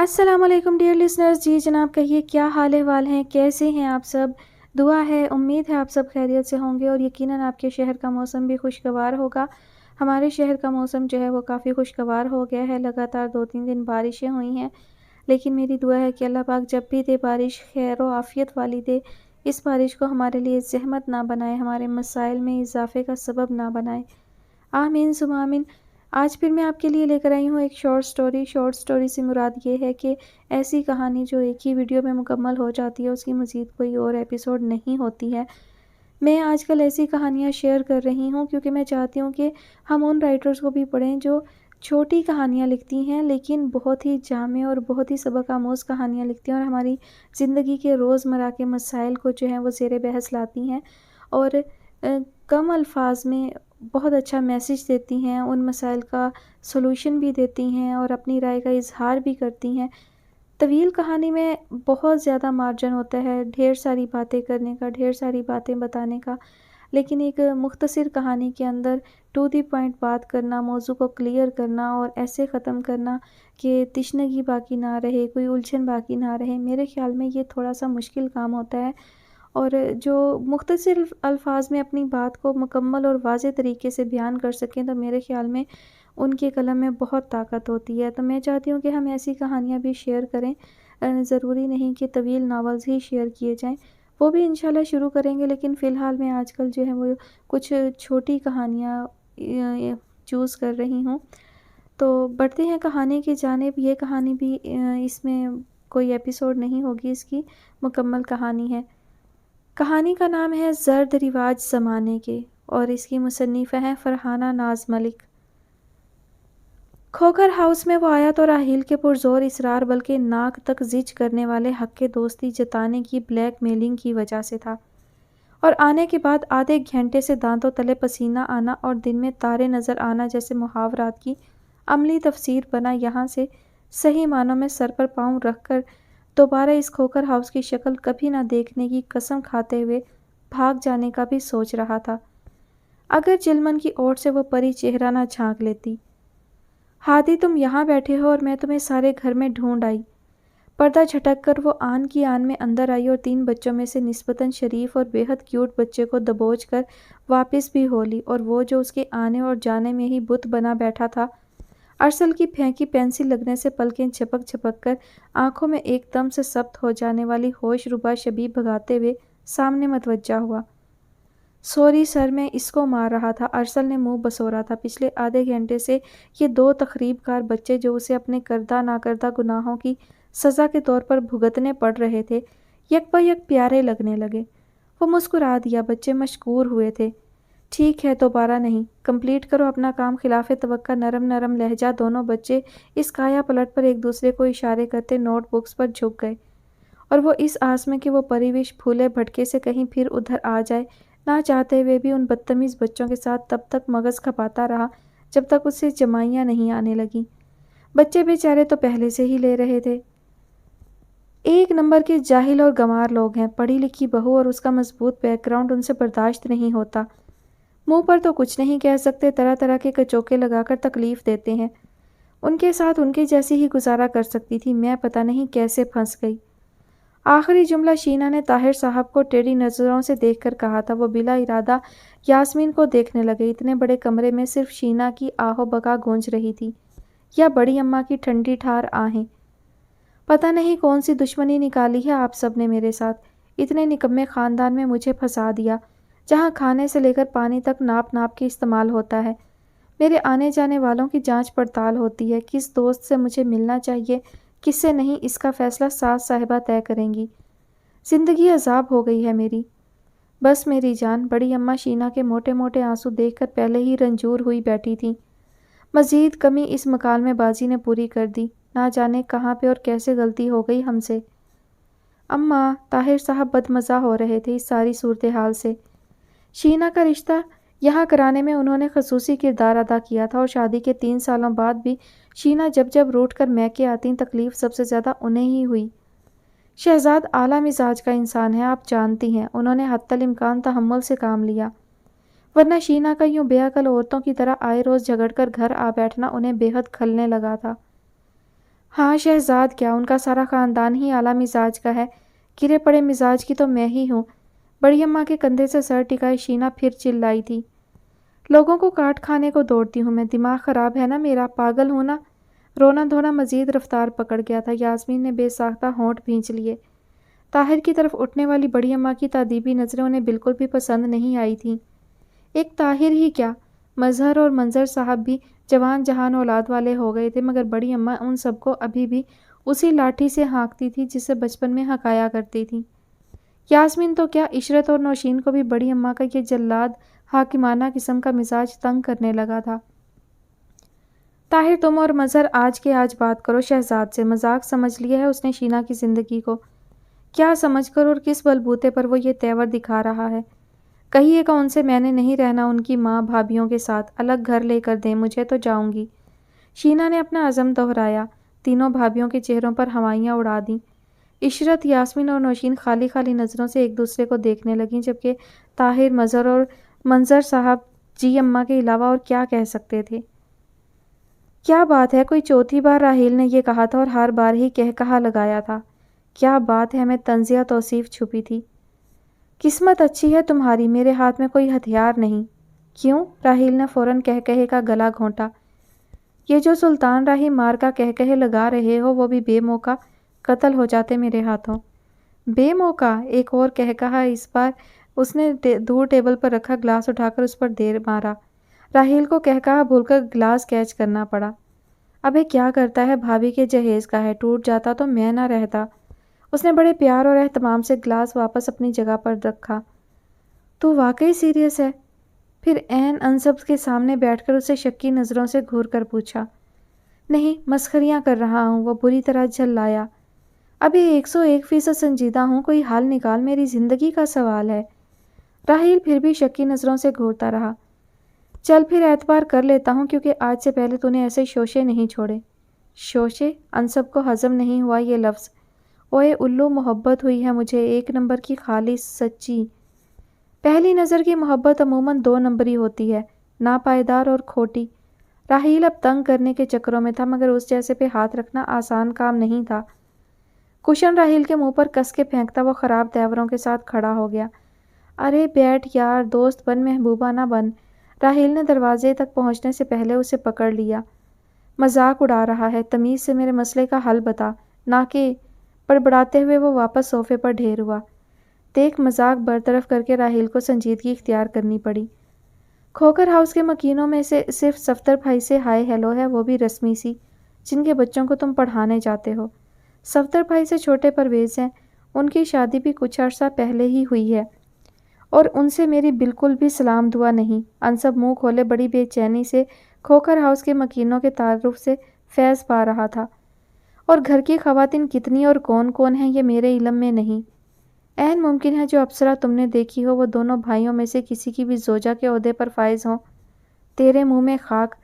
السلام علیکم dear listeners, جی جناب کہیے کیا حال احوال ہیں، کیسے ہیں آپ سب؟ دعا ہے، امید ہے آپ سب خیریت سے ہوں گے اور یقیناً آپ کے شہر کا موسم بھی خوشگوار ہوگا۔ ہمارے شہر کا موسم جو ہے وہ کافی خوشگوار ہو گیا ہے، لگاتار 2-3 دن بارشیں ہوئی ہیں، لیکن میری دعا ہے کہ اللہ پاک جب بھی دے بارش خیر و عافیت والی دے، اس بارش کو ہمارے لیے زحمت نہ بنائے، ہمارے مسائل میں اضافے کا سبب نہ بنائے، آمین ثم آمین۔ آج پھر میں آپ کے لیے لے کر آئی ہوں ایک شارٹ سٹوری سے مراد یہ ہے کہ ایسی کہانی جو ایک ہی ویڈیو میں مکمل ہو جاتی ہے، اس کی مزید کوئی اور ایپیسوڈ نہیں ہوتی ہے۔ میں آج کل ایسی کہانیاں شیئر کر رہی ہوں کیونکہ میں چاہتی ہوں کہ ہم ان رائٹرز کو بھی پڑھیں جو چھوٹی کہانیاں لکھتی ہیں لیکن بہت ہی جامع اور بہت ہی سبق آموز کہانیاں لکھتی ہیں اور ہماری زندگی کے روزمرہ کے مسائل کو جو ہیں وہ زیر بحث لاتی ہیں اور کم الفاظ میں بہت اچھا میسیج دیتی ہیں، ان مسائل کا سولوشن بھی دیتی ہیں اور اپنی رائے کا اظہار بھی کرتی ہیں۔ طویل کہانی میں بہت زیادہ مارجن ہوتا ہے، ڈھیر ساری باتیں کرنے کا، ڈھیر ساری باتیں بتانے کا، لیکن ایک مختصر کہانی کے اندر ٹو دی پوائنٹ بات کرنا، موضوع کو کلیئر کرنا اور ایسے ختم کرنا کہ تشنگی باقی نہ رہے، کوئی الجھن باقی نہ رہے، میرے خیال میں یہ تھوڑا سا مشکل کام ہوتا ہے۔ اور جو مختصر الفاظ میں اپنی بات کو مکمل اور واضح طریقے سے بیان کر سکیں تو میرے خیال میں ان کے قلم میں بہت طاقت ہوتی ہے۔ تو میں چاہتی ہوں کہ ہم ایسی کہانیاں بھی شیئر کریں، ضروری نہیں کہ طویل ناولز ہی شیئر کیے جائیں، وہ بھی انشاءاللہ شروع کریں گے، لیکن فی الحال میں آج کل جو ہے وہ کچھ چھوٹی کہانیاں چوز کر رہی ہوں۔ تو بڑھتے ہیں کہانی کی جانب۔ یہ کہانی بھی اس میں کوئی ایپیسوڈ نہیں ہوگی، اس کی مکمل کہانی ہے۔ کہانی کا نام ہے زرد رواج زمانے کے اور اس کی مصنفہ ہیں فرحانہ ناز ملک۔ کھوکھر ہاؤس میں وہ آیا تو راحیل کے پرزور اصرار بلکہ ناک تک زچ کرنے والے حق کے دوستی جتانے کی بلیک میلنگ کی وجہ سے تھا، اور آنے کے بعد آدھے گھنٹے سے دانتوں تلے پسینہ آنا اور دن میں تارے نظر آنا جیسے محاورات کی عملی تفسیر بنا یہاں سے صحیح معنوں میں سر پر پاؤں رکھ کر دوبارہ اس کھوکھر ہاؤس کی شکل کبھی نہ دیکھنے کی قسم کھاتے ہوئے بھاگ جانے کا بھی سوچ رہا تھا، اگر جلمن کی اوٹ سے وہ پری چہرہ نہ جھانک لیتی۔ ہادی تم یہاں بیٹھے ہو اور میں تمہیں سارے گھر میں ڈھونڈ آئی۔ پردہ جھٹک کر وہ آن کی آن میں اندر آئی اور 3 بچوں میں سے نسبتاً شریف اور بے حد کیوٹ بچے کو دبوچ کر واپس بھی ہو لی، اور وہ جو اس کے آنے اور جانے میں ہی بت بنا بیٹھا تھا، ارسل کی پھینکی پینسل لگنے سے پلکیں جھپک جھپک کر آنکھوں میں ایک دم سے سبت ہو جانے والی ہوش ربا شبیہ بھگاتے ہوئے سامنے متوجہ ہوا۔ سوری سر، میں اس کو مار رہا تھا، ارسل نے منہ بسورا تھا۔ پچھلے آدھے گھنٹے سے یہ 2 تخریب کار بچے جو اسے اپنے کردہ ناکردہ گناہوں کی سزا کے طور پر بھگتنے پڑ رہے تھے، یک بہ یک پیارے لگنے لگے۔ وہ مسکرا دیا، بچے مشکور ہوئے تھے۔ ٹھیک ہے، دوبارہ نہیں، کمپلیٹ کرو اپنا کام خلاف توقع نرم نرم لہجہ دونوں بچے اس کایا پلٹ پر ایک دوسرے کو اشارے کرتے نوٹ بکس پر جھک گئے، اور وہ اس آس میں کہ وہ پریوش پھولے بھٹکے سے کہیں پھر ادھر آ جائے، نہ چاہتے ہوئے بھی ان بدتمیز بچوں کے ساتھ تب تک مغز کھپاتا رہا جب تک اس سے جمائیاں نہیں آنے لگیں۔ بچے بیچارے تو پہلے سے ہی لے رہے تھے۔ ایک نمبر کے جاہل اور گنوار لوگ ہیں، پڑھی لکھی بہو اور اس کا مضبوط بیک گراؤنڈ ان سے برداشت نہیں ہوتا۔ منہ پر تو کچھ نہیں کہہ سکتے، طرح طرح کے کچوکے لگا کر تکلیف دیتے ہیں۔ ان کے ساتھ ان کے جیسی ہی گزارا کر سکتی تھی، میں پتہ نہیں کیسے پھنس گئی۔ آخری جملہ شینا نے طاہر صاحب کو ٹیڑھی نظروں سے دیکھ کر کہا تھا۔ وہ بلا ارادہ یاسمین کو دیکھنے لگے۔ اتنے بڑے کمرے میں صرف شینا کی آہ و بکا گونج رہی تھی، یا بڑی اماں کی ٹھنڈی ٹھار آہیں۔ پتہ نہیں کون سی دشمنی نکالی ہے آپ سب نے میرے ساتھ، اتنے نکمے خاندان میں مجھے پھنسا دیا، جہاں کھانے سے لے کر پانی تک ناپ ناپ کے استعمال ہوتا ہے۔ میرے آنے جانے والوں کی جانچ پڑتال ہوتی ہے، کس دوست سے مجھے ملنا چاہیے کس سے نہیں، اس کا فیصلہ ساس صاحبہ طے کریں گی۔ زندگی عذاب ہو گئی ہے میری۔ بس میری جان، بڑی اماں شینا کے موٹے موٹے آنسو دیکھ کر پہلے ہی رنجور ہوئی بیٹھی تھیں۔ مزید کمی اس مکالمے بازی نے پوری کر دی، نہ جانے کہاں پہ اور کیسے غلطی ہو گئی ہم سے۔ اماں، طاہر صاحب بدمزہ ہو رہے تھے اس ساری صورتحال سے۔ شینا کا رشتہ یہاں کرانے میں انہوں نے خصوصی کردار ادا کیا تھا، اور شادی کے 3 سالوں بعد بھی شینا جب جب روٹ کر میکے آتیں تکلیف سب سے زیادہ انہیں ہی ہوئی۔ شہزاد اعلیٰ مزاج کا انسان ہے، آپ جانتی ہیں، انہوں نے حتی الامکان تحمل سے کام لیا، ورنہ شینا کا یوں بے عقل عورتوں کی طرح آئے روز جھگڑ کر گھر آ بیٹھنا انہیں بے حد کھلنے لگا تھا۔ ہاں شہزاد کیا، ان کا سارا خاندان ہی اعلیٰ مزاج کا ہے، گرے پڑے مزاج کی تو میں ہی ہوں۔ بڑی اماں کے کندھے سے سر ٹکائے شینا پھر چلائی تھی، لوگوں کو کاٹ کھانے کو دوڑتی ہوں میں، دماغ خراب ہے نا میرا، پاگل ہوں نا۔ رونا دھونا مزید رفتار پکڑ گیا تھا۔ یاسمین نے بے ساختہ ہونٹ بھینچ لیے۔ طاہر کی طرف اٹھنے والی بڑی اماں کی تادیبی نظریں انہیں بالکل بھی پسند نہیں آئی تھیں۔ ایک طاہر ہی کیا، مظہر اور منظر صاحب بھی جوان جہان اولاد والے ہو گئے تھے، مگر بڑی اماں ان سب کو ابھی بھی اسی لاٹھی سے ہانکتی تھی جسے بچپن میں ہکایا کرتی تھی۔ یاسمین تو کیا، عشرت اور نوشین کو بھی بڑی اماں کا یہ جلاد حاکمانہ قسم کا مزاج تنگ کرنے لگا تھا۔ طاہر تم اور مظہر آج کے آج بات کرو شہزاد سے، مذاق سمجھ لیا ہے اس نے شینا کی زندگی کو؟ کیا سمجھ کر اور کس بلبوتے پر وہ یہ تیور دکھا رہا ہے؟ کہیے گا ان سے میں نے نہیں رہنا ان کی ماں بھابھیوں کے ساتھ، الگ گھر لے کر دیں مجھے تو جاؤں گی۔ شینا نے اپنا عزم دہرایا۔ تینوں بھابھیوں کے چہروں پر ہوائیاں اڑا دیں۔ عشرت، یاسمین اور نوشین خالی خالی نظروں سے ایک دوسرے کو دیکھنے لگیں، جبکہ طاہر، مظہر اور منظر صاحب جی اماں کے علاوہ اور کیا کہہ سکتے تھے؟ کیا بات ہے، کوئی چوتھی بار راحیل نے یہ کہا تھا اور ہر بار ہی کہا لگایا تھا۔ کیا بات ہے، میں طنزیہ توصیف چھپی تھی۔ قسمت اچھی ہے تمہاری، میرے ہاتھ میں کوئی ہتھیار نہیں۔ کیوں؟ راحیل نے فوراً کہے کا گلا گھونٹا۔ یہ جو سلطان راہی مار کا کہے لگا رہے ہو وہ بھی بے موقع قتل ہو جاتے میرے ہاتھوں۔ بے موقع؟ ایک اور کہا، اس بار اس نے دور ٹیبل پر رکھا گلاس اٹھا کر اس پر دیر مارا۔ راحیل کو کہا بھول کر گلاس کیچ کرنا پڑا۔ ابے کیا کرتا ہے، بھابھی کے جہیز کا ہے، ٹوٹ جاتا تو میں نہ رہتا۔ اس نے بڑے پیار اور اہتمام سے گلاس واپس اپنی جگہ پر رکھا۔ تو واقعی سیریس ہے؟ پھر عین انصب کے سامنے بیٹھ کر اسے شکی نظروں سے گھور کر پوچھا۔ نہیں، مسخریاں کر رہا ہوں، وہ بری طرح جھلایا۔ ابھی 101% سنجیدہ ہوں، کوئی حل نکال، میری زندگی کا سوال ہے۔ راحیل پھر بھی شکی نظروں سے گھورتا رہا۔ چل پھر اعتبار کر لیتا ہوں، کیونکہ آج سے پہلے تو نے ایسے شوشے نہیں چھوڑے۔ شوشے؟ انصب کو ہضم نہیں ہوا یہ لفظ۔ اوئے الو، محبت ہوئی ہے مجھے، ایک نمبر کی، خالص، سچی۔ پہلی نظر کی محبت عموماً 2 نمبری ہوتی ہے، ناپائیدار اور کھوٹی۔ راحیل اب تنگ کرنے کے چکروں میں تھا، مگر اس جیسے پہ ہاتھ رکھنا آسان کام نہیں تھا۔ کشن راحیل کے منہ پر کس کے پھینکتا وہ خراب تیوروں کے ساتھ کھڑا ہو گیا۔ ارے بیٹھ یار، دوست بن، محبوبہ نہ بن۔ راحیل نے دروازے تک پہنچنے سے پہلے اسے پکڑ لیا۔ مذاق اڑا رہا ہے، تمیز سے میرے مسئلے کا حل بتا، نہ کہ… بڑبڑاتے ہوئے وہ واپس صوفے پر ڈھیر ہوا۔ دیکھ، مذاق برطرف کر کے راحیل کو سنجیدگی اختیار کرنی پڑی۔ کھوکر ہاؤس کے مکینوں میں سے صرف صفدر بھائی سے ہائے ہیلو ہے، وہ بھی رسمی سی، جن کے بچوں کو تم پڑھانے جاتے ہو۔ صفدر بھائی سے چھوٹے پرویز ہیں، ان کی شادی بھی کچھ عرصہ پہلے ہی ہوئی ہے، اور ان سے میری بالکل بھی سلام دعا نہیں۔ انصب منہ کھولے بڑی بے چینی سے کھوکر ہاؤس کے مکینوں کے تعارف سے فیض پا رہا تھا۔ اور گھر کی خواتین کتنی اور کون کون ہیں یہ میرے علم میں نہیں۔ عین ممکن ہے جو اپسرا تم نے دیکھی ہو وہ دونوں بھائیوں میں سے کسی کی بھی زوجہ کے عہدے پر فائز ہوں۔ تیرے منہ میں خاک۔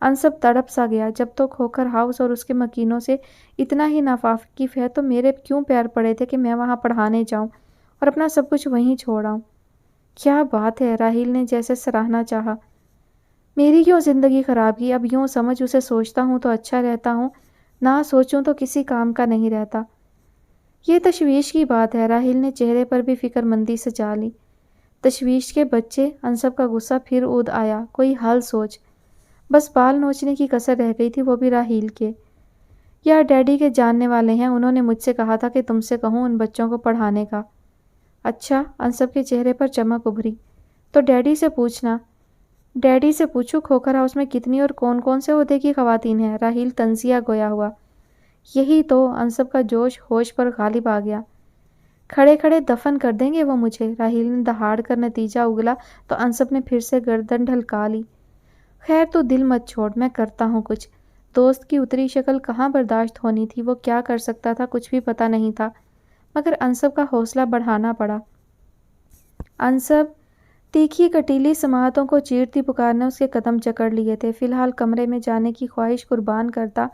انصب تڑپ سا گیا۔ جب تو کھوکر ہاؤس اور اس کے مکینوں سے اتنا ہی ناواقف ہے تو میرے کیوں پیر پڑے تھے کہ میں وہاں پڑھانے جاؤں اور اپنا سب کچھ وہیں چھوڑ آؤں؟ کیا بات ہے، راحیل نے جیسے سراہنا چاہا۔ میری کیوں زندگی خراب کی؟ اب یوں سمجھ، اسے سوچتا ہوں تو اچھا رہتا ہوں، نہ سوچوں تو کسی کام کا نہیں رہتا۔ یہ تشویش کی بات ہے، راحیل نے چہرے پر بھی فکر مندی سجا لی۔ تشویش کے بچے، انصب کا غصہ پھر اود آیا۔ کوئی حل سوچ۔ بس بال نوچنے کی کسر رہ گئی تھی، وہ بھی راحیل کے۔ یا ڈیڈی کے جاننے والے ہیں، انہوں نے مجھ سے کہا تھا کہ تم سے کہوں ان بچوں کو پڑھانے کا۔ اچھا، انصب کے چہرے پر چمک ابھری۔ تو ڈیڈی سے پوچھنا۔ ڈیڈی سے پوچھوں کھوکر ہاؤس میں کتنی اور کون کون سے عہدے کی خواتین ہیں؟ راحیل طنزیہ گویا ہوا۔ یہی تو، انصب کا جوش ہوش پر غالب آ گیا۔ کھڑے کھڑے دفن کر دیں گے وہ مجھے، راحیل نے دہاڑ کر نتیجہ اگلا تو انصب نے پھر سے گردن ڈھلکا لی۔ خیر تو دل مت چھوڑ، میں کرتا ہوں کچھ۔ دوست کی اتری شکل کہاں برداشت ہونی تھی، وہ کیا کر سکتا تھا کچھ بھی پتہ نہیں تھا، مگر انصب کا حوصلہ بڑھانا پڑا۔ انصب! تیکھی کٹیلی سماعتوں کو چیرتی پکار نے اس کے قدم جکڑ لیے تھے۔ فی الحال کمرے میں جانے کی خواہش قربان کرتا،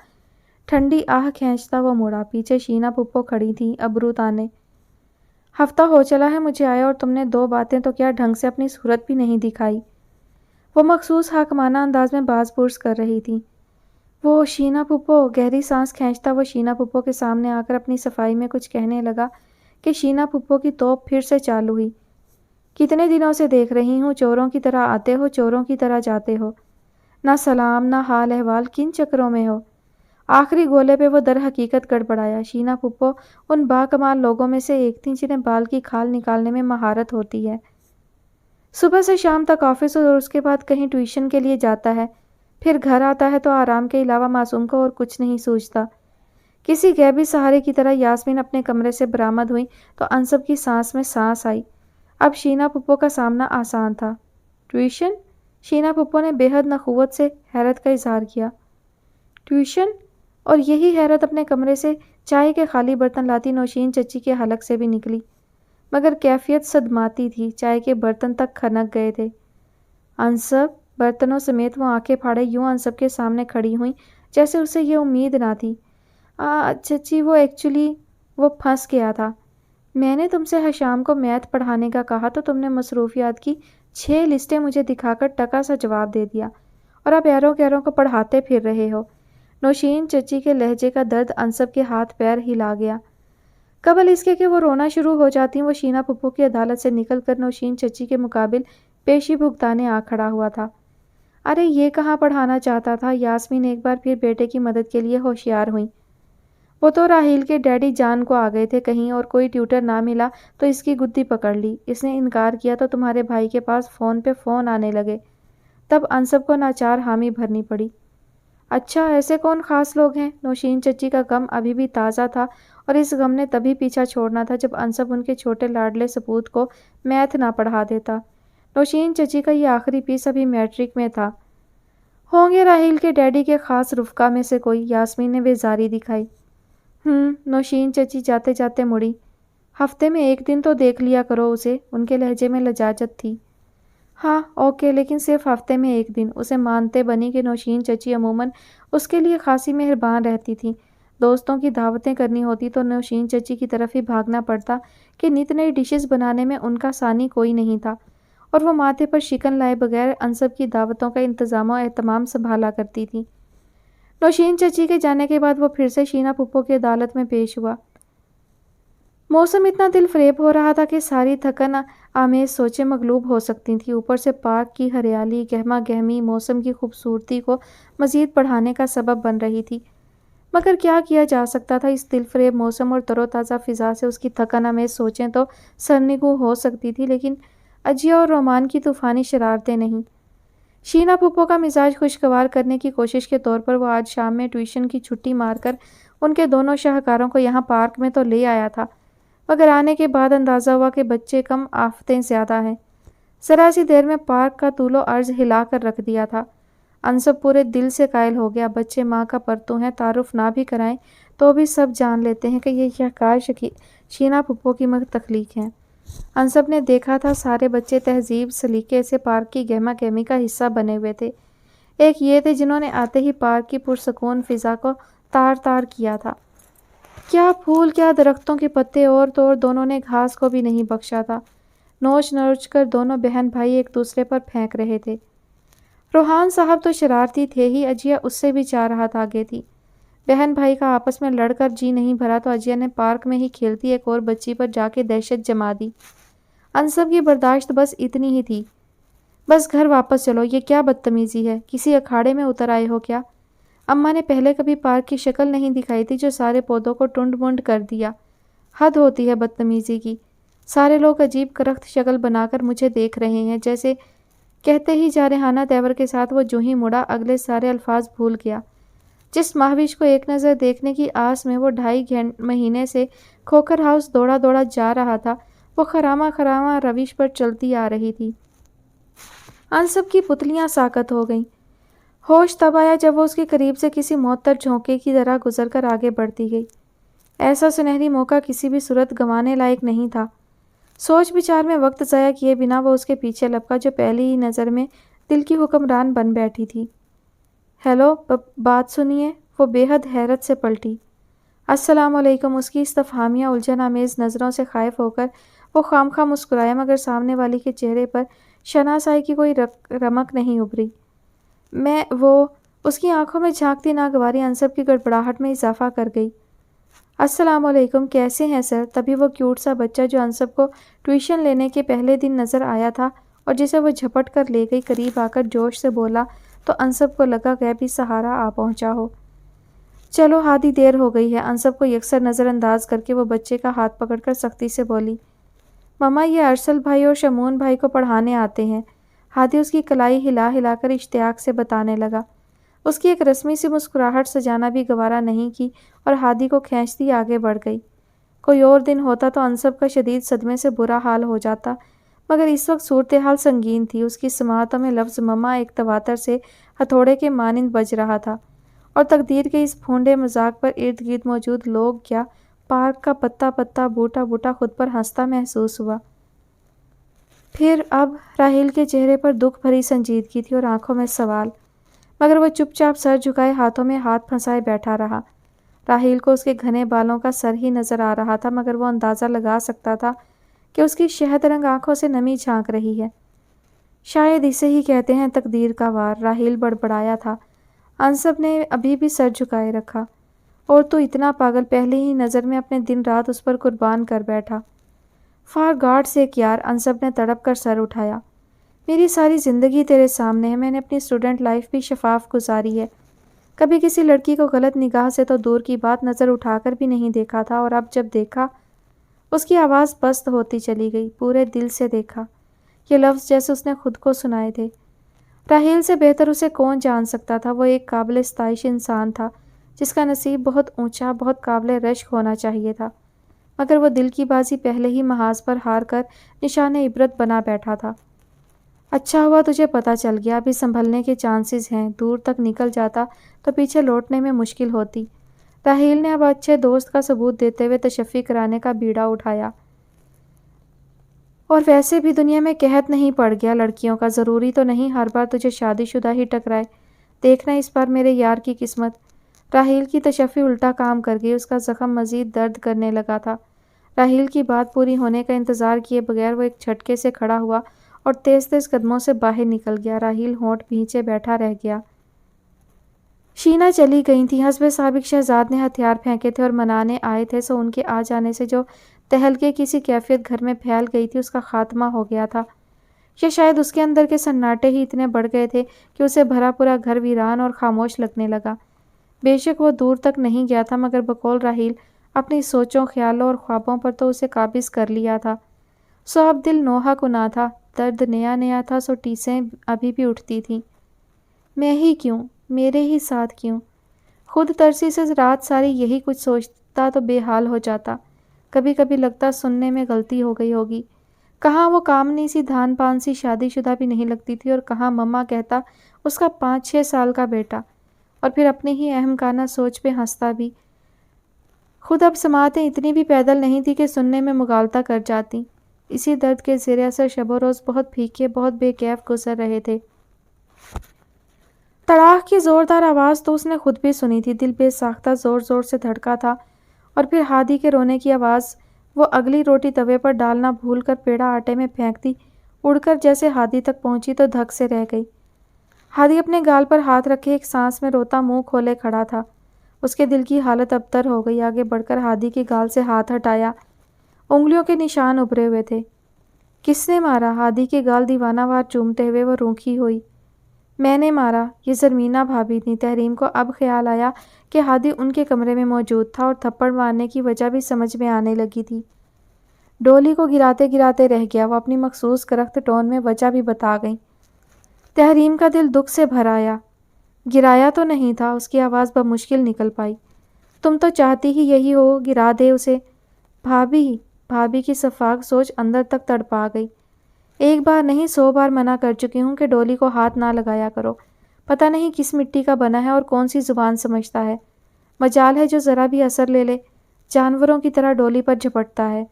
ٹھنڈی آہ کھینچتا وہ مڑا۔ پیچھے شینا پھپھو کھڑی تھیں، ابرو تانے۔ ہفتہ ہو چلا ہے مجھے آئے اور تم نے 2 باتیں تو کیا ڈھنگ سے اپنی صورت بھی نہیں دکھائی۔ وہ مخصوص حاکمانہ انداز میں باز پرس کر رہی تھی۔ وہ شینا پھپھو، گہری سانس کھینچتا وہ شینا پھپھو کے سامنے آ کر اپنی صفائی میں کچھ کہنے لگا کہ شینا پھپھو کی توپ پھر سے چالو ہوئی۔ کتنے دنوں سے دیکھ رہی ہوں، چوروں کی طرح آتے ہو، چوروں کی طرح جاتے ہو، نہ سلام نہ حال احوال، کن چکروں میں ہو؟ آخری گولے پہ وہ در حقیقت گڑبڑایا۔ شینا پھپھو ان باکمال لوگوں میں سے ایک تھیں جنہیں بال کی کھال نکالنے میں مہارت ہوتی ہے۔ صبح سے شام تک آفس اور اس کے بعد کہیں ٹیوشن کے لیے جاتا ہے، پھر گھر آتا ہے تو آرام کے علاوہ معصوم کو اور کچھ نہیں سوچتا۔ کسی غیبی سہارے کی طرح یاسمین اپنے کمرے سے برآمد ہوئی تو انصب کی سانس میں سانس آئی۔ اب شینا پھپھو کا سامنا آسان تھا۔ ٹیوشن؟ شینا پھپھو نے بے حد نخوت سے حیرت کا اظہار کیا۔ ٹیوشن؟ اور یہی حیرت اپنے کمرے سے چائے کے خالی برتن لاتی نوشین چچی کے حلق سے بھی نکلی، مگر کیفیت صدماتی تھی، چائے کے برتن تک کھنک گئے تھے۔ انصب، برتنوں سمیت وہ آنکھیں پھاڑے یوں انصب کے سامنے کھڑی ہوئیں جیسے اسے یہ امید نہ تھی۔ چچی وہ پھنس گیا تھا۔ میں نے تم سے حشام کو میتھ پڑھانے کا کہا تو تم نے مصروفیات کی 6 لسٹیں مجھے دکھا کر ٹکا سا جواب دے دیا، اور اب ایروں کو پڑھاتے پھر رہے ہو۔ نوشین چچی کے لہجے کا درد انصب کے ہاتھ پیر ہلا گیا۔ قبل اس کے کہ وہ رونا شروع ہو جاتی وہ شینا پھپھو کی عدالت سے نکل کر نوشین چچی کے مقابل پیشی بھگتانے آ کھڑا ہوا تھا۔ ارے یہ کہاں پڑھانا چاہتا تھا؟ یاسمین ایک بار پھر بیٹے کی مدد کے لیے ہوشیار ہوئی۔ وہ تو راحیل کے ڈیڈی جان کو آ گئے تھے کہیں، اور کوئی ٹیوٹر نہ ملا تو اس کی گدی پکڑ لی، اس نے انکار کیا تو تمہارے بھائی کے پاس فون پہ فون آنے لگے، تب انصب کو ناچار حامی بھرنی پڑی۔ اچھا، ایسے کون خاص لوگ ہیں؟ نوشین چچی کا غم ابھی بھی تازہ تھا، اور اس غم نے تبھی پیچھا چھوڑنا تھا جب انصب ان کے چھوٹے لاڈلے سپوت کو میتھ نہ پڑھا دیتا۔ نوشین چچی کا یہ آخری پیس ابھی میٹرک میں تھا۔ ہوں گے راحیل کے ڈیڈی کے خاص رفقا میں سے کوئی، یاسمین نے بیزاری دکھائی۔ نوشین چچی جاتے جاتے مڑی۔ ہفتے میں 1 دن تو دیکھ لیا کرو اسے، ان کے لہجے میں لجاجت تھی۔ ہاں اوکے، لیکن صرف ہفتے میں 1 دن۔ اسے مانتے بنی کہ نوشین چچی عموماً اس کے لیے خاصی مہربان رہتی تھیں۔ دوستوں کی دعوتیں کرنی ہوتی تو نوشین چچی کی طرف ہی بھاگنا پڑتا کہ نت نئی ڈشز بنانے میں ان کا ثانی کوئی نہیں تھا، اور وہ ماتھے پر شکن لائے بغیر انصب کی دعوتوں کا انتظام و اہتمام سنبھالا کرتی تھی۔ نوشین چچی کے جانے کے بعد وہ پھر سے شینا پھپھو کی عدالت میں پیش ہوا۔ موسم اتنا دل فریب ہو رہا تھا کہ ساری تھکن آمیز سوچیں مغلوب ہو سکتی تھیں، اوپر سے پارک کی ہریالی گہما گہمی موسم کی خوبصورتی کو مزید بڑھانے کا سبب بن رہی تھی۔ مگر کیا کیا جا سکتا تھا؟ اس دل فریب موسم اور تر و تازہ فضا سے اس کی تھکن آمیز سوچیں تو سرنگوں ہو سکتی تھی، لیکن اجیا اور رومان کی طوفانی شرارتیں نہیں۔ شینا پھپھو کا مزاج خوشگوار کرنے کی کوشش کے طور پر وہ آج شام میں ٹیوشن کی چھٹی مار کر ان کے دونوں شاہکاروں کو یہاں پارک میں تو لے آیا تھا، مگر آنے کے بعد اندازہ ہوا کہ بچے کم آفتیں زیادہ ہیں۔ ذرا سی دیر میں پارک کا طول و عرض ہلا کر رکھ دیا تھا۔ انصب پورے دل سے قائل ہو گیا، بچے ماں کا پرتو ہیں، تعارف نہ بھی کرائیں تو بھی سب جان لیتے ہیں کہ یہ شاہکار شینا پھپھو کی تخلیق ہیں۔ انصب نے دیکھا تھا سارے بچے تہذیب سلیقے سے پارک کی گہما گہمی کا حصہ بنے ہوئے تھے، ایک یہ تھے جنہوں نے آتے ہی پارک کی پرسکون فضا کو تار تار کیا تھا۔ کیا پھول، کیا درختوں کے پتے، اور تو اور دونوں نے گھاس کو بھی نہیں بخشا تھا۔ نوچ نوچ کر دونوں بہن بھائی ایک دوسرے پر پھینک رہے تھے۔ روحان صاحب تو شرارتی تھے ہی، اجیا اس سے بھی 4 ہاتھ آگے تھی۔ بہن بھائی کا آپس میں لڑ کر جی نہیں بھرا تو اجیا نے پارک میں ہی کھیلتی ایک اور بچی پر جا کے دہشت جما دی۔ انصب کی برداشت بس اتنی ہی تھی۔ بس گھر واپس چلو، یہ کیا بدتمیزی ہے؟ کسی اکھاڑے میں اتر آئے ہو کیا؟ اماں نے پہلے کبھی پارک کی شکل نہیں دکھائی تھی جو سارے پودوں کو ٹنڈ منڈ کر دیا۔ حد ہوتی ہے بدتمیزی کی۔ سارے لوگ عجیب کرخت شکل بنا کر مجھے دیکھ رہے ہیں جیسے، کہتے ہی جارحانہ تیور کے ساتھ وہ جو ہی مڑا اگلے سارے الفاظ بھول گیا۔ جس مہوش کو ایک نظر دیکھنے کی آس میں وہ 2.5 مہینے سے کھوکھر ہاؤس دوڑا دوڑا جا رہا تھا، وہ خرامہ روش پر چلتی آ رہی تھی۔ انصب کی پتلیاں ساکت ہو گئیں۔ ہوش تب آیا جب وہ اس کے قریب سے کسی معطر جھونکے کی طرح گزر کر آگے بڑھتی گئی۔ ایسا سنہری موقع کسی بھی صورت گنوانے لائق نہیں تھا۔ سوچ بچار میں وقت ضائع کیے بنا وہ اس کے پیچھے لپکا جو پہلی ہی نظر میں دل کی حکمران بن بیٹھی تھی۔ ہیلو، بات سنیے۔ وہ بے حد حیرت سے پلٹی۔ السلام علیکم۔ اس کی استفہامیہ الجھن آمیز نظروں سے خائف ہو کر وہ خامخواہ مسکرایا، مگر سامنے والی کے چہرے پر شناسائی کی کوئی رمق نہیں ابھری۔ اس کی آنکھوں میں جھانکتی ناگواری انصب کی گڑبڑاہٹ میں اضافہ کر گئی۔ السلام علیکم، کیسے ہیں سر؟ تبھی وہ کیوٹ سا بچہ جو انصب کو ٹیوشن لینے کے پہلے دن نظر آیا تھا اور جسے وہ جھپٹ کر لے گئی، قریب آ کر جوش سے بولا تو انصب کو لگا غیبی سہارا آ پہنچا ہو۔ چلو ہادی، دیر ہو گئی ہے۔ انصب کو یکسر نظر انداز کر کے وہ بچے کا ہاتھ پکڑ کر سختی سے بولی۔ مما، یہ ارسل بھائی اور شمون بھائی کو پڑھانے آتے ہیں۔ ہادی اس کی کلائی ہلا ہلا کر اشتیاق سے بتانے لگا۔ اس کی ایک رسمی سی مسکراہٹ سجانا بھی گوارا نہیں کی اور ہادی کو کھینچتی آگے بڑھ گئی۔ کوئی اور دن ہوتا تو انصب کا شدید صدمے سے برا حال ہو جاتا، مگر اس وقت صورتحال سنگین تھی۔ اس کی سماعتوں میں لفظ مما ایک تواتر سے ہتھوڑے کے مانند بج رہا تھا، اور تقدیر کے اس پھونڈے مذاق پر ارد گرد موجود لوگ کیا، پارک کا پتا پتا بوٹا بوٹا خود پر ہنستا محسوس ہوا۔ پھر اب راحیل کے چہرے پر دکھ بھری سنجیدگی تھی اور آنکھوں میں سوال، مگر وہ چپ چاپ سر جھکائے ہاتھوں میں ہاتھ پھنسائے بیٹھا رہا۔ راحیل کو اس کے گھنے بالوں کا سر ہی نظر آ رہا تھا، مگر وہ اندازہ لگا سکتا تھا کہ اس کی شہد رنگ آنکھوں سے نمی جھانک رہی ہے۔ شاید اسے ہی کہتے ہیں تقدیر کا وار، راحیل بڑبڑایا تھا۔ انصب نے ابھی بھی سر جھکائے رکھا۔ اور تو اتنا پاگل، پہلے ہی نظر میں اپنے دن رات اس پر قربان کر بیٹھا۔ فار گاڈ سیک یار، انصب نے تڑپ کر سر اٹھایا۔ میری ساری زندگی تیرے سامنے ہے، میں نے اپنی اسٹوڈنٹ لائف بھی شفاف گزاری ہے۔ کبھی کسی لڑکی کو غلط نگاہ سے تو دور کی بات نظر اٹھا کر بھی نہیں دیکھا تھا، اور اب جب دیکھا، اس کی آواز پست ہوتی چلی گئی، پورے دل سے دیکھا۔ یہ لفظ جیسے اس نے خود کو سنائے تھے۔ راحیل سے بہتر اسے کون جان سکتا تھا؟ وہ ایک قابل ستائش انسان تھا، جس کا نصیب بہت اونچا، بہت قابل رشک ہونا چاہیے تھا، مگر وہ دل کی بازی پہلے ہی محاذ پر ہار کر نشان عبرت بنا بیٹھا تھا۔ اچھا ہوا تجھے پتہ چل گیا، ابھی سنبھلنے کے چانسز ہیں، دور تک نکل جاتا تو پیچھے لوٹنے میں مشکل ہوتی۔ راحیل نے اب اچھے دوست کا ثبوت دیتے ہوئے تشفی کرانے کا بیڑا اٹھایا۔ اور ویسے بھی دنیا میں قحط نہیں پڑ گیا لڑکیوں کا، ضروری تو نہیں ہر بار تجھے شادی شدہ ہی ٹکرائے، دیکھنا اس بار میرے یار کی قسمت۔ راحیل کی تشفی الٹا کام کر گئی، اس کا زخم مزید درد کرنے لگا تھا۔ راحیل کی بات پوری ہونے کا انتظار کیے بغیر وہ ایک جھٹکے سے کھڑا ہوا اور تیز تیز قدموں سے باہر نکل گیا۔ راحیل ہونٹ بھینچے بیٹھا رہ گیا۔ شینا چلی گئی تھیں، حسب سابق شہزاد نے ہتھیار پھینکے تھے اور منانے آئے تھے، سو ان کے آ جانے سے جو تہلکے کی سی کیفیت گھر میں پھیل گئی تھی، اس کا خاتمہ ہو گیا تھا، یا شاید اس کے اندر کے سناٹے ہی اتنے بڑھ گئے تھے کہ اسے بھرا پورا گھر ویران اور خاموش لگنے لگا۔ بے شک وہ دور تک نہیں گیا تھا، مگر بقول راحیل اپنی سوچوں، خیالوں اور خوابوں پر تو اسے قابض کر لیا تھا۔ سو اب دل نوحہ کنا تھا، درد نیا نیا تھا، سو ٹیسیں ابھی بھی اٹھتی تھیں۔ میں ہی کیوں، میرے ہی ساتھ کیوں؟ خود ترسی سے رات ساری یہی کچھ سوچتا تو بے حال ہو جاتا۔ کبھی کبھی لگتا سننے میں غلطی ہو گئی ہوگی، کہاں وہ کامنی سی دھان پان سی شادی شدہ بھی نہیں لگتی تھی، اور کہاں مما کہتا اس کا 5-6 سال کا بیٹا، اور پھر اپنی ہی اہمکانہ سوچ پہ ہنستا بھی۔ خود اب سماعتیں اتنی بھی پیدل نہیں تھی کہ سننے میں مغالطہ کر جاتی۔ اسی درد کے زیر اثر شب و روز بہت پھیکے، بہت بے کیف گزر رہے تھے۔ تڑاک کی زوردار آواز تو اس نے خود بھی سنی تھی، دل بے ساختہ زور زور سے دھڑکا تھا، اور پھر ہادی کے رونے کی آواز۔ وہ اگلی روٹی توے پر ڈالنا بھول کر پیڑا آٹے میں پھینک دی، اڑ کر جیسے ہادی تک پہنچی تو دھک سے رہ گئی۔ ہادی اپنے گال پر ہاتھ رکھے ایک سانس میں روتا منہ کھولے کھڑا تھا۔ اس کے دل کی حالت ابتر ہو گئی، آگے بڑھ کر ہادی کے گال سے ہاتھ ہٹایا، انگلیوں کے نشان ابھرے ہوئے تھے۔ کس نے مارا؟ ہادی کے گال دیوانہ وار چومتے ہوئے وہ رونکی ہوئی۔ میں نے مارا، یہ زرمینہ بھابھی تھیں۔ تحریم کو اب خیال آیا کہ ہادی ان کے کمرے میں موجود تھا، اور تھپڑ مارنے کی وجہ بھی سمجھ میں آنے لگی تھی۔ ڈولی کو گراتے گراتے رہ گیا، وہ اپنی مخصوص کرخت ٹون میں وجہ بھی بتا گئی۔ تحریم کا دل دکھ سے بھر آیا۔ گرایا تو نہیں تھا، اس کی آواز بمشکل نکل پائی۔ تم تو چاہتی ہی یہی ہو گرا دے اسے۔ بھابھی کی شفاق سوچ اندر تک تڑپا گئی۔ ایک بار نہیں 100 بار منع کر چکی ہوں کہ ڈولی کو ہاتھ نہ لگایا کرو، پتہ نہیں کس مٹی کا بنا ہے اور کون سی زبان سمجھتا ہے، مجال ہے جو ذرا بھی اثر لے لے جانوروں کی طرح ڈولی پر جھپٹتا ہے۔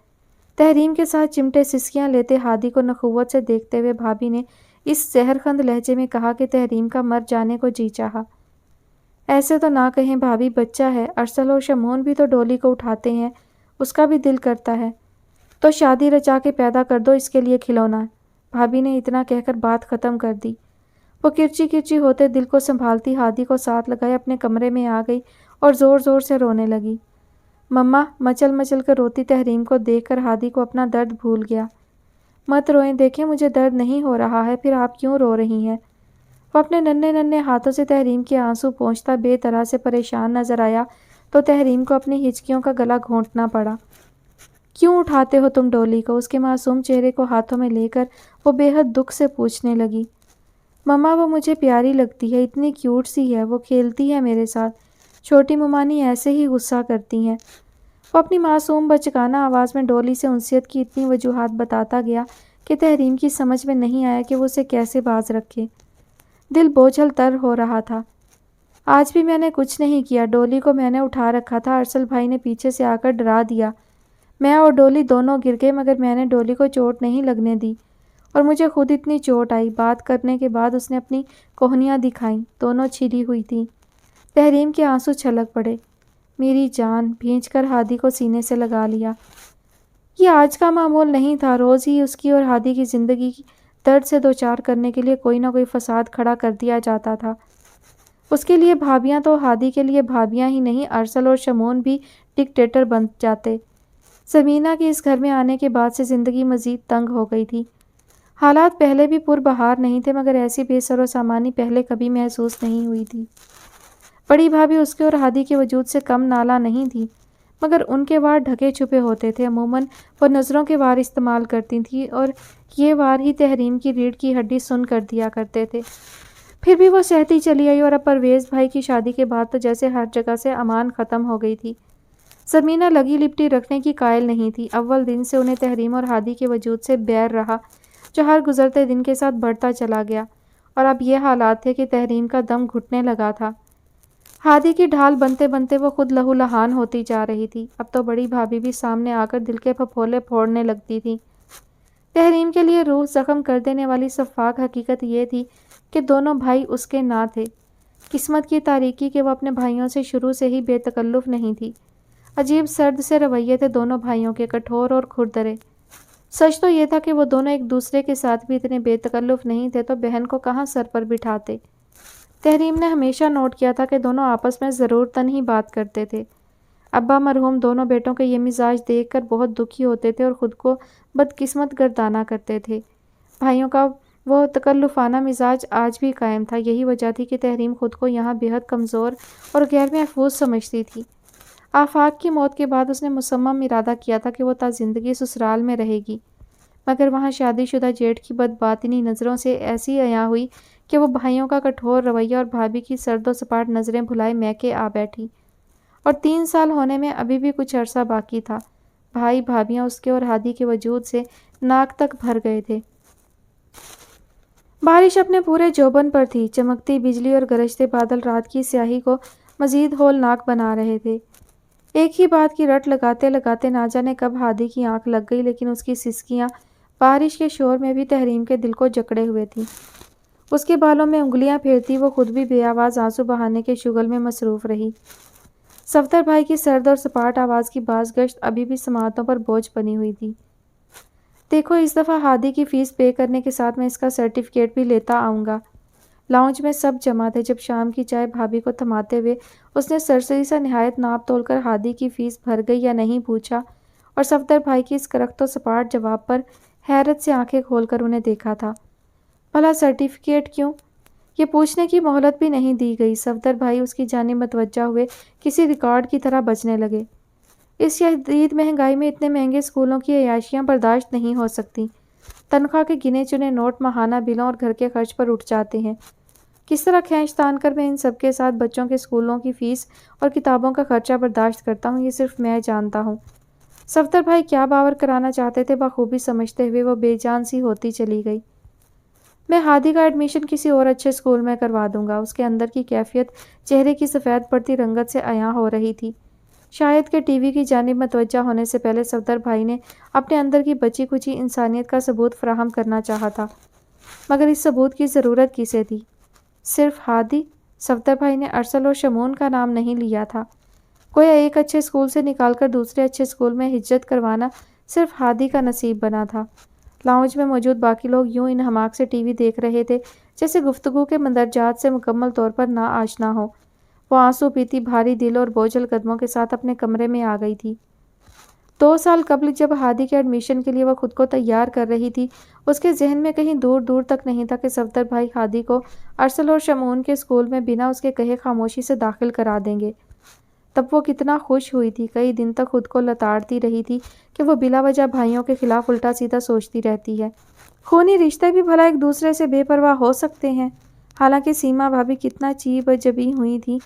تحریم کے ساتھ چمٹے سسکیاں لیتے ہادی کو نخوت سے دیکھتے ہوئے بھابھی نے اس زہرخند لہجے میں کہا کہ تحریم کا مر جانے کو جی چاہا۔ ایسے تو نہ کہیں بھابھی، بچہ ہے، ارسل اور شمون بھی تو ڈولی کو اٹھاتے ہیں، اس کا بھی دل کرتا ہے، تو شادی رچا کے پیدا کر دو اس کے لیے کھلونا۔ بھابھی نے اتنا کہہ کر بات ختم کر دی۔ وہ کرچی کرچی ہوتے دل کو سنبھالتی ہادی کو ساتھ لگائے اپنے کمرے میں آ گئی اور زور زور سے رونے لگی۔ مما مچل مچل کر روتی تحریم کو دیکھ کر ہادی کو اپنا درد بھول گیا۔ مت روئیں، دیکھیں مجھے درد نہیں ہو رہا ہے، پھر آپ کیوں رو رہی ہیں؟ وہ اپنے ننھے ننھے ہاتھوں سے تحریم کے آنسو پونچھتا بے طرح سے پریشان نظر آیا تو تحریم کو اپنی ہچکیوں کا گلا گھونٹنا پڑا۔ کیوں اٹھاتے ہو تم ڈولی کو؟ اس کے معصوم چہرے کو ہاتھوں میں لے کر وہ بے حد دکھ سے پوچھنے لگی۔ مما وہ مجھے پیاری لگتی ہے، اتنی کیوٹ سی ہے، وہ کھیلتی ہے میرے ساتھ، چھوٹی ممانی ایسے ہی غصہ کرتی ہیں۔ وہ اپنی معصوم بچگانہ آواز میں ڈولی سے انسیت کی اتنی وجوہات بتاتا گیا کہ تحریم کی سمجھ میں نہیں آیا کہ وہ اسے کیسے باز رکھے۔ دل بوجھل تر ہو رہا تھا۔ آج بھی میں نے کچھ نہیں کیا، ڈولی کو میں نے اٹھا رکھا تھا، ارسل بھائی نے پیچھے سے آ کر ڈرا دیا۔ میں اور ڈولی دونوں گر گئے مگر میں نے ڈولی کو چوٹ نہیں لگنے دی اور مجھے خود اتنی چوٹ آئی۔ بات کرنے کے بعد اس نے اپنی کوہنیاں دکھائیں، دونوں چھلی ہوئی تھیں۔ تحریم کے آنسو چھلک پڑے۔ میری جان، بھینچ کر ہادی کو سینے سے لگا لیا۔ یہ آج کا معمول نہیں تھا، روز ہی اس کی اور ہادی کی زندگی کی درد سے دوچار کرنے کے لیے کوئی نہ کوئی فساد کھڑا کر دیا جاتا تھا۔ اس کے لیے بھابیاں تو ہادی کے لیے بھابیاں ہی نہیں، ارسل اور شمون بھی ڈکٹیٹر بن جاتے۔ زمینہ کے اس گھر میں آنے کے بعد سے زندگی مزید تنگ ہو گئی تھی۔ حالات پہلے بھی پربہار نہیں تھے مگر ایسی بے سر و سامانی پہلے کبھی محسوس نہیں ہوئی تھی۔ بڑی بھابھی اس کے اور ہادی کے وجود سے کم نالاں نہیں تھی مگر ان کے وار ڈھکے چھپے ہوتے تھے، عموماً وہ نظروں کے وار استعمال کرتی تھیں اور یہ وار ہی تحریم کی ریڑھ کی ہڈی سن کر دیا کرتے تھے۔ پھر بھی وہ سہتی چلی آئی اور اب پرویز بھائی کی شادی کے بعد تو جیسے ہر جگہ سے امان ختم ہو گئی تھی۔ زمینہ لگی لپٹی رکھنے کی قائل نہیں تھی۔ اول دن سے انہیں تحریم اور ہادی کے وجود سے بیر رہا جو ہر گزرتے دن کے ساتھ بڑھتا چلا گیا اور اب یہ حالات تھے کہ تحریم کا دم گھٹنے لگا تھا۔ ہادی کی ڈھال بنتے بنتے وہ خود لہو لہان ہوتی جا رہی تھی۔ اب تو بڑی بھابھی بھی سامنے آ کر دل کے پھپھولے پھوڑنے لگتی تھی۔ تحریم کے لیے روح زخم کر دینے والی سفاک حقیقت یہ تھی کہ دونوں بھائی اس کے نہ تھے۔ قسمت کی تاریکی کہ وہ اپنے بھائیوں سے شروع سے ہی بے تکلف نہیں تھی۔ عجیب سرد سے رویے تھے دونوں بھائیوں کے، کٹھور اور کھردرے۔ سچ تو یہ تھا کہ وہ دونوں ایک دوسرے کے ساتھ بھی اتنے بے تکلف نہیں تھے تو بہن کو کہاں سر پر بٹھاتے۔ تحریم نے ہمیشہ نوٹ کیا تھا کہ دونوں آپس میں ضرورتاً ہی بات کرتے تھے۔ ابا مرحوم دونوں بیٹوں کے یہ مزاج دیکھ کر بہت دکھی ہوتے تھے اور خود کو بدقسمت گردانا کرتے تھے۔ بھائیوں کا وہ تکلفانہ مزاج آج بھی قائم تھا۔ یہی وجہ تھی کہ تحریم خود کو یہاں بے حد کمزور اور غیر محفوظ سمجھتی تھی۔ آفاق کی موت کے بعد اس نے مصمم ارادہ کیا تھا کہ وہ تا زندگی سسرال میں رہے گی مگر وہاں شادی شدہ جیٹھ کی بدباطنی نظروں سے ایسی عیاں ہوئی کہ وہ بھائیوں کا کٹھور رویہ اور بھابھی کی سرد و سپاٹ نظریں بھلائے میکے آ بیٹھی۔ اور 3 سال ہونے میں ابھی بھی کچھ عرصہ باقی تھا۔ بھائی بھابیاں اس کے اور ہادی کے وجود سے ناک تک بھر گئے تھے۔ بارش اپنے پورے جوبن پر تھی۔ چمکتی بجلی اور گرجتے بادل رات کی سیاہی کو مزید ہولناک بنا رہے تھے۔ ایک ہی بات کی رٹ لگاتے لگاتے نہ جانے کب ہادی کی آنکھ لگ گئی لیکن اس کی سسکیاں بارش کے شور میں بھی تحریم کے دل کو جکڑے ہوئے تھیں۔ اس کے بالوں میں انگلیاں پھیرتی وہ خود بھی بے آواز آنسو بہانے کے شغل میں مصروف رہی۔ صفدر بھائی کی سرد اور سپاٹ آواز کی باز گشت ابھی بھی سماعتوں پر بوجھ بنی ہوئی تھی۔ دیکھو اس دفعہ ہادی کی فیس پے کرنے کے ساتھ میں اس کا سرٹیفکیٹ بھی لیتا آؤں گا۔ لاؤنج میں سب جمع تھے۔ جب شام کی چائے بھابھی کو تھماتے ہوئے اس نے سرسری سا نہایت ناپ تول کر ہادی کی فیس بھر گئی یا نہیں پوچھا اور صفدر بھائی کی اس کرخت و سپاٹ جواب پر حیرت سے آنکھیں کھول کر انہیں دیکھا تھا۔ بھلا سرٹیفکیٹ کیوں؟ یہ پوچھنے کی مہلت بھی نہیں دی گئی۔ صفدر بھائی اس کی جانب متوجہ ہوئے کسی ریکارڈ کی طرح بجنے لگے۔ اس شدید مہنگائی میں اتنے مہنگے اسکولوں کی عیاشیاں برداشت نہیں ہو سکتی۔ تنخواہ کے گنے چنے نوٹ ماہانہ بلوں اور گھر کے خرچ پر اٹھ جاتے ہیں۔ کس طرح کھینچ تان کر میں ان سب کے ساتھ بچوں کے اسکولوں کی فیس اور کتابوں کا خرچہ برداشت کرتا ہوں یہ صرف میں جانتا ہوں۔ صفدر بھائی کیا باور کرانا چاہتے تھے بخوبی سمجھتے ہوئے وہ بے جان سی ہوتی چلی گئی۔ میں ہادی کا ایڈمیشن کسی اور اچھے اسکول میں کروا دوں گا۔ اس کے اندر کی کیفیت چہرے کی سفید پڑتی رنگت سے عیاں ہو رہی تھی۔ شاید کہ ٹی وی کی جانب متوجہ ہونے سے پہلے صفدر بھائی نے اپنے اندر کی بچی کچی انسانیت کا ثبوت فراہم کرنا چاہا تھا مگر اس ثبوت کی ضرورت کسے تھی؟ صرف ہادی؟ صفدر بھائی نے ارسل اور شمون کا نام نہیں لیا تھا۔ گویا ایک اچھے اسکول سے نکال کر دوسرے اچھے اسکول میں ہجرت کروانا صرف ہادی کا نصیب بنا تھا۔ لاؤنج میں موجود باقی لوگ یوں ان حماق سے ٹی وی دیکھ رہے تھے جیسے گفتگو کے مندرجات سے مکمل طور پر نا آشنا ہو۔ وہ آنسو پیتی بھاری دل اور بوجھل قدموں کے ساتھ اپنے کمرے میں آ گئی تھی۔ 2 سال قبل جب ہادی کے ایڈمیشن کے لیے وہ خود کو تیار کر رہی تھی، اس کے ذہن میں کہیں دور دور تک نہیں تھا کہ صفدر بھائی ہادی کو ارسل اور شمعون کے اسکول میں بنا اس کے کہے خاموشی سے داخل کرا دیں گے۔ تب وہ کتنا خوش ہوئی تھی، کئی دن تک خود کو لتاڑتی رہی تھی کہ وہ بلا وجہ بھائیوں کے خلاف الٹا سیدھا سوچتی رہتی ہے۔ خونی رشتے بھی بھلا ایک دوسرے سے بے پرواہ ہو سکتے ہیں۔ حالانکہ سیما بھابھی کتنا چیب جبی ہوئی تھی،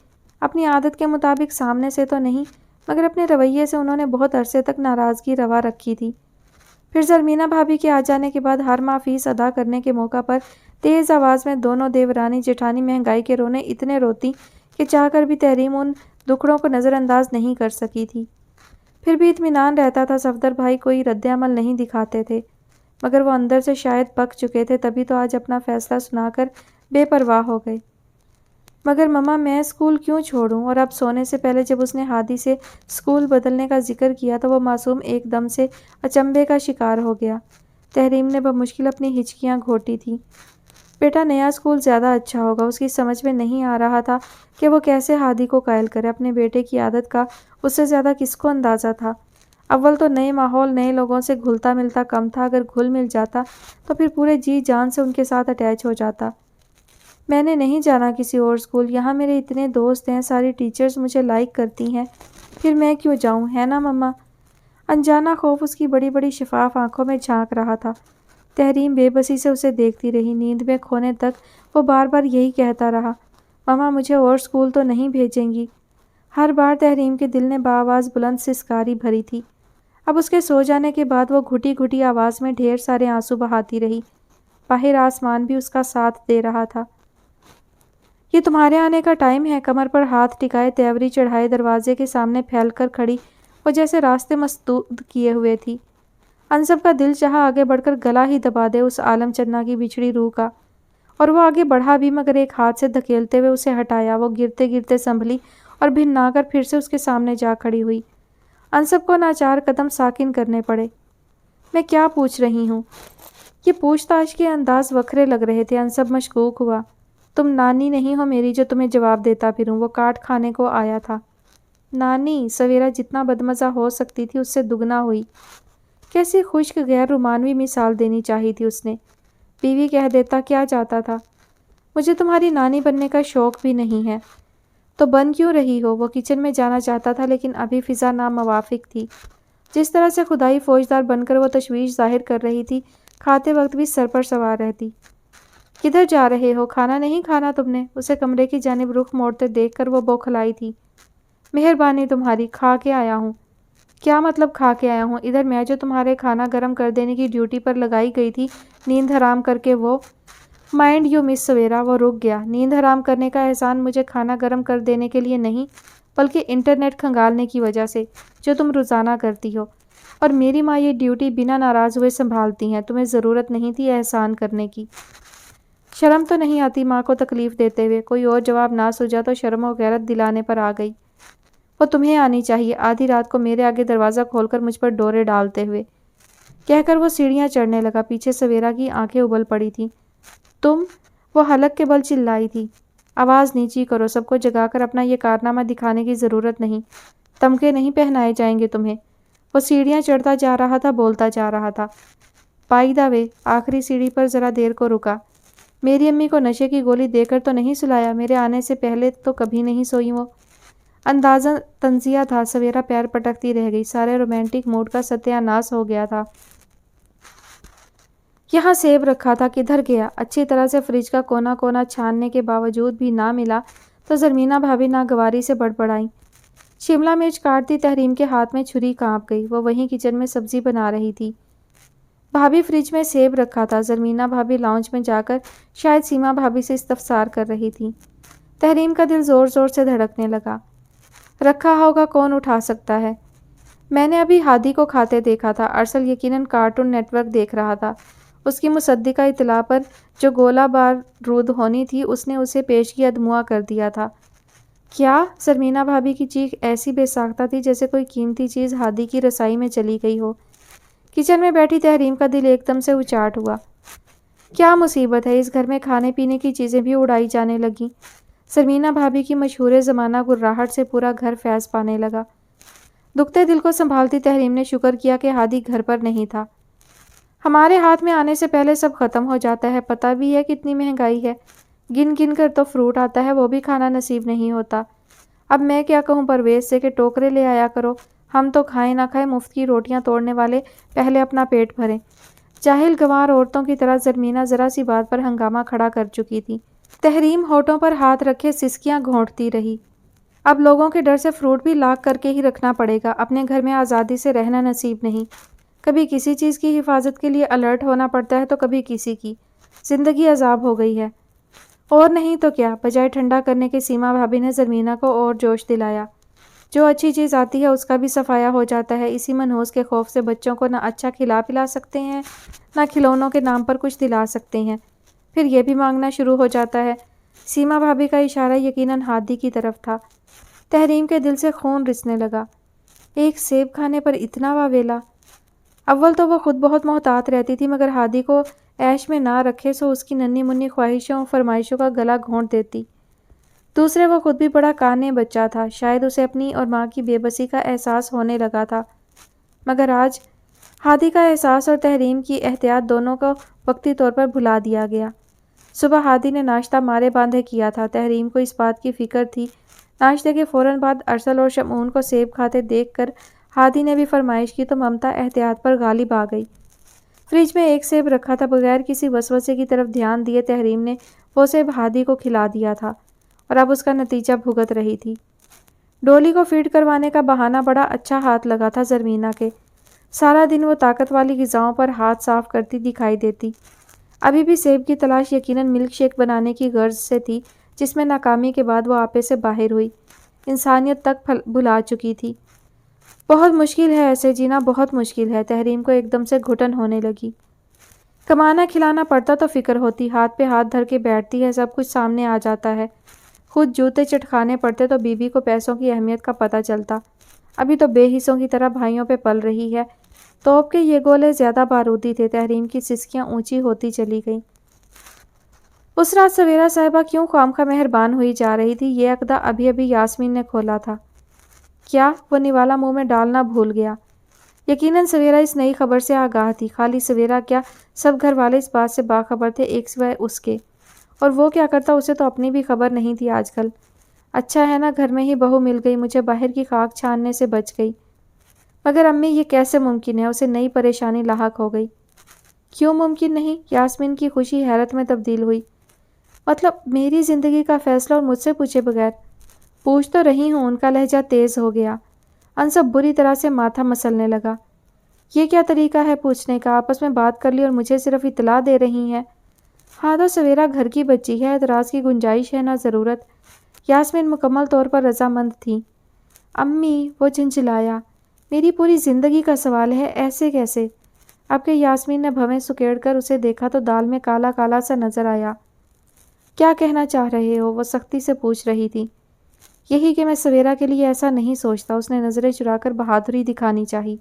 اپنی عادت کے مطابق سامنے سے تو نہیں مگر اپنے رویے سے انہوں نے بہت عرصے تک ناراضگی روا رکھی تھی۔ پھر زرمینہ بھابھی کے آ جانے کے بعد ہر ماہ فیس ادا کرنے کے موقع پر تیز آواز میں دونوں دیورانی جیٹھانی مہنگائی کے رونے اتنے روتی کہ چاہ کر بھی تحریم ان دکھڑوں کو نظر انداز نہیں کر سکی تھی۔ پھر بھی اطمینان رہتا تھا، صفدر بھائی کوئی رد عمل نہیں دکھاتے تھے، مگر وہ اندر سے شاید پک چکے تھے، تبھی تو آج اپنا فیصلہ سنا کر بے پرواہ ہو گئے۔ مگر مما میں اسکول کیوں چھوڑوں؟ اور اب سونے سے پہلے جب اس نے ہادی سے اسکول بدلنے کا ذکر کیا تو وہ معصوم ایک دم سے اچنبھے کا شکار ہو گیا۔ تحریم نے بمشکل اپنی ہچکیاں گھوٹی تھیں۔ بیٹا نیا اسکول زیادہ اچھا ہوگا۔ اس کی سمجھ میں نہیں آ رہا تھا کہ وہ کیسے ہادی کو قائل کرے۔ اپنے بیٹے کی عادت کا اس سے زیادہ کس کو اندازہ تھا؟ اول تو نئے ماحول، نئے لوگوں سے گھلتا ملتا کم تھا، اگر گھل مل جاتا تو پھر پورے جی جان سے ان کے ساتھ اٹیچ ہو جاتا۔ میں نے نہیں جانا کسی اور اسکول، یہاں میرے اتنے دوست ہیں، ساری ٹیچرز مجھے لائک کرتی ہیں، پھر میں کیوں جاؤں، ہے نا مما؟ انجانا خوف اس کی بڑی بڑی شفاف آنکھوں میں جھانک رہا تھا۔ تحریم بے بسی سے اسے دیکھتی رہی۔ نیند میں کھونے تک وہ بار بار یہی کہتا رہا، مما مجھے اور اسکول تو نہیں بھیجیں گی؟ ہر بار تحریم کے دل نے بآواز بلند سسکاری بھری تھی۔ اب اس کے سو جانے کے بعد وہ گھٹی گھٹی آواز میں ڈھیر سارے آنسو بہاتی رہی۔ باہر آسمان بھی اس کا ساتھ دے رہا تھا۔ یہ تمہارے آنے کا ٹائم ہے۔ کمر پر ہاتھ ٹکائے، تیوری چڑھائے، دروازے کے سامنے پھیل کر کھڑی وہ جیسے راستے مسدود کیے ہوئے تھی۔ انصب کا دل چاہا آگے بڑھ کر گلا ہی دبا دے اس عالم چنا کی بچھڑی روح کا، اور وہ آگے بڑھا بھی مگر ایک ہاتھ سے دھکیلتے ہوئے اسے ہٹایا۔ وہ گرتے گرتے سنبھلی اور بھنا کر پھر سے اس کے سامنے جا کھڑی ہوئی۔ انصب کو ناچار قدم ساکن کرنے پڑے۔ میں کیا پوچھ رہی ہوں؟ یہ پوچھ تاچھ کے انداز وکھرے لگ رہے تھے۔ انصب مشکوک ہوا۔ تم نانی نہیں ہو میری جو تمہیں جواب دیتا پھروں؟ وہ کاٹ کھانے کو آیا تھا۔ نانی؟ سویرا جتنا بدمزہ ہو سکتی تھی اس سے دگنا ہوئی۔ کیسی خشک غیر رومانوی مثال دینی چاہی تھی اس نے۔ بیوی کہہ دیتا کیا چاہتا تھا؟ مجھے تمہاری نانی بننے کا شوق بھی نہیں ہے۔ تو بن کیوں رہی ہو؟ وہ کچن میں جانا چاہتا تھا لیکن ابھی فضا ناموافق تھی۔ جس طرح سے خدائی فوجدار بن کر وہ تشویش ظاہر کر رہی تھی، کھاتے وقت بھی سر پر سوار رہتی۔ کدھر جا رہے ہو؟ کھانا نہیں کھانا تم نے؟ اسے کمرے کی جانب رخ موڑتے دیکھ کر وہ بوکھلائی تھی۔ مہربانی تمہاری، کھا کے آیا ہوں۔ کیا مطلب کھا کے آیا ہوں؟ ادھر میں جو تمہارے کھانا گرم کر دینے کی ڈیوٹی پر لگائی گئی تھی، نیند حرام کر کے وہ مائنڈ یو مس سویرا۔ وہ رک گیا۔ نیند حرام کرنے کا احسان مجھے کھانا گرم کر دینے کے لیے نہیں بلکہ انٹرنیٹ کھنگالنے کی وجہ سے جو تم روزانہ کرتی ہو، اور میری ماں یہ ڈیوٹی بنا ناراض ہوئے سنبھالتی ہیں۔ تمہیں ضرورت نہیں تھی احسان کرنے کی۔ شرم تو نہیں آتی ماں کو تکلیف دیتے ہوئے؟ کوئی اور جواب نہ سوجا تو شرم و غیرت دلانے پر آ گئی۔ وہ تمہیں آنی چاہیے، آدھی رات کو میرے آگے دروازہ کھول کر مجھ پر ڈورے ڈالتے ہوئے، کہہ کر وہ سیڑھیاں چڑھنے لگا۔ پیچھے سویرا کی آنکھیں ابل پڑی تھیں۔ تم؟ وہ حلق کے بل چلائی تھی۔ آواز نیچی کرو، سب کو جگا کر اپنا یہ کارنامہ دکھانے کی ضرورت نہیں، تمغے نہیں پہنائے جائیں گے تمہیں۔ وہ سیڑھیاں چڑھتا جا رہا تھا، بولتا جا رہا تھا۔ بائی دا وے، آخری سیڑھی پر ذرا دیر کو رکا۔ میری امی کو نشے کی گولی دے کر تو نہیں سلایا؟ میرے آنے سے پہلے تو کبھی نہیں سوئی وہ۔ اندازہ تنزیہ تھا۔ سویرا پیر پٹکتی رہ گئی۔ سارے رومانٹک موڈ کا ستیہ ناش ہو گیا تھا۔ یہاں سیب رکھا تھا، کدھر گیا؟ اچھی طرح سے فریج کا کونا کونا چھاننے کے باوجود بھی نہ ملا تو زرمینہ بھابھی ناگواری سے بڑبڑائیں۔ شملہ مرچ کاٹتی تحریم کے ہاتھ میں چھری کانپ گئی۔ وہ وہیں کچن میں سبزی بنا رہی تھی۔ بھابھی فریج میں سیب رکھا تھا۔ زرمینہ بھابھی لاؤنج میں جا کر شاید سیما بھابھی سے استفسار کر رہی تھی۔ تحریم کا دل زور زور سے دھڑکنے لگا۔ رکھا ہوگا، کون اٹھا سکتا ہے؟ میں نے ابھی ہادی کو کھاتے دیکھا تھا۔ ارسل یقیناً کارٹون نیٹ ورک دیکھ رہا تھا۔ اس کی مصدقہ اطلاع پر جو گولہ بارود ہونی تھی اس نے اسے پیشگی دموع کر دیا تھا۔ کیا؟ زرمینہ بھابھی کی چیخ ایسی بے ساختہ تھی جیسے کوئی قیمتی چیز ہادی کی رسائی میں چلی گئی ہو۔ کچن میں بیٹھی تحریم کا دل ایک دم سے اچاٹ ہوا۔ کیا مصیبت ہے، اس گھر میں کھانے پینے کی چیزیں بھی اڑائی جانے لگیں۔ سرمینا بھابھی کی مشہور زمانہ گراہٹ سے پورا گھر فیض پانے لگا۔ دکھتے دل کو سنبھالتی تحریم نے شکر کیا کہ ہادی گھر پر نہیں تھا۔ ہمارے ہاتھ میں آنے سے پہلے سب ختم ہو جاتا ہے، پتہ بھی ہے کتنی مہنگائی ہے، گن گن کر تو فروٹ آتا ہے، وہ بھی کھانا نصیب نہیں ہوتا۔ اب میں کیا کہوں پرویز سے کہ ٹوکرے لے آیا کرو، ہم تو کھائیں نہ کھائیں مفت کی روٹیاں توڑنے والے پہلے اپنا پیٹ بھریں۔ جاہل گنوار عورتوں کی طرح زرمینہ ذرا سی بات پر ہنگامہ کھڑا کر چکی تھی۔ تحریم ہونٹوں پر ہاتھ رکھے سسکیاں گھونٹتی رہی۔ اب لوگوں کے ڈر سے فروٹ بھی لاک کر کے ہی رکھنا پڑے گا، اپنے گھر میں آزادی سے رہنا نصیب نہیں۔ کبھی کسی چیز کی حفاظت کے لیے الرٹ ہونا پڑتا ہے تو کبھی کسی کی۔ زندگی عذاب ہو گئی ہے۔ اور نہیں تو کیا، بجائے ٹھنڈا کرنے کے سیما بھابھی نے زرمینہ کو اور جوش دلایا۔ جو اچھی چیز آتی ہے اس کا بھی صفایا ہو جاتا ہے، اسی منحوس کے خوف سے بچوں کو نہ اچھا کھلا پلا سکتے ہیں، نہ کھلونوں کے نام پر کچھ دلا سکتے ہیں، پھر یہ بھی مانگنا شروع ہو جاتا ہے۔ سیما بھابھی کا اشارہ یقیناً ہادی کی طرف تھا۔ تحریم کے دل سے خون رسنے لگا۔ ایک سیب کھانے پر اتنا واویلا! اول تو وہ خود بہت محتاط رہتی تھی، مگر ہادی کو عیش میں نہ رکھے سو اس کی ننھی منھی خواہشوں فرمائشوں کا گلا گھونٹ دیتی۔ دوسرے وہ خود بھی بڑا کانے بچہ تھا، شاید اسے اپنی اور ماں کی بے بسی کا احساس ہونے لگا تھا، مگر آج ہادی کا احساس اور تحریم کی احتیاط دونوں کو وقتی طور پر بھلا دیا گیا۔ صبح ہادی نے ناشتہ مارے باندھے کیا تھا، تحریم کو اس بات کی فکر تھی۔ ناشتے کے فوراً بعد ارسل اور شمعون کو سیب کھاتے دیکھ کر ہادی نے بھی فرمائش کی تو ممتا احتیاط پر غالب آ گئی۔ فریج میں ایک سیب رکھا تھا، بغیر کسی وسوسے کی طرف دھیان دیے تحریم نے وہ سیب ہادی کو کھلا دیا تھا اور اب اس کا نتیجہ بھگت رہی تھی۔ ڈولی کو فیڈ کروانے کا بہانہ بڑا اچھا ہاتھ لگا تھا زرمینہ کے۔ سارا دن وہ طاقت والی غذاؤں پر ہاتھ صاف کرتی دکھائی دیتی۔ ابھی بھی سیب کی تلاش یقیناً ملک شیک بنانے کی غرض سے تھی، جس میں ناکامی کے بعد وہ آپے سے باہر ہوئی، انسانیت تک بھلا چکی تھی۔ بہت مشکل ہے ایسے جینا، بہت مشکل ہے۔ تحریم کو ایک دم سے گھٹن ہونے لگی۔ کمانا کھلانا پڑتا تو فکر ہوتی، ہاتھ پہ ہاتھ دھر کے بیٹھتی ہے، سب کچھ سامنے آ جاتا ہے۔ خود جوتے چٹکانے پڑتے تو بیوی کو پیسوں کی اہمیت کا پتہ چلتا۔ ابھی تو بے حصوں کی طرح بھائیوں پہ پل رہی ہے۔ توپ کے یہ گولے زیادہ بارودی تھے۔ تحریم کی سسکیاں اونچی ہوتی چلی گئیں۔ اس رات سویرا صاحبہ کیوں خوامخواہ مہربان ہوئی جا رہی تھی، یہ عقدہ ابھی ابھی یاسمین نے کھولا تھا۔ کیا وہ نوالا منہ میں ڈالنا بھول گیا؟ یقیناً سویرا اس نئی خبر سے آگاہ تھی۔ خالی سویرا کیا، سب گھر والے اس بات سے باخبر تھے ایک سوائے اس کے، اور وہ کیا کرتا اسے تو اپنی بھی خبر نہیں تھی آج کل۔ اچھا ہے نا گھر میں ہی بہو مل گئی، مجھے باہر کی خاک چھاننے سے بچ گئی۔ مگر امی یہ کیسے ممکن ہے؟ اسے نئی پریشانی لاحق ہو گئی۔ کیوں ممکن نہیں؟ یاسمین کی خوشی حیرت میں تبدیل ہوئی۔ مطلب میری زندگی کا فیصلہ اور مجھ سے پوچھے بغیر؟ پوچھ تو رہی ہوں۔ ان کا لہجہ تیز ہو گیا۔ انصب بری طرح سے ماتھا مسلنے لگا۔ یہ کیا طریقہ ہے پوچھنے کا؟ آپس میں بات کر لی اور مجھے صرف اطلاع دے رہی ہیں۔ ہاں تو سویرا گھر کی بچی ہے، اعتراض کی گنجائش ہے نہ ضرورت۔ یاسمین مکمل طور پر رضامند تھی۔ امی، وہ جھنجھلایا، میری پوری زندگی کا سوال ہے، ایسے کیسے؟ اب کہ یاسمین نے بھویں سکیڑ کر اسے دیکھا تو دال میں کالا کالا سا نظر آیا۔ کیا کہنا چاہ رہے ہو؟ وہ سختی سے پوچھ رہی تھی۔ یہی کہ میں سویرا کے لیے ایسا نہیں سوچتا، اس نے نظریں چرا کر بہادری دکھانی چاہی۔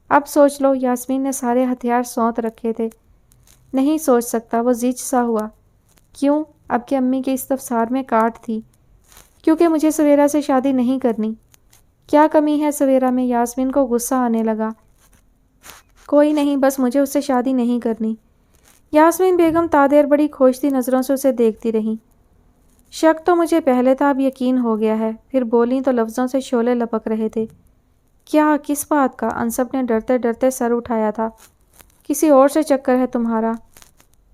اب سوچ لو، یاسمین نے سارے ہتھیار سونت رکھے تھے۔ نہیں سوچ سکتا، وہ زچ سا ہوا۔ کیوں؟ اب کہ امی کے استفسار میں کاٹ تھی۔ کیونکہ مجھے سویرا سے شادی نہیں کرنی۔ کیا کمی ہے سویرا میں؟ یاسمین کو غصہ آنے لگا۔ کوئی نہیں، بس مجھے اس سے شادی نہیں کرنی۔ یاسمین بیگم تادیر بڑی کھوجتی نظروں سے اسے دیکھتی رہی۔ شک تو مجھے پہلے تھا، اب یقین ہو گیا ہے۔ پھر بولیں تو لفظوں سے شعلے لپک رہے تھے۔ کیا؟ کس بات کا؟ انصب نے ڈرتے ڈرتے سر اٹھایا تھا۔ کسی اور سے چکر ہے تمہارا؟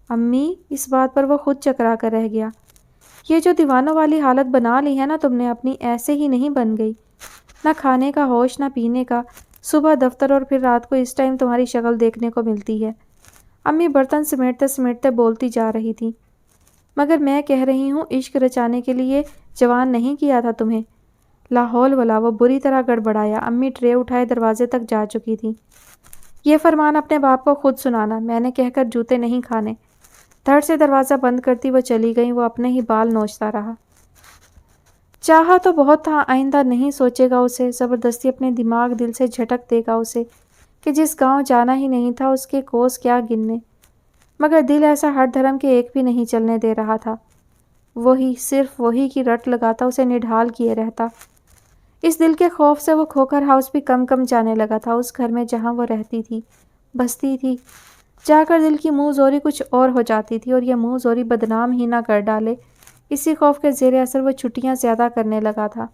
امی، اس بات پر وہ خود چکرا کر رہ گیا۔ یہ جو دیوانوں والی حالت بنا لی ہے نا تم نے اپنی، ایسے ہی نہیں بن گئی۔ نہ کھانے کا ہوش، نہ پینے کا، صبح دفتر اور پھر رات کو اس ٹائم تمہاری شکل دیکھنے کو ملتی ہے۔ امی برتن سمیٹتے سمیٹتے بولتی جا رہی تھی۔ مگر میں کہہ رہی ہوں، عشق رچانے کے لیے جوان نہیں کیا تھا تمہیں؟ لا حول ولا، وہ بری طرح گڑبڑایا۔ امی ٹرے اٹھائے دروازے تک جا چکی تھی۔ یہ فرمان اپنے باپ کو خود سنانا، میں نے کہہ کر جوتے نہیں کھانے۔ دھڑ سے دروازہ بند کرتی وہ چلی گئی۔ وہ اپنے ہی بال نوچتا رہا۔ چاہا تو بہت تھا، آئندہ نہیں سوچے گا اسے، زبردستی اپنے دماغ دل سے جھٹک دے گا اسے کہ جس گاؤں جانا ہی نہیں تھا اس کے کوس کیا گننے۔ مگر دل ایسا ہر دھرم کے ایک بھی نہیں چلنے دے رہا تھا۔ وہی، صرف وہی کی رٹ لگاتا اسے نڈھال کیے رہتا۔ اس دل کے خوف سے وہ کھوکھر ہاؤس بھی کم کم جانے لگا تھا، اس گھر میں جہاں وہ رہتی تھی، بستی تھی۔ جا کر دل کی منہ زوری کچھ اور ہو جاتی تھی، اور یہ منہ زوری بدنام ہی نہ کر ڈالے، اسی خوف کے زیر اثر وہ چھٹیاں زیادہ کرنے لگا تھا۔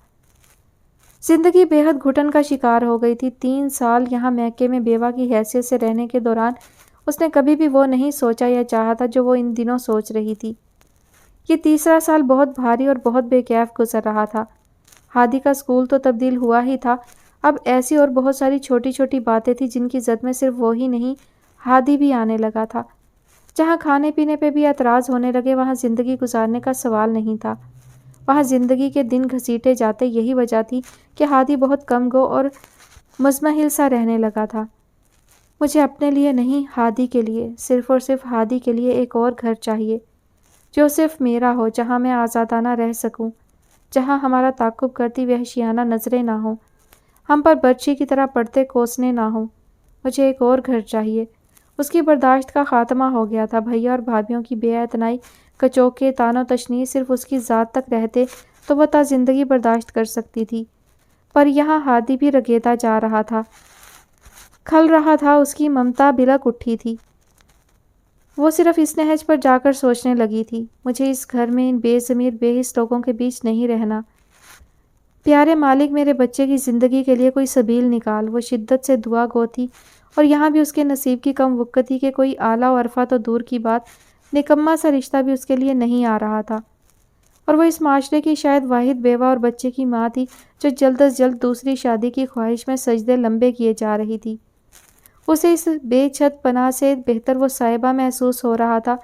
زندگی بے حد گھٹن کا شکار ہو گئی تھی۔ 3 سال یہاں میکے میں بیوہ کی حیثیت سے رہنے کے دوران اس نے کبھی بھی وہ نہیں سوچا یا چاہا تھا جو وہ ان دنوں سوچ رہی تھی۔ یہ تیسرا سال بہت بھاری اور بہت بے کیف گزر رہا تھا۔ ہادی کا اسکول تو تبدیل ہوا ہی تھا، اب ایسی اور بہت ساری چھوٹی چھوٹی باتیں تھیں جن کی زد میں صرف وہی نہیں، ہادی بھی آنے لگا تھا۔ جہاں کھانے پینے پہ بھی اعتراض ہونے لگے، وہاں زندگی گزارنے کا سوال نہیں تھا۔ وہاں زندگی کے دن گھسیٹے جاتے، یہی وجہ تھی کہ ہادی بہت کم گو اور مزمحل سا رہنے لگا تھا۔ مجھے اپنے لیے نہیں، ہادی کے لیے، صرف اور صرف ہادی کے لیے ایک اور گھر چاہیے، جو صرف میرا ہو، جہاں میں آزادانہ رہ سکوں، جہاں ہمارا تعاقب کرتی وحشیانہ نظریں نہ ہوں، ہم پر برچھی کی طرح پڑتے کوسنے نہ ہوں۔ مجھے ایک اور گھر چاہیے۔ اس کی برداشت کا خاتمہ ہو گیا تھا۔ بھیا اور بھابھیوں کی بے اعتنائی، کچوکے، طعن و تشنیع صرف اس کی ذات تک رہتے تو وہ تا زندگی برداشت کر سکتی تھی، پر یہاں ہادی بھی رگیدا جا رہا تھا، کھل رہا تھا، اس کی ممتا بلک اٹھی تھی۔ وہ صرف اس نہج پر جا کر سوچنے لگی تھی، مجھے اس گھر میں ان بے ضمیر بے حس لوگوں کے بیچ نہیں رہنا۔ پیارے مالک، میرے بچے کی زندگی کے لیے کوئی سبیل نکال۔ وہ شدت سے دعا گو تھی، اور یہاں بھی اس کے نصیب کی کم وقتی کہ کوئی اعلیٰ و عرفہ تو دور کی بات، نکما سا رشتہ بھی اس کے لیے نہیں آ رہا تھا، اور وہ اس معاشرے کی شاید واحد بیوہ اور بچے کی ماں تھی جو جلد از جلد دوسری شادی کی خواہش میں سجدے لمبے کیے جا رہی تھی۔ اسے اس بے چھت پناہ سے بہتر وہ صاحبہ محسوس ہو رہا تھا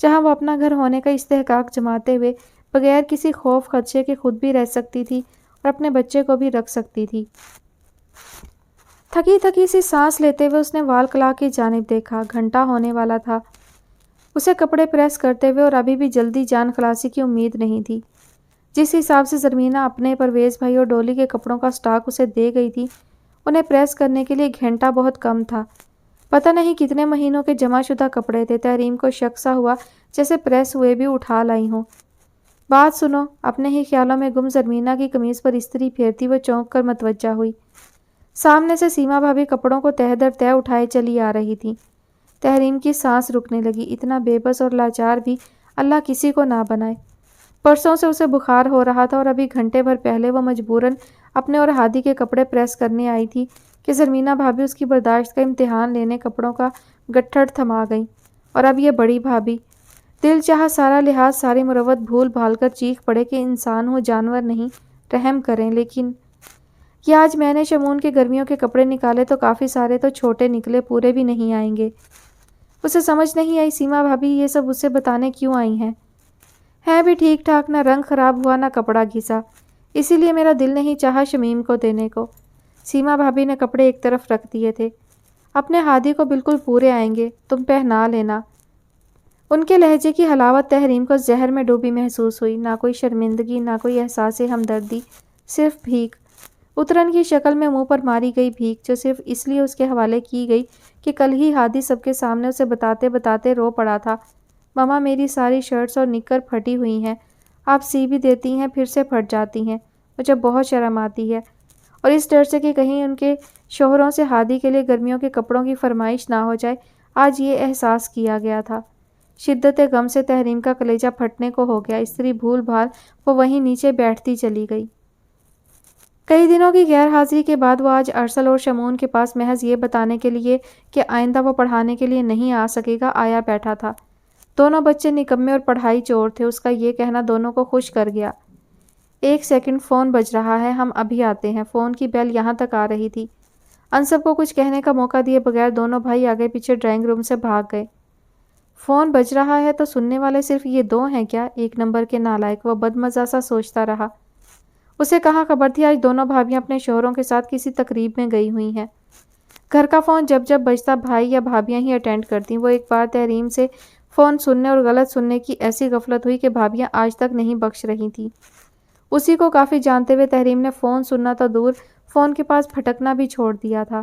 جہاں وہ اپنا گھر ہونے کا استحقاق جماتے ہوئے بغیر کسی خوف خدشے کے خود بھی رہ سکتی تھی اور اپنے بچے کو بھی رکھ سکتی تھی۔ تھکی تھکی سی سانس لیتے ہوئے اس نے وال کلاک کی جانب دیکھا۔ گھنٹہ ہونے والا تھا۔ اسے کپڑے پریس کرتے ہوئے اور ابھی بھی جلدی جان خلاصی کی امید نہیں تھی۔ جس حساب سے زرمینہ اپنے، پرویز بھائی اور ڈولی کے کپڑوں کا سٹاک اسے دے گئی تھی، انہیں پریس کرنے کے لیے گھنٹہ بہت کم تھا۔ پتہ نہیں کتنے مہینوں کے جمع شدہ کپڑے تھے۔ تحریم کو شک سا ہوا جیسے پریس ہوئے بھی اٹھا لائی ہوں۔ بات سنو، اپنے ہی خیالوں میں گم زرمینہ کی قمیض پر استری پھیرتی وہ چونک کر متوجہ ہوئی۔ سامنے سے سیما بھابھی کپڑوں کو تہہ در تہہ اٹھائے چلی آ رہی تھیں۔ تحریم کی سانس رکنے لگی۔ اتنا بے بس اور لاچار بھی اللہ کسی کو نہ بنائے۔ پرسوں سے اسے بخار ہو رہا تھا اور ابھی گھنٹے بھر پہلے وہ مجبوراً اپنے اور ہادی کے کپڑے پریس کرنے آئی تھی کہ زرمینہ بھابھی اس کی برداشت کا امتحان لینے کپڑوں کا گٹھڑ تھما گئیں، اور اب یہ بڑی بھابھی دل چاہا سارا لحاظ، ساری مروت بھول بھال کر چیخ پڑے کہ انسان ہوں، جانور نہیں، رحم کریں۔ لیکن یہ آج میں نے شمون کے گرمیوں کے کپڑے نکالے تو کافی سارے تو چھوٹے نکلے، پورے بھی نہیں آئیں گے۔ اسے سمجھ نہیں آئی سیما بھابھی یہ سب اسے بتانے کیوں آئی ہیں؟ ہے بھی ٹھیک ٹھاک، نہ رنگ خراب ہوا نہ کپڑا گھسا، اسی لیے میرا دل نہیں چاہا شمیم کو دینے کو۔ سیما بھابھی نے کپڑے ایک طرف رکھ دیے تھے۔ اپنے ہادی کو بالکل پورے آئیں گے، تم پہنا لینا۔ ان کے لہجے کی حلاوت تحریم کو زہر میں ڈوبی محسوس ہوئی، نہ کوئی شرمندگی، نہ کوئی احساس ہمدردی، صرف بھیک، اترن کی شکل میں منہ پر ماری گئی بھیک، جو صرف اس لیے اس کے حوالے کی گئی کہ کل ہی ہادی سب کے سامنے اسے بتاتے بتاتے رو پڑا تھا، ماما میری ساری شرٹس اور نکر پھٹی ہوئی ہیں، آپ سی بھی دیتی ہیں پھر سے پھٹ جاتی ہیں، مجھے بہت شرم آتی ہے، اور اس ڈر سے کہ کہیں ان کے شوہروں سے ہادی کے لیے گرمیوں کے کپڑوں کی فرمائش نہ ہو جائے، آج یہ احساس کیا گیا تھا۔ شدت غم سے تحریم کا کلیجہ پھٹنے کو ہو گیا۔ استری بھول بھال وہ وہیں نیچے بیٹھتی چلی گئی۔ کئی دنوں کی غیر حاضری کے بعد وہ آج ارسل اور شمون کے پاس محض یہ بتانے کے لیے کہ آئندہ وہ پڑھانے کے لیے نہیں آ سکے گا آیا بیٹھا تھا۔ دونوں بچے نکمے اور پڑھائی چور تھے، اس کا یہ کہنا دونوں کو خوش کر گیا۔ 1 سیکنڈ، فون بج رہا ہے، ہم ابھی آتے ہیں۔ فون کی بیل یہاں تک آ رہی تھی۔ انصب کو کچھ کہنے کا موقع دیے بغیر دونوں بھائی آگے پیچھے ڈرائنگ روم سے بھاگ گئے۔ فون بج رہا ہے تو سننے والے صرف یہ 2 ہیں کیا؟ 1 نمبر کے نالائق، وہ بدمزہ سا سوچتا رہا۔ اسے کہاں خبر تھی آج دونوں بھابیاں اپنے شوہروں کے ساتھ کسی تقریب میں گئی ہوئی ہیں۔ گھر کا فون جب جب بجتا بھائی یا بھابیاں ہی اٹینڈ کرتی۔ وہ ایک بار تحریم سے فون سننے اور غلط سننے کی ایسی غفلت ہوئی کہ بھابیاں آج تک نہیں بخش رہی تھیں۔ اسی کو کافی جانتے ہوئے تحریم نے فون سننا تو دور، فون کے پاس پھٹکنا بھی چھوڑ دیا تھا۔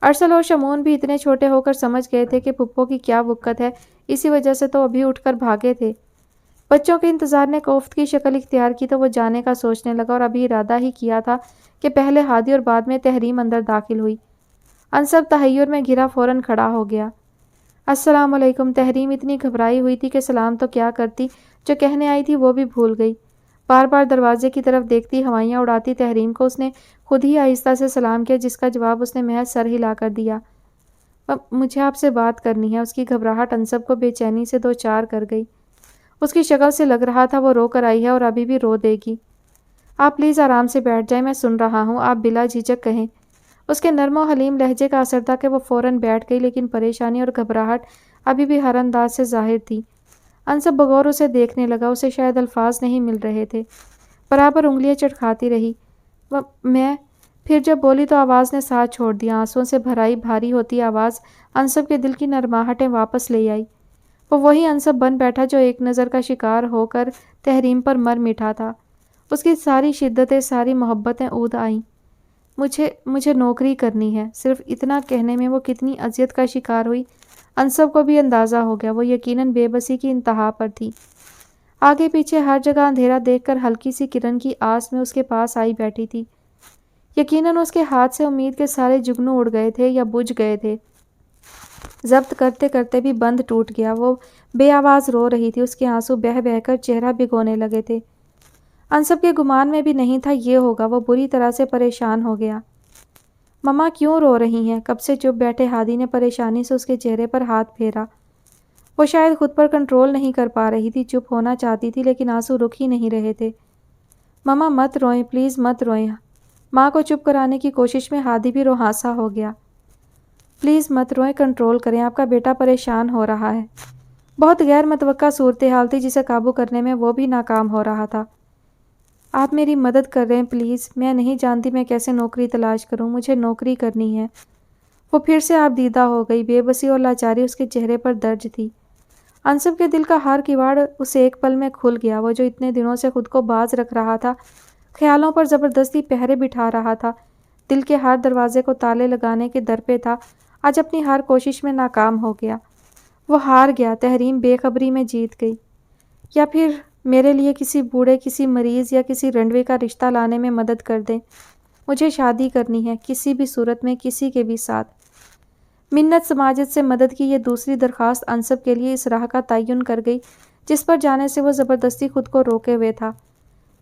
ارسل اور شمون بھی اتنے چھوٹے ہو کر سمجھ گئے تھے کہ پھپھو کی کیا وقت ہے، اسی وجہ سے تو ابھی اٹھ کر بھاگے تھے۔ بچوں کے انتظار نے کوفت کی شکل اختیار کی تو وہ جانے کا سوچنے لگا اور ابھی ارادہ ہی کیا تھا کہ پہلے ہادی اور بعد میں تحریم اندر داخل ہوئی۔ انصب تحیر میں گھرا فوراً کھڑا ہو گیا۔ السلام علیکم۔ تحریم اتنی گھبرائی ہوئی تھی کہ سلام تو کیا کرتی، جو کہنے آئی تھی وہ بھی بھول گئی۔ بار بار دروازے کی طرف دیکھتی، ہوائیاں اڑاتی تحریم کو اس نے خود ہی آہستہ سے سلام کیا، جس کا جواب اس نے محض سر ہلا کر دیا۔ مجھے آپ سے بات کرنی ہے۔ اس کی گھبراہٹ انصب کو بے چینی سے دو چار کر گئی۔ اس کی شکل سے لگ رہا تھا وہ رو کر آئی ہے اور ابھی بھی رو دے گی۔ آپ پلیز آرام سے بیٹھ جائیں، میں سن رہا ہوں، آپ بلا جھجک کہیں۔ اس کے نرم و حلیم لہجے کا اثر تھا کہ وہ فوراً بیٹھ گئی، لیکن پریشانی اور گھبراہٹ ابھی بھی ہر انداز سے ظاہر تھی۔ انصب بغور اسے دیکھنے لگا، اسے شاید الفاظ نہیں مل رہے تھے۔ برابر انگلیاں چٹکھاتی رہی۔ میں پھر جب بولی تو آواز نے ساتھ چھوڑ دیا۔ آنسوؤں سے بھرائی بھاری ہوتی آواز انصب کے دل کی نرماہٹیں واپس لے آئی۔ وہ وہی انصب بن بیٹھا جو ایک نظر کا شکار ہو کر تحریم پر مر مٹا تھا۔ اس کی ساری شدتیں، ساری محبتیں اود آئیں۔ مجھے نوکری کرنی ہے۔ صرف اتنا کہنے میں وہ کتنی اذیت کا شکار ہوئی، انصب کو بھی اندازہ ہو گیا۔ وہ یقیناً بے بسی کی انتہا پر تھی۔ آگے پیچھے ہر جگہ اندھیرا دیکھ کر ہلکی سی کرن کی آس میں اس کے پاس آئی بیٹھی تھی۔ یقیناً اس کے ہاتھ سے امید کے سارے جگنو اڑ گئے تھے یا بجھ گئے تھے۔ ضبط کرتے کرتے بھی بند ٹوٹ گیا۔ وہ بے آواز رو رہی تھی، اس کے آنسو بہہ بہہ کر چہرہ بھگونے لگے تھے۔ انصب کے گمان میں بھی نہیں تھا یہ ہوگا۔ وہ بری طرح سے پریشان ہو گیا۔ مما کیوں رو رہی ہیں؟ کب سے چپ بیٹھے ہادی نے پریشانی سے اس کے چہرے پر ہاتھ پھیرا۔ وہ شاید خود پر کنٹرول نہیں کر پا رہی تھی، چپ ہونا چاہتی تھی لیکن آنسو رک ہی نہیں رہے تھے۔ مما مت روئیں، پلیز مت روئیں۔ ماں کو چپ کرانے کی کوشش میں ہادی بھی روحانسا ہو گیا۔ پلیز مت روئیں، کنٹرول کریں، آپ کا بیٹا پریشان ہو رہا ہے۔ بہت غیر متوقع صورتحال تھی جسے قابو کرنے میں وہ بھی ناکام ہو رہا تھا۔ آپ میری مدد کر رہے ہیں پلیز۔ میں نہیں جانتی میں کیسے نوکری تلاش کروں، مجھے نوکری کرنی ہے۔ وہ پھر سے آپ دیدہ ہو گئی۔ بے بسی اور لاچاری اس کے چہرے پر درج تھی۔ انصب کے دل کا ہر کواڑ اس ایک پل میں کھل گیا۔ وہ جو اتنے دنوں سے خود کو باز رکھ رہا تھا، خیالوں پر زبردستی پہرے بٹھا رہا تھا، دل کے ہر دروازے کو تالے لگانے کے در پہ تھا، آج اپنی ہر کوشش میں ناکام ہو گیا۔ وہ ہار گیا۔ تحریم بے خبری میں جیت گئی۔ یا پھر میرے لیے کسی بوڑھے، کسی مریض یا کسی رنڈوے کا رشتہ لانے میں مدد کر دیں۔ مجھے شادی کرنی ہے، کسی بھی صورت میں، کسی کے بھی ساتھ۔ منت سماجت سے مدد کی یہ دوسری درخواست انصب کے لیے اس راہ کا تعین کر گئی جس پر جانے سے وہ زبردستی خود کو روکے ہوئے تھا۔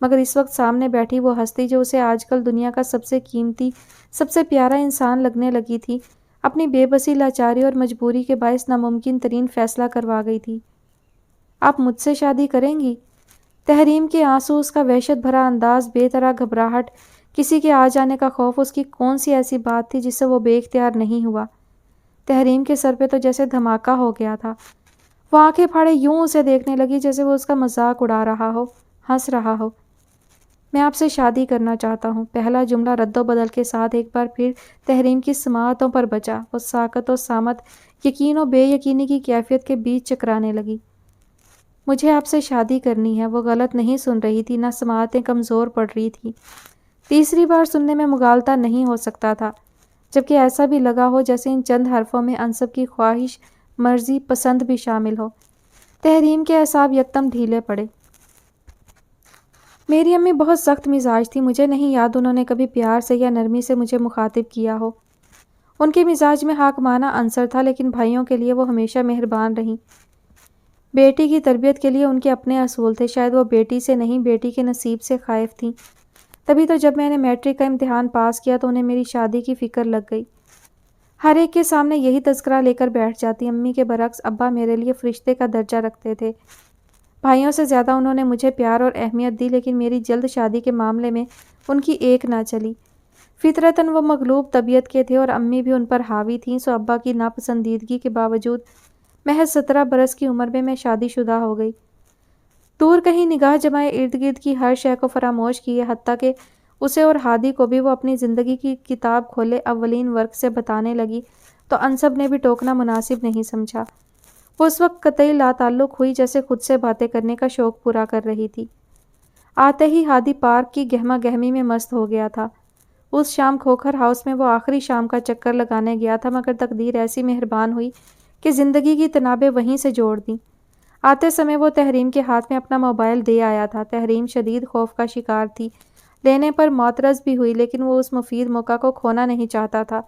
مگر اس وقت سامنے بیٹھی وہ ہستی جو اسے آج کل دنیا کا سب سے قیمتی، سب سے پیارا انسان لگنے لگی تھی، اپنی بے بسی، لاچاری اور مجبوری کے باعث ناممکن ترین فیصلہ کروا گئی تھی۔ آپ مجھ سے شادی کریں گی؟ تحریم کے آنسو، اس کا وحشت بھرا انداز، بے طرح گھبراہٹ، کسی کے آ جانے کا خوف، اس کی کون سی ایسی بات تھی جس سے وہ بے اختیار نہیں ہوا؟ تحریم کے سر پہ تو جیسے دھماکہ ہو گیا تھا۔ وہ آنکھیں پھاڑے یوں اسے دیکھنے لگی جیسے وہ اس کا مذاق اڑا رہا ہو، ہنس رہا ہو۔ میں آپ سے شادی کرنا چاہتا ہوں۔ پہلا جملہ رد و بدل کے ساتھ ایک بار پھر تحریم کی سماعتوں پر بچا۔ وہ ساکت و صامت، یقین و بے یقینی کی کیفیت کے بیچ چکرانے لگی۔ مجھے آپ سے شادی کرنی ہے۔ وہ غلط نہیں سن رہی تھی، نہ سماعتیں کمزور پڑ رہی تھی۔ تیسری بار سننے میں مغالطہ نہیں ہو سکتا تھا، جبکہ ایسا بھی لگا ہو جیسے ان چند حرفوں میں انصب کی خواہش، مرضی، پسند بھی شامل ہو۔ تحریم کے اعصاب یکدم ڈھیلے پڑے۔ میری امی بہت سخت مزاج تھی، مجھے نہیں یاد انہوں نے کبھی پیار سے یا نرمی سے مجھے مخاطب کیا ہو۔ ان کے مزاج میں حاکمانہ عنصر تھا، لیکن بھائیوں کے لیے وہ ہمیشہ مہربان رہیں۔ بیٹی کی تربیت کے لیے ان کے اپنے اصول تھے۔ شاید وہ بیٹی سے نہیں، بیٹی کے نصیب سے خائف تھیں۔ تبھی تو جب میں نے میٹرک کا امتحان پاس کیا تو انہیں میری شادی کی فکر لگ گئی۔ ہر ایک کے سامنے یہی تذکرہ لے کر بیٹھ جاتی۔ امی کے برعکس ابا میرے لیے فرشتے کا درجہ رکھتے تھے۔ بھائیوں سے زیادہ انہوں نے مجھے پیار اور اہمیت دی، لیکن میری جلد شادی کے معاملے میں ان کی ایک نہ چلی۔ فطرتاً وہ مغلوب طبیعت کے تھے اور امی بھی ان پر حاوی تھیں، سو ابا کی ناپسندیدگی کے باوجود محض 17 برس کی عمر میں شادی شدہ ہو گئی۔ دور کہیں نگاہ جمائے ارد گرد کی ہر شے کو فراموش کیے، حتیٰ کہ اسے اور ہادی کو بھی وہ اپنی زندگی کی کتاب کھولے اولین ورق سے بتانے لگی تو انصب نے بھی ٹوکنا مناسب نہیں سمجھا۔ وہ اس وقت قطعی لا تعلق ہوئی، جیسے خود سے باتیں کرنے کا شوق پورا کر رہی تھی۔ آتے ہی ہادی پارک کی گہما گہمی میں مست ہو گیا تھا۔ اس شام کھوکھر ہاؤس میں وہ آخری شام کا چکر لگانے گیا تھا، مگر تقدیر ایسی مہربان ہوئی کہ زندگی کی تنابیں وہیں سے جوڑ دیں۔ آتے سمے وہ تحریم کے ہاتھ میں اپنا موبائل دے آیا تھا۔ تحریم شدید خوف کا شکار تھی، لینے پر معترض بھی ہوئی، لیکن وہ اس مفید موقع کو کھونا نہیں چاہتا تھا۔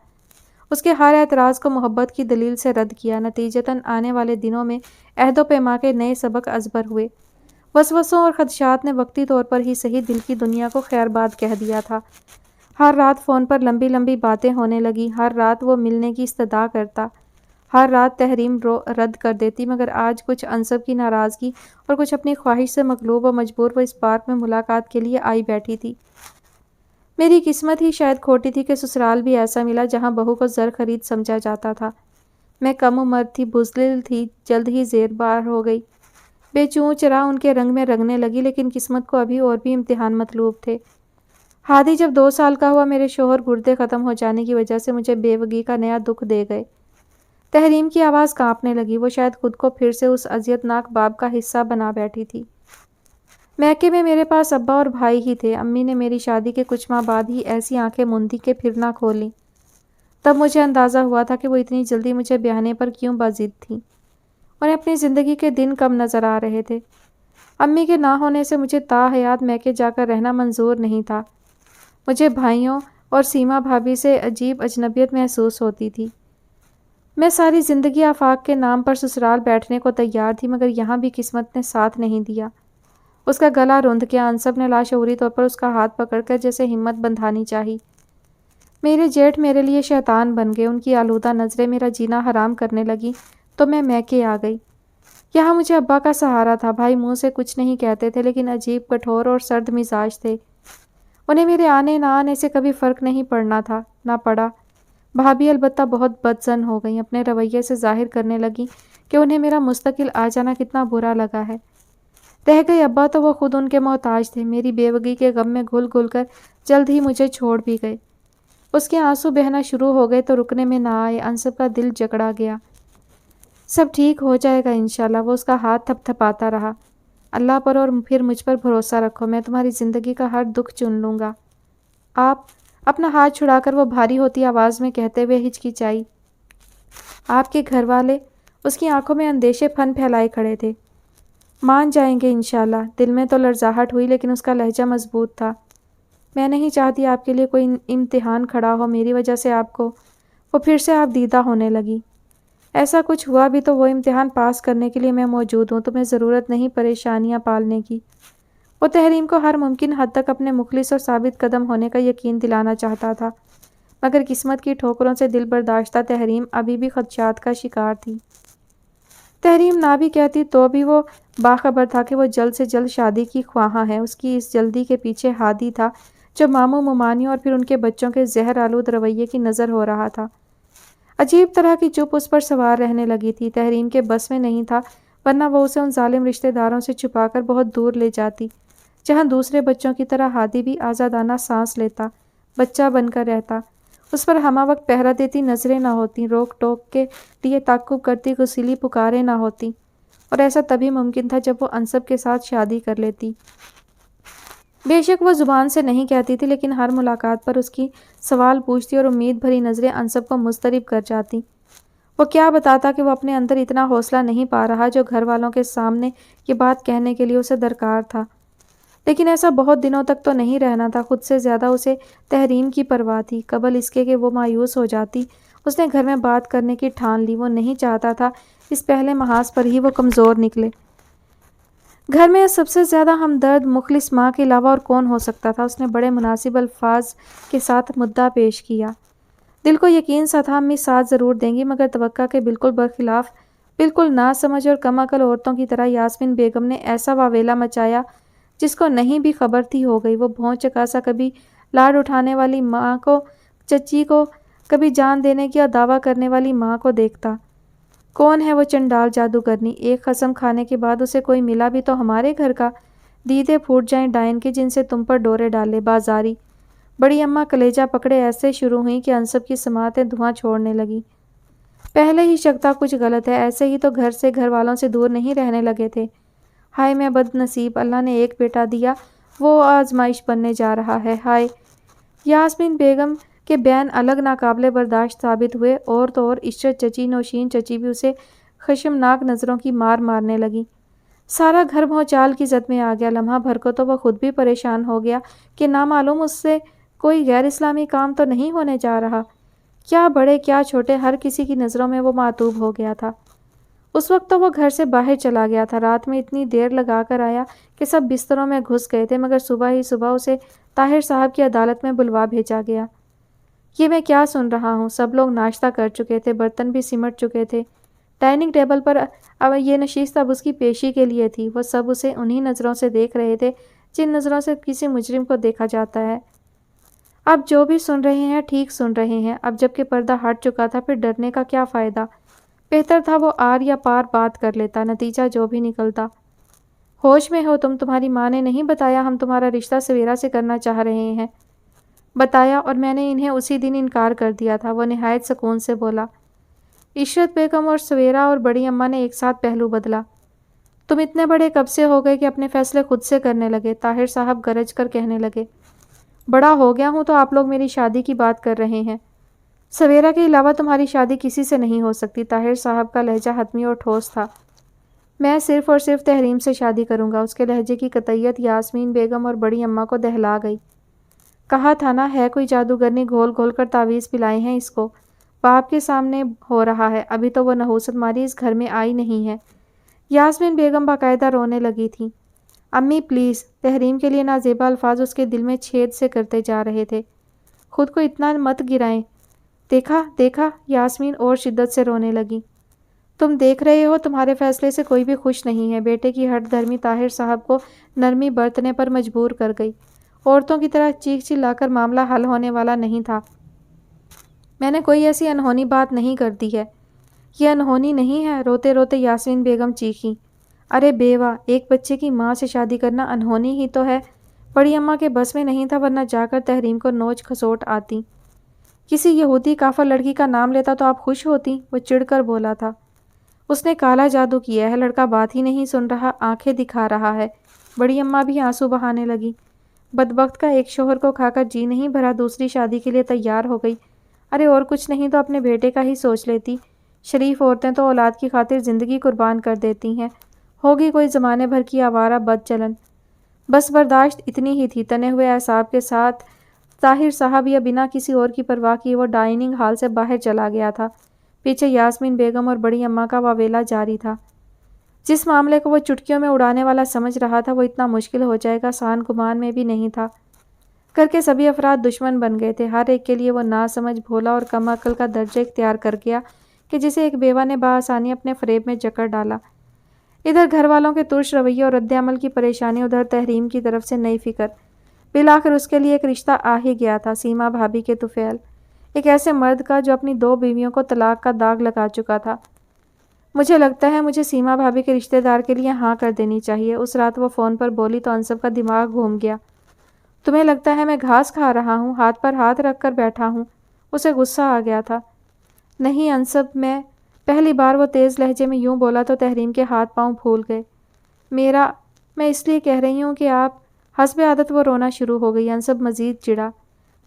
اس کے ہر اعتراض کو محبت کی دلیل سے رد کیا۔ نتیجتاً آنے والے دنوں میں عہد و پیما کے نئے سبق ازبر ہوئے۔ وسوسوں اور خدشات نے وقتی طور پر ہی صحیح دل کی دنیا کو خیر باد کہہ دیا تھا۔ ہر رات فون پر لمبی لمبی باتیں ہونے لگی، ہر رات وہ ملنے کی استدعا کرتا، ہر رات تحریم رد کر دیتی، مگر آج کچھ انصب کی ناراضگی اور کچھ اپنی خواہش سے مغلوب و مجبور وہ اس پارک میں ملاقات کے لیے آئی بیٹھی تھی۔ میری قسمت ہی شاید کھوٹی تھی کہ سسرال بھی ایسا ملا جہاں بہو کو زر خرید سمجھا جاتا تھا۔ میں کم عمر تھی، بزدل تھی، جلد ہی زیر بار ہو گئی۔ بے چوں چرا ان کے رنگ میں رنگنے لگی، لیکن قسمت کو ابھی اور بھی امتحان مطلوب تھے۔ ہادی جب 2 سال کا ہوا، میرے شوہر گردے ختم ہو جانے کی وجہ سے مجھے بیوگی کا نیا دکھ دے گئے۔ تحریم کی آواز کانپنے لگی، وہ شاید خود کو پھر سے اس اذیت ناک باب کا حصہ بنا بیٹھی تھی۔ میکے میں میرے پاس ابا اور بھائی ہی تھے۔ امی نے میری شادی کے کچھ ماہ بعد ہی ایسی آنکھیں موندی کہ پھر نہ کھولیں۔ تب مجھے اندازہ ہوا تھا کہ وہ اتنی جلدی مجھے بیاہنے پر کیوں باضد تھیں۔ انہیں اپنی زندگی کے دن کم نظر آ رہے تھے۔ امی کے نہ ہونے سے مجھے تا حیات میکے جا کر رہنا منظور نہیں تھا۔ مجھے بھائیوں اور سیما بھابھی سے عجیب اجنبیت محسوس ہوتی تھی۔ میں ساری زندگی آفاق کے نام پر سسرال بیٹھنے کو تیار تھی، مگر یہاں بھی قسمت نے ساتھ نہیں دیا۔ اس کا گلا روندھ گیا۔ انصب نے لاشعوری طور پر اس کا ہاتھ پکڑ کر جیسے ہمت بندھانی چاہی۔ میرے جیٹھ میرے لیے شیطان بن گئے، ان کی آلودہ نظریں میرا جینا حرام کرنے لگی تو میں میکے آ گئی۔ یہاں مجھے ابا کا سہارا تھا۔ بھائی منہ سے کچھ نہیں کہتے تھے، لیکن عجیب کٹھور اور سرد مزاج تھے۔ انہیں میرے آنے نہ آنے سے کبھی فرق نہیں پڑنا تھا، نہ پڑا۔ بھابھی البتہ بہت بدظن ہو گئیں، اپنے رویے سے ظاہر کرنے لگیں کہ انہیں میرا مستقل آ جانا کتنا برا لگا ہے۔ رہ گئے ابا تو وہ خود ان کے محتاج تھے، میری بیوگی کے غم میں گھل گھل کر جلد ہی مجھے چھوڑ بھی گئے۔ اس کے آنسو بہنا شروع ہو گئے تو رکنے میں نہ آئے۔ انصب کا دل جکڑا گیا۔ سب ٹھیک ہو جائے گا انشاءاللہ، وہ اس کا ہاتھ تھپ تھپاتا رہا۔ اللہ پر اور پھر مجھ پر بھروسہ رکھو، میں تمہاری زندگی کا ہر دکھ چن لوں گا۔ آپ اپنا ہاتھ چھڑا کر وہ بھاری ہوتی آواز میں کہتے ہوئے ہچکچائی۔ آپ کے گھر والے؟ اس کی آنکھوں میں اندیشے پھن پھیلائے کھڑے تھے۔ مان جائیں گے انشاءاللہ۔ دل میں تو لرزاہٹ ہوئی، لیکن اس کا لہجہ مضبوط تھا۔ میں نہیں چاہتی آپ کے لیے کوئی امتحان کھڑا ہو، میری وجہ سے آپ کو۔ وہ پھر سے آپ دیدہ ہونے لگی۔ ایسا کچھ ہوا بھی تو وہ امتحان پاس کرنے کے لیے میں موجود ہوں، تمہیں ضرورت نہیں پریشانیاں پالنے کی۔ وہ تحریم کو ہر ممکن حد تک اپنے مخلص اور ثابت قدم ہونے کا یقین دلانا چاہتا تھا، مگر قسمت کی ٹھوکروں سے دل برداشتہ تحریم ابھی بھی خدشات کا شکار تھی۔ تحریم نہ بھی کہتی تو بھی وہ باخبر تھا کہ وہ جلد سے جلد شادی کی خواہاں ہے۔ اس کی اس جلدی کے پیچھے ہادی تھا، جو ماموں ممانیوں اور پھر ان کے بچوں کے زہر آلود رویے کی نظر ہو رہا تھا۔ عجیب طرح کی چپ اس پر سوار رہنے لگی تھی۔ تحریم کے بس میں نہیں تھا، ورنہ وہ اسے ان ظالم رشتہ داروں سے چھپا کر بہت دور لے جاتی، جہاں دوسرے بچوں کی طرح ہادی بھی آزادانہ سانس لیتا، بچہ بن کر رہتا۔ اس پر ہمہ وقت پہرا دیتی نظریں نہ ہوتیں، روک ٹوک کے لیے تعقب کرتی غسیلی پکاریں نہ ہوتیں، اور ایسا تبھی ممکن تھا جب وہ انصب کے ساتھ شادی کر لیتی۔ بے شک وہ زبان سے نہیں کہتی تھی، لیکن ہر ملاقات پر اس کی سوال پوچھتی اور امید بھری نظریں انصب کو مضطرب کر جاتی۔ وہ کیا بتاتا کہ وہ اپنے اندر اتنا حوصلہ نہیں پا رہا جو گھر والوں کے سامنے یہ بات کہنے کے لیے اسے درکار تھا۔ لیکن ایسا بہت دنوں تک تو نہیں رہنا تھا۔ خود سے زیادہ اسے تحریم کی پرواہ تھی۔ قبل اس کے کہ وہ مایوس ہو جاتی، اس نے گھر میں بات کرنے کی ٹھان لی۔ وہ نہیں چاہتا تھا اس پہلے محاذ پر ہی وہ کمزور نکلے۔ گھر میں سب سے زیادہ ہمدرد مخلص ماں کے علاوہ اور کون ہو سکتا تھا؟ اس نے بڑے مناسب الفاظ کے ساتھ مدعا پیش کیا۔ دل کو یقین سا تھا امی ساتھ ضرور دیں گی، مگر توقع کے بالکل برخلاف، بالکل ناسمجھ اور کم عقل عورتوں کی طرح یاسمین بیگم نے ایسا واویلا مچایا جس کو نہیں بھی خبر تھی ہو گئی۔ وہ بھون چکاسا کبھی لاڈ اٹھانے والی ماں کو، چچی کو، کبھی جان دینے کی دعویٰ کرنے والی ماں کو دیکھتا۔ کون ہے وہ چنڈال جادوگرنی؟ ایک قسم کھانے کے بعد اسے کوئی ملا بھی تو ہمارے گھر کا؟ دیدے پھوٹ جائیں ڈائن کے جن سے تم پر ڈورے ڈالے، بازاری۔ بڑی اماں کلیجہ پکڑے ایسے شروع ہوئیں کہ انصب کی سماعتیں دھواں چھوڑنے لگیں۔ پہلے ہی شک تھا کچھ غلط ہے، ایسے ہی تو گھر سے گھر والوں سے دور نہیں رہنے لگے تھے۔ ہائے میں بد نصیب، اللہ نے ایک بیٹا دیا، وہ آزمائش بننے جا رہا ہے۔ ہائے یاسمین بیگم کے بیان الگ ناقابل برداشت ثابت ہوئے، اور تو اور عشرت چچی، نوشین چچی بھی اسے خشمناک نظروں کی مارنے لگی۔ سارا گھر بھونچال کی زد میں آ گیا۔ لمحہ بھر کو تو وہ خود بھی پریشان ہو گیا کہ نامعلوم اس سے کوئی غیر اسلامی کام تو نہیں ہونے جا رہا۔ کیا بڑے کیا چھوٹے، ہر کسی کی نظروں میں وہ معطوب ہو گیا تھا۔ اس وقت تو وہ گھر سے باہر چلا گیا تھا، رات میں اتنی دیر لگا کر آیا کہ سب بستروں میں گھس گئے تھے، مگر صبح ہی صبح اسے طاہر صاحب کی عدالت میں بلوا بھیجا گیا۔ یہ میں کیا سن رہا ہوں؟ سب لوگ ناشتہ کر چکے تھے، برتن بھی سمٹ چکے تھے، ڈائننگ ٹیبل پر اب یہ نشست اب اس کی پیشی کے لیے تھی۔ وہ سب اسے انہی نظروں سے دیکھ رہے تھے جن نظروں سے کسی مجرم کو دیکھا جاتا ہے۔ اب جو بھی سن رہے ہیں ٹھیک سن رہے ہیں۔ اب جب کہ پردہ ہٹ چکا تھا، پھر ڈرنے کا کیا فائدہ؟ بہتر تھا وہ آر یا پار بات کر لیتا، نتیجہ جو بھی نکلتا۔ ہوش میں ہو تم؟ تمہاری ماں نے نہیں بتایا ہم تمہارا رشتہ سویرا سے کرنا چاہ رہے ہیں؟ بتایا، اور میں نے انہیں اسی دن انکار کر دیا تھا، وہ نہایت سکون سے بولا۔ عشرت بیگم اور سویرا اور بڑی اماں نے ایک ساتھ پہلو بدلا۔ تم اتنے بڑے کب سے ہو گئے کہ اپنے فیصلے خود سے کرنے لگے؟ طاہر صاحب گرج کر کہنے لگے۔ بڑا ہو گیا ہوں تو آپ لوگ میری شادی کی بات کر رہے ہیں؟ سویرا کے علاوہ تمہاری شادی کسی سے نہیں ہو سکتی۔ طاہر صاحب کا لہجہ حتمی اور ٹھوس تھا۔ میں صرف اور صرف تحریم سے شادی کروں گا۔ اس کے لہجے کی قطعیت یاسمین بیگم اور بڑی اماں کو دہلا گئی۔ کہا تھا نا، ہے کوئی جادوگرنی، گھول گھول کر تعویذ پلائے ہیں اس کو۔ باپ کے سامنے ہو رہا ہے، ابھی تو وہ نحوست ماری اس گھر میں آئی نہیں ہے۔ یاسمین بیگم باقاعدہ رونے لگی تھی۔ امی پلیز! تحریم کے لیے نازیبا الفاظ اس کے دل میں چھید سے کرتے جا رہے تھے۔ خود کو اتنا مت گرائیں۔ دیکھا دیکھا، یاسمین اور شدت سے رونے لگی۔ تم دیکھ رہے ہو، تمہارے فیصلے سے کوئی بھی خوش نہیں ہے۔ بیٹے کی ہٹ دھرمی طاہر صاحب کو نرمی برتنے پر مجبور کر گئی۔ عورتوں کی طرح چیخ چلا کر معاملہ حل ہونے والا نہیں تھا۔ میں نے کوئی ایسی انہونی بات نہیں کر دی ہے۔ یہ انہونی نہیں ہے، روتے روتے یاسمین بیگم چیخیں۔ ارے بیوہ، ایک بچے کی ماں سے شادی کرنا انہونی ہی تو ہے۔ بڑی اماں کے بس میں نہیں تھا، ورنہ جا کر تحریم کو نوچ کھسوٹ آتی۔ کسی یہودی کافر لڑکی کا نام لیتا تو آپ خوش ہوتی؟ وہ چڑھ کر بولا تھا۔ اس نے کالا جادو کیا ہے، لڑکا بات ہی نہیں سن رہا، آنکھیں دکھا رہا ہے۔ بڑی اماں بھی آنسو بہانے لگی۔ بدبخت کا ایک شوہر کو کھا کر جی نہیں بھرا، دوسری شادی کے لیے تیار ہو گئی۔ ارے اور کچھ نہیں تو اپنے بیٹے کا ہی سوچ لیتی۔ شریف عورتیں تو اولاد کی خاطر زندگی قربان کر دیتی ہیں۔ ہوگی کوئی زمانے بھر کی آوارہ بد چلن۔ بس برداشت اتنی ہی تھی۔ تنے ہوئے اعصاب کے ساتھ طاہر صاحب یا بنا کسی اور کی پرواہ کیے وہ ڈائننگ ہال سے باہر چلا گیا تھا۔ پیچھے یاسمین بیگم اور بڑی اماں کا واویلا جاری تھا۔ جس معاملے کو وہ چٹکیوں میں اڑانے والا سمجھ رہا تھا، وہ اتنا مشکل ہو جائے گا سان گمان میں بھی نہیں تھا۔ گھر کے سبھی افراد دشمن بن گئے تھے۔ ہر ایک کے لیے وہ ناسمجھ، بھولا اور کم عقل کا درجہ اختیار کر گیا کہ جسے ایک بیوہ نے بآسانی اپنے فریب میں جکڑ ڈالا۔ ادھر گھر والوں کے ترش رویے اور رد عمل کی پریشانی، ادھر تحریم کی طرف سے نئی فکر۔ بالآخر اس کے لیے ایک رشتہ آ ہی گیا تھا، سیما بھابی کے طفیل، ایک ایسے مرد کا جو اپنی 2 بیویوں کو طلاق کا داغ لگا چکا تھا۔ مجھے لگتا ہے مجھے سیما بھابی کے رشتہ دار کے لیے ہاں کر دینی چاہیے۔ اس رات وہ فون پر بولی تو انصب کا دماغ گھوم گیا۔ تمہیں لگتا ہے میں گھاس کھا رہا ہوں؟ ہاتھ پر ہاتھ رکھ کر بیٹھا ہوں۔ اسے غصہ آ گیا تھا۔ نہیں انصب، میں پہلی بار وہ تیز لہجے میں یوں بولا تو تحریم کے ہاتھ پاؤں پھول گئے۔ میں اس لیے کہہ رہی ہوں کہ آپ… حسب عادت وہ رونا شروع ہو گئی۔ انصب مزید چڑھا۔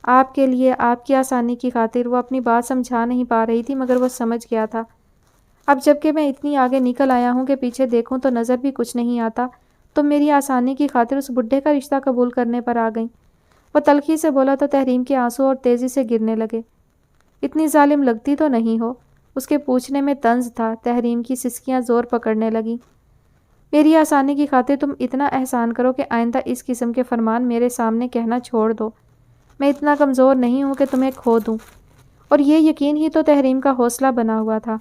آپ کے لیے، آپ کی آسانی کی خاطر۔ وہ اپنی بات سمجھا نہیں پا رہی تھی، مگر وہ سمجھ گیا تھا۔ اب جب کہ میں اتنی آگے نکل آیا ہوں کہ پیچھے دیکھوں تو نظر بھی کچھ نہیں آتا، تم میری آسانی کی خاطر اس بڈھے کا رشتہ قبول کرنے پر آ گئیں۔ وہ تلخی سے بولا تو تحریم کے آنسو اور تیزی سے گرنے لگے۔ اتنی ظالم لگتی تو نہیں ہو؟ اس کے پوچھنے میں طنز تھا۔ تحریم کی سسکیاں زور پکڑنے لگیں۔ میری آسانی کی خاطر تم اتنا احسان کرو کہ آئندہ اس قسم کے فرمان میرے سامنے کہنا چھوڑ دو۔ میں اتنا کمزور نہیں ہوں کہ تمہیں کھو دوں۔ اور یہ یقین ہی تو تحریم کا حوصلہ بنا ہوا تھا۔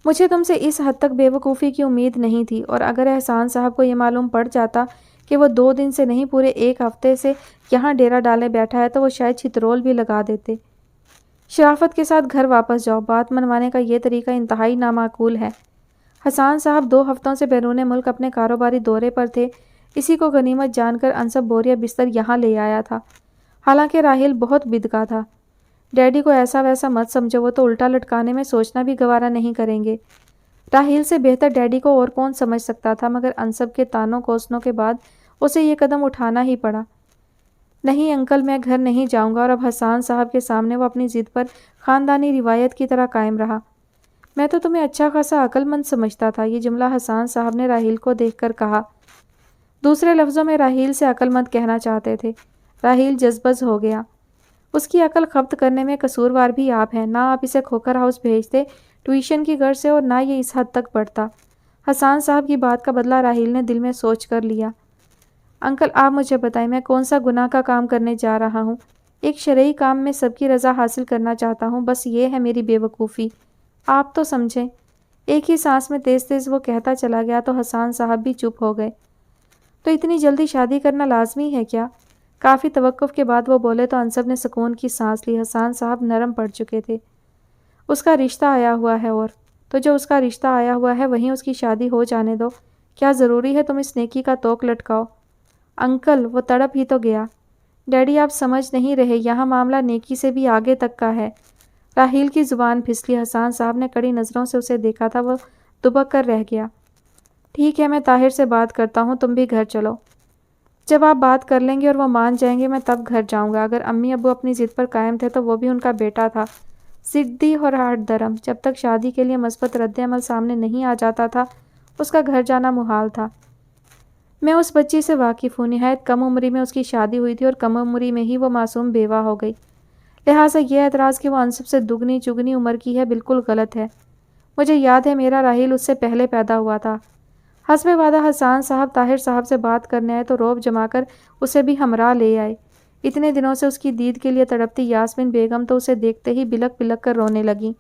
مجھے تم سے اس حد تک بے وقوفی کی امید نہیں تھی، اور اگر احسان صاحب کو یہ معلوم پڑ جاتا کہ وہ 2 دن سے نہیں پورے 1 ہفتے سے یہاں ڈیرا ڈالے بیٹھا ہے تو وہ شاید چھترول بھی لگا دیتے۔ شرافت کے ساتھ گھر واپس جاؤ۔ بات منوانے کا یہ طریقہ انتہائی نامعقول ہے۔ حسان صاحب 2 ہفتوں سے بیرون ملک اپنے کاروباری دورے پر تھے۔ اسی کو غنیمت جان کر انصب بوریا بستر یہاں لے آیا تھا۔ حالانکہ راحیل بہت بدکا تھا۔ ڈیڈی کو ایسا ویسا مت سمجھو، وہ تو الٹا لٹکانے میں سوچنا بھی گوارا نہیں کریں گے۔ راحیل سے بہتر ڈیڈی کو اور کون سمجھ سکتا تھا، مگر انصب کے تانوں کوسنوں کے بعد اسے یہ قدم اٹھانا ہی پڑا۔ نہیں انکل، میں گھر نہیں جاؤں گا۔ اور اب حسان صاحب کے سامنے وہ اپنی ضد پر خاندانی روایت کی طرح قائم رہا۔ میں تو تمہیں اچھا خاصا عقل مند سمجھتا تھا، یہ جملہ حسان صاحب نے راحیل کو دیکھ کر کہا۔ دوسرے لفظوں میں راحیل سے عقل مند کہنا چاہتے تھے۔ راحیل جذبز ہو گیا۔ اس کی عقل خبت کرنے میں قصوروار بھی آپ ہیں، نہ آپ اسے کھوکھر ہاؤس بھیجتے ٹیوشن کی غرض سے، اور نہ یہ اس حد تک بڑھتا۔ حسان صاحب کی بات کا بدلہ راحیل نے دل میں سوچ کر لیا۔ انکل آپ مجھے بتائیں، میں کون سا گناہ کا کام کرنے جا رہا ہوں؟ ایک شرعی کام میں سب کی رضا حاصل کرنا چاہتا ہوں، بس یہ ہے میری بے وقوفی۔ آپ تو سمجھیں۔ ایک ہی سانس میں تیز تیز وہ کہتا چلا گیا تو حسان صاحب بھی چپ ہو گئے۔ تو اتنی جلدی شادی کرنا لازمی ہے کیا؟ کافی توقف کے بعد وہ بولے تو انصب نے سکون کی سانس لی۔ حسان صاحب نرم پڑ چکے تھے۔ اس کا رشتہ آیا ہوا ہے، اور تو جو اس کا رشتہ آیا ہوا ہے وہیں اس کی شادی ہو جانے دو۔ کیا ضروری ہے تم اس نیکی کا توق لٹکاؤ؟ انکل وہ تڑپ ہی تو گیا۔ ڈیڈی آپ سمجھ نہیں رہے، یہاں معاملہ نیکی سے بھی آگے تک کا ہے۔ راحیل کی زبان پھسلی۔ حسان صاحب نے کڑی نظروں سے اسے دیکھا تھا، وہ دبک کر رہ گیا۔ ٹھیک ہے، میں طاہر سے بات کرتا ہوں، تم بھی گھر چلو۔ جب آپ بات کر لیں گے اور وہ مان جائیں گے میں تب گھر جاؤں گا۔ اگر امی ابو اپنی ضد پر قائم تھے تو وہ بھی ان کا بیٹا تھا، ضدی اور ہٹ درم۔ جب تک شادی کے لیے مثبت رد عمل سامنے نہیں آ جاتا تھا اس کا گھر جانا محال تھا۔ میں اس بچی سے واقف ہوں، نہایت کم عمری میں اس کی شادی ہوئی تھی اور کم عمری میں ہی وہ معصوم بیوہ ہو گئی۔ لہٰذا یہ اعتراض کہ وہ انصب سے دگنی چگنی عمر کی ہے بالکل غلط ہے۔ مجھے یاد ہے میرا راحیل اس سے پہلے پیدا ہوا تھا۔ حسب وعدہ حسان صاحب طاہر صاحب سے بات کرنے آئے تو روب جما کر اسے بھی ہمراہ لے آئے۔ اتنے دنوں سے اس کی دید کے لیے تڑپتی یاسمین بیگم تو اسے دیکھتے ہی بلک بلک کر رونے لگیں۔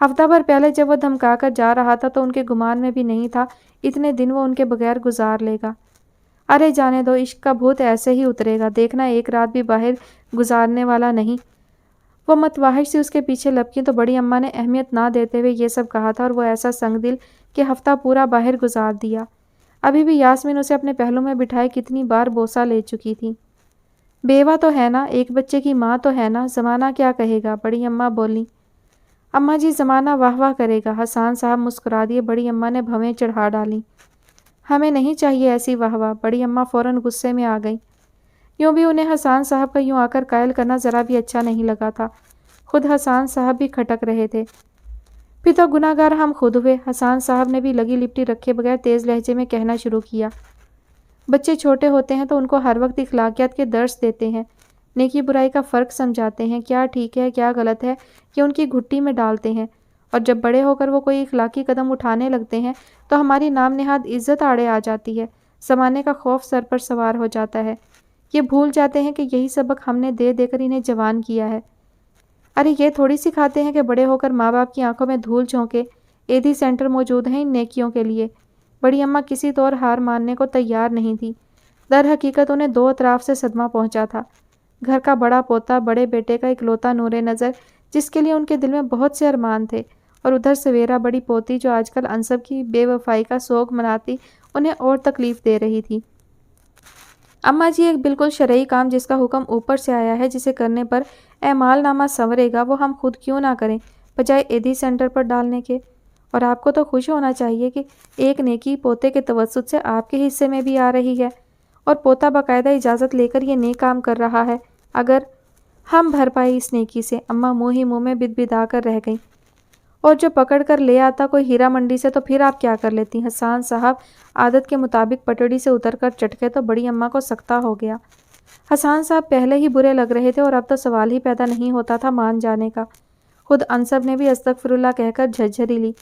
ہفتہ بھر پہلے جب وہ دھمکا کر جا رہا تھا تو ان کے گمان میں بھی نہیں تھا اتنے دن وہ ان کے بغیر گزار لے گا۔ ارے جانے دو، عشق کا بھوت ایسے ہی اترے گا، دیکھنا ایک رات بھی باہر گزارنے والا نہیں۔ وہ متوحش سی اس کے پیچھے لپکیں تو بڑی اماں نے اہمیت نہ دیتے ہوئے یہ سب کہا تھا، اور وہ ایسا سنگ دل کہ ہفتہ پورا باہر گزار دیا۔ ابھی بھی یاسمین اسے اپنے پہلو میں بٹھائے کتنی بار بوسہ لے چکی تھی۔ بیوہ تو ہے نا، ایک بچے کی ماں تو ہے نا، زمانہ کیا کہے گا؟ بڑی اماں بولیں۔ اماں جی زمانہ واہ واہ کرے گا۔ حسان صاحب مسکرا دیے۔ بڑی اماں نے بھویں چڑھا ڈالیں۔ ہمیں نہیں چاہیے ایسی واہ واہ۔ بڑی اماں فوراً غصے میں آ گئیں۔ یوں بھی انہیں حسان صاحب کا یوں آ کر قائل کرنا ذرا بھی اچھا نہیں لگا تھا۔ خود حسان صاحب بھی کھٹک رہے تھے۔ پھر تو گناہ گار ہم خود ہوئے۔ حسان صاحب نے بھی لگی لپٹی رکھے بغیر تیز لہجے میں کہنا شروع کیا۔ بچے چھوٹے ہوتے ہیں تو ان کو ہر وقت اخلاقیات کے درس دیتے ہیں، نیکی برائی کا فرق سمجھاتے ہیں، کیا ٹھیک ہے کیا غلط ہے یہ ان کی گھٹی میں ڈالتے ہیں، اور جب بڑے ہو کر وہ کوئی اخلاقی قدم اٹھانے لگتے ہیں تو ہماری نام نہاد عزت آڑے آ جاتی ہے، زمانے کا خوف سر پر سوار ہو جاتا ہے۔ یہ بھول جاتے ہیں کہ یہی سبق ہم نے دے دے کر انہیں جوان کیا ہے۔ ارے یہ تھوڑی سکھاتے ہیں کہ بڑے ہو کر ماں باپ کی آنکھوں میں دھول جھونکے۔ ایدھی سینٹر موجود ہیں ان نیکیوں کے لیے۔ بڑی اماں کسی طور ہار ماننے کو تیار نہیں تھی۔ در حقیقت انہیں دو اطراف سے صدمہ پہنچا تھا۔ گھر کا بڑا پوتا، بڑے بیٹے کا اکلوتا نور نظر، جس کے لیے ان کے دل میں بہت سے ارمان تھے، اور ادھر سویرا بڑی پوتی جو آج کل انصب کی بے وفائی کا سوگ مناتی انہیں اور تکلیف دے رہی تھی۔ اماں جی ایک بالکل شرعی کام جس کا حکم اوپر سے آیا ہے، جسے کرنے پر اعمال نامہ سنورے گا، وہ ہم خود کیوں نہ کریں بجائے ایدھی سینٹر پر ڈالنے کے؟ اور آپ کو تو خوش ہونا چاہیے کہ ایک نیکی پوتے کے توسط سے آپ کے حصے میں بھی آ رہی ہے، اور پوتا باقاعدہ اجازت لے کر یہ نیک کام کر رہا ہے۔ اگر ہم بھر پائے اس نیکی سے، اماں منہ ہی منہ میں بدبدا کر رہ گئیں۔ اور جو پکڑ کر لے آتا کوئی ہیرا منڈی سے تو پھر آپ کیا کر لیتی؟ حسان صاحب عادت کے مطابق پٹڑی سے اتر کر چٹکے تو بڑی اماں کو سکتہ ہو گیا۔ حسان صاحب پہلے ہی برے لگ رہے تھے اور اب تو سوال ہی پیدا نہیں ہوتا تھا مان جانے کا۔ خود انصب نے بھی استغفر اللہ کہہ کر جھرجھری لی۔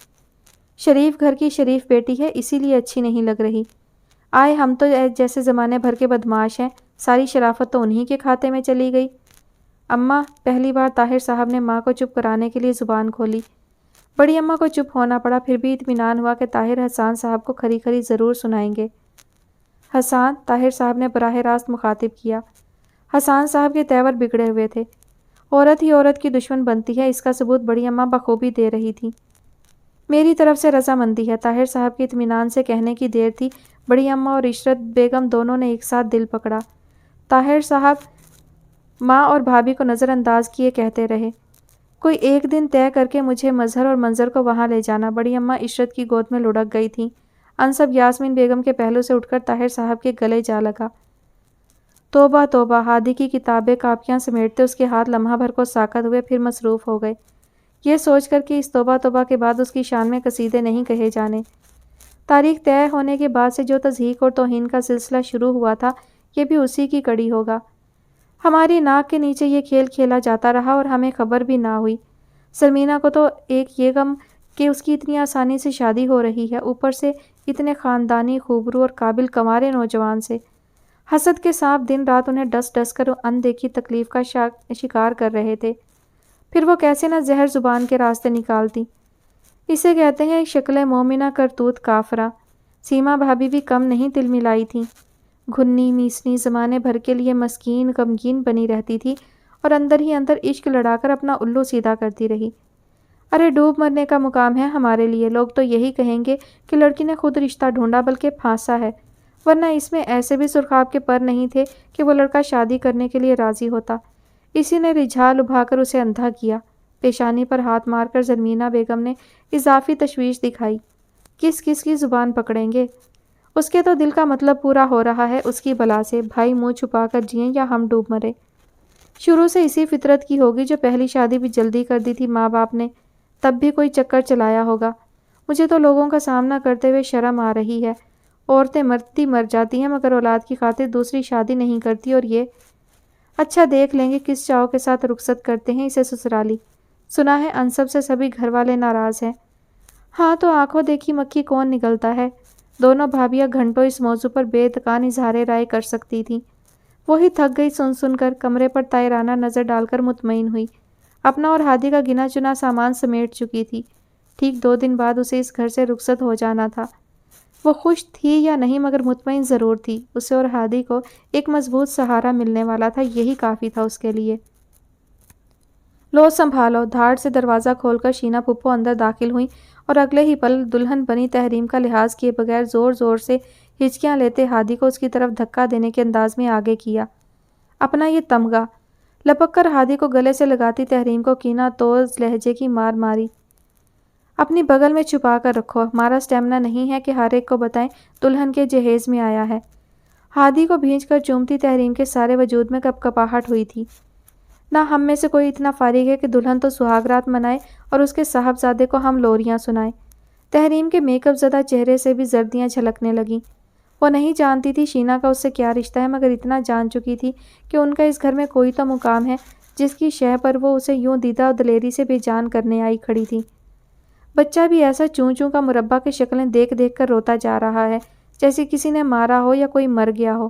شریف گھر کی شریف بیٹی ہے، اسی لیے اچھی نہیں لگ رہی۔ آئے ہم تو جیسے زمانے بھر کے بدمعاش ہیں، ساری شرافت تو انہی کے کھاتے میں چلی گئی۔ اماں، پہلی بار طاہر صاحب نے ماں کو چپ کرانے کے لیے زبان کھولی۔ بڑی اماں کو چپ ہونا پڑا، پھر بھی اطمینان ہوا کہ طاہر حسان صاحب کو کھری کھری ضرور سنائیں گے۔ حسان، طاہر صاحب نے براہ راست مخاطب کیا۔ حسان صاحب کے تیور بگڑے ہوئے تھے۔ عورت ہی عورت کی دشمن بنتی ہے، اس کا ثبوت بڑی اماں بخوبی دے رہی تھی۔ میری طرف سے رضامندی ہے، طاہر صاحب کی اطمینان سے کہنے کی دیر تھی۔ بڑی اماں اور عشرت بیگم دونوں نے ایک ساتھ دل پکڑا۔ طاہر صاحب ماں اور بھابھی کو نظر انداز کیے کہتے رہے، کوئی ایک دن طے کر کے مجھے مظہر اور منظر کو وہاں لے جانا۔ بڑی اماں عشرت کی گود میں لڑک گئی تھیں۔ انصب یاسمین بیگم کے پہلو سے اٹھ کر طاہر صاحب کے گلے جا لگا۔ توبہ توبہ! ہادی کی کتابیں کاپیاں سمیٹتے اس کے ہاتھ لمحہ بھر کو ساکت ہوئے، پھر مصروف ہو گئے، یہ سوچ کر کہ اس توبہ توبہ کے بعد اس کی شان میں قصیدے نہیں کہے جانے۔ تاریخ طے ہونے کے بعد سے جو تضحیک اور توہین کا سلسلہ شروع ہوا تھا، یہ بھی اسی کی کڑی ہوگا۔ ہماری ناک کے نیچے یہ کھیل کھیلا جاتا رہا اور ہمیں خبر بھی نہ ہوئی۔ سلمینا کو تو ایک یہ غم کہ اس کی اتنی آسانی سے شادی ہو رہی ہے، اوپر سے اتنے خاندانی، خوبرو اور قابل کنوارے نوجوان سے۔ حسد کے سانپ دن رات انہیں ڈس ڈس کر اندیکھی تکلیف کا شکار کر رہے تھے، پھر وہ کیسے نہ زہر زبان کے راستے نکالتی۔ اسے کہتے ہیں شکل مومنہ کرتوت کافرہ۔ سیما بھابی بھی کم نہیں تل ملائی تھیں، گھنی میسنی زمانے بھر کے لیے مسکین غمگین بنی رہتی تھی اور اندر ہی اندر عشق لڑا کر اپنا الو سیدھا کرتی رہی۔ ارے ڈوب مرنے کا مقام ہے ہمارے لیے، لوگ تو یہی کہیں گے کہ لڑکی نے خود رشتہ ڈھونڈا بلکہ پھانسا ہے، ورنہ اس میں ایسے بھی سرخاب کے پر نہیں تھے کہ وہ لڑکا شادی کرنے کے لیے راضی ہوتا۔ اسی نے رجھا لبھا کر اسے اندھا کیا۔ پیشانی پر ہاتھ مار کر زرمینہ بیگم نے اضافی تشویش دکھائی۔ کس کس کی زبان پکڑیں گے؟ اس کے تو دل کا مطلب پورا ہو رہا ہے اس کی بلا سے، بھائی منہ چھپا کر جئیں یا ہم ڈوب مرے۔ شروع سے اسی فطرت کی ہوگی جو پہلی شادی بھی جلدی کر دی تھی ماں باپ نے، تب بھی کوئی چکر چلایا ہوگا۔ مجھے تو لوگوں کا سامنا کرتے ہوئے شرم آ رہی ہے۔ عورتیں مرتی مر جاتی ہیں مگر اولاد کی خاطر دوسری شادی نہیں کرتی، اور یہ اچھا دیکھ لیں گے کس چاؤ کے ساتھ رخصت کرتے ہیں اسے سسرالی۔ سنا ہے انصب سے سبھی گھر والے ناراض ہیں۔ ہاں تو آنکھوں دیکھی مکھی کون نگلتا ہے؟ دونوں بھابیاں گھنٹوں اس موضوع پر بے تکان اظہار رائے کر سکتی تھیں۔ وہی تھک گئی سن کر، کمرے پر طائرانہ نظر ڈال کر مطمئن ہوئی۔ اپنا اور ہادی کا گنا چنا سامان سمیٹ چکی تھی۔ ٹھیک 2 دن بعد اسے اس گھر سے رخصت ہو جانا تھا۔ وہ خوش تھی یا نہیں مگر مطمئن ضرور تھی، اسے اور ہادی کو ایک مضبوط سہارا ملنے والا تھا، یہی کافی تھا اس کے لیے۔ لو سنبھالو! دھاڑ سے دروازہ کھول کر شینا پھپھو اندر داخل ہوئیں اور اگلے ہی پل دلہن بنی تحریم کا لحاظ کیے بغیر زور زور سے ہچکیاں لیتے ہادی کو اس کی طرف دھکا دینے کے انداز میں آگے کیا۔ اپنا یہ تمغہ! لپک کر ہادی کو گلے سے لگاتی تحریم کو کینہ توز لہجے کی مار ماری۔ اپنی بغل میں چھپا کر رکھو، ہمارا سٹیمنا نہیں ہے کہ ہر ایک کو بتائیں دلہن کے جہیز میں آیا ہے۔ ہادی کو بھینچ کر چومتی تحریم کے سارے وجود میں کپکپاہٹ ہوئی تھی۔ نہ ہم میں سے کوئی اتنا فارغ ہے کہ دلہن تو سہاگ رات منائے اور اس کے صاحبزادے کو ہم لوریاں سنائیں۔ تحریم کے میک اپ زدہ چہرے سے بھی زردیاں چھلکنے لگیں۔ وہ نہیں جانتی تھی شینا کا اس سے کیا رشتہ ہے، مگر اتنا جان چکی تھی کہ ان کا اس گھر میں کوئی تو مقام ہے جس کی شہ پر وہ اسے یوں دیدہ دلیری سے بے جان کرنے آئی کھڑی تھی۔ بچہ بھی ایسا چوں چوں کا مربع کی شکلیں دیکھ دیکھ کر روتا جا رہا ہے جیسے کسی نے مارا ہو یا کوئی مر گیا ہو۔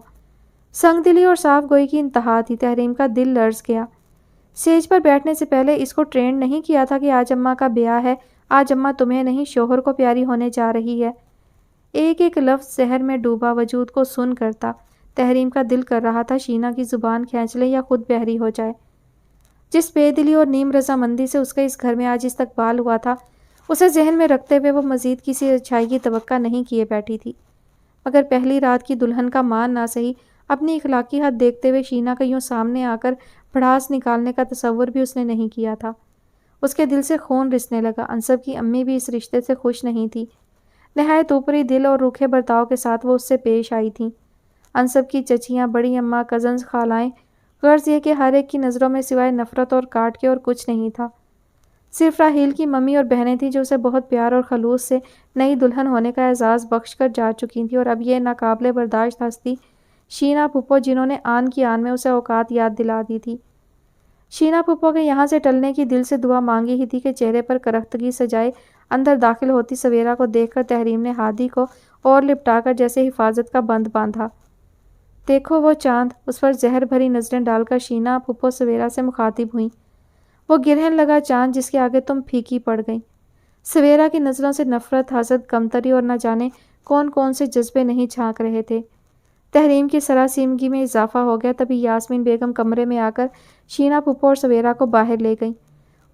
سنگ دلی اور صاف گوئی کی انتہا تھی۔ تحریم کا دل لرز گیا۔ سیج پر بیٹھنے سے پہلے اس کو ٹرینڈ نہیں کیا تھا کہ آج اماں کا بیاہ ہے، آج اماں تمہیں نہیں شوہر کو پیاری ہونے جا رہی ہے۔ ایک ایک لفظ زہر میں ڈوبا وجود کو سن کرتا۔ تحریم کا دل کر رہا تھا شینا کی زبان کھینچ لے یا خود بحری ہو جائے۔ جس بے دلی اور نیم رضامندی سے اس کا اس گھر میں آج استقبال ہوا تھا، اسے ذہن میں رکھتے ہوئے وہ مزید کسی اچھائی کی توقع نہیں کیے بیٹھی تھی، مگر پہلی رات کی دلہن کا مان نہ سہی، اپنی اخلاقی حد دیکھتے ہوئے شینا کا یوں سامنے آ کر بھڑاس نکالنے کا تصور بھی اس نے نہیں کیا تھا۔ اس کے دل سے خون رسنے لگا۔ انصب کی امی بھی اس رشتے سے خوش نہیں تھی۔ نہایت اوپری دل اور روکھے برتاؤ کے ساتھ وہ اس سے پیش آئی تھیں۔ انصب کی چچیاں، بڑی اماں، کزنز، خالائیں، غرض یہ کہ ہر ایک کی نظروں میں سوائے نفرت اور کاٹ کے اور کچھ نہیں تھا۔ صرف راحیل کی ممی اور بہنیں تھیں جو اسے بہت پیار اور خلوص سے نئی دلہن ہونے کا اعزاز بخش کر جا چکی تھیں، اور اب یہ ناقابل برداشت ہستی شینا پھپھو جنہوں نے آن کی آن میں اسے اوقات یاد دلا دی تھی۔ شینا پھپھو کے یہاں سے ٹلنے کی دل سے دعا مانگی ہی تھی کہ چہرے پر کرختگی سجائے اندر داخل ہوتی سویرا کو دیکھ کر تحریم نے ہادی کو اور لپٹا کر جیسے حفاظت کا بند باندھا۔ دیکھو وہ چاند! اس پر زہر بھری نظریں ڈال کر شینا پھپھو سویرا سے مخاطب ہوئیں۔ وہ گرہن لگا چاند جس کے آگے تم پھیکی پڑ گئیں۔ سویرا کی نظروں سے نفرت، حسد، کمتری اور نہ جانے کون کون سے جذبے نہیں جھانک رہے تھے۔ تحریم کی سراسیمگی میں اضافہ ہو گیا تبھی یاسمین بیگم کمرے میں آ کر شینا پھپھو اور سویرا کو باہر لے گئیں۔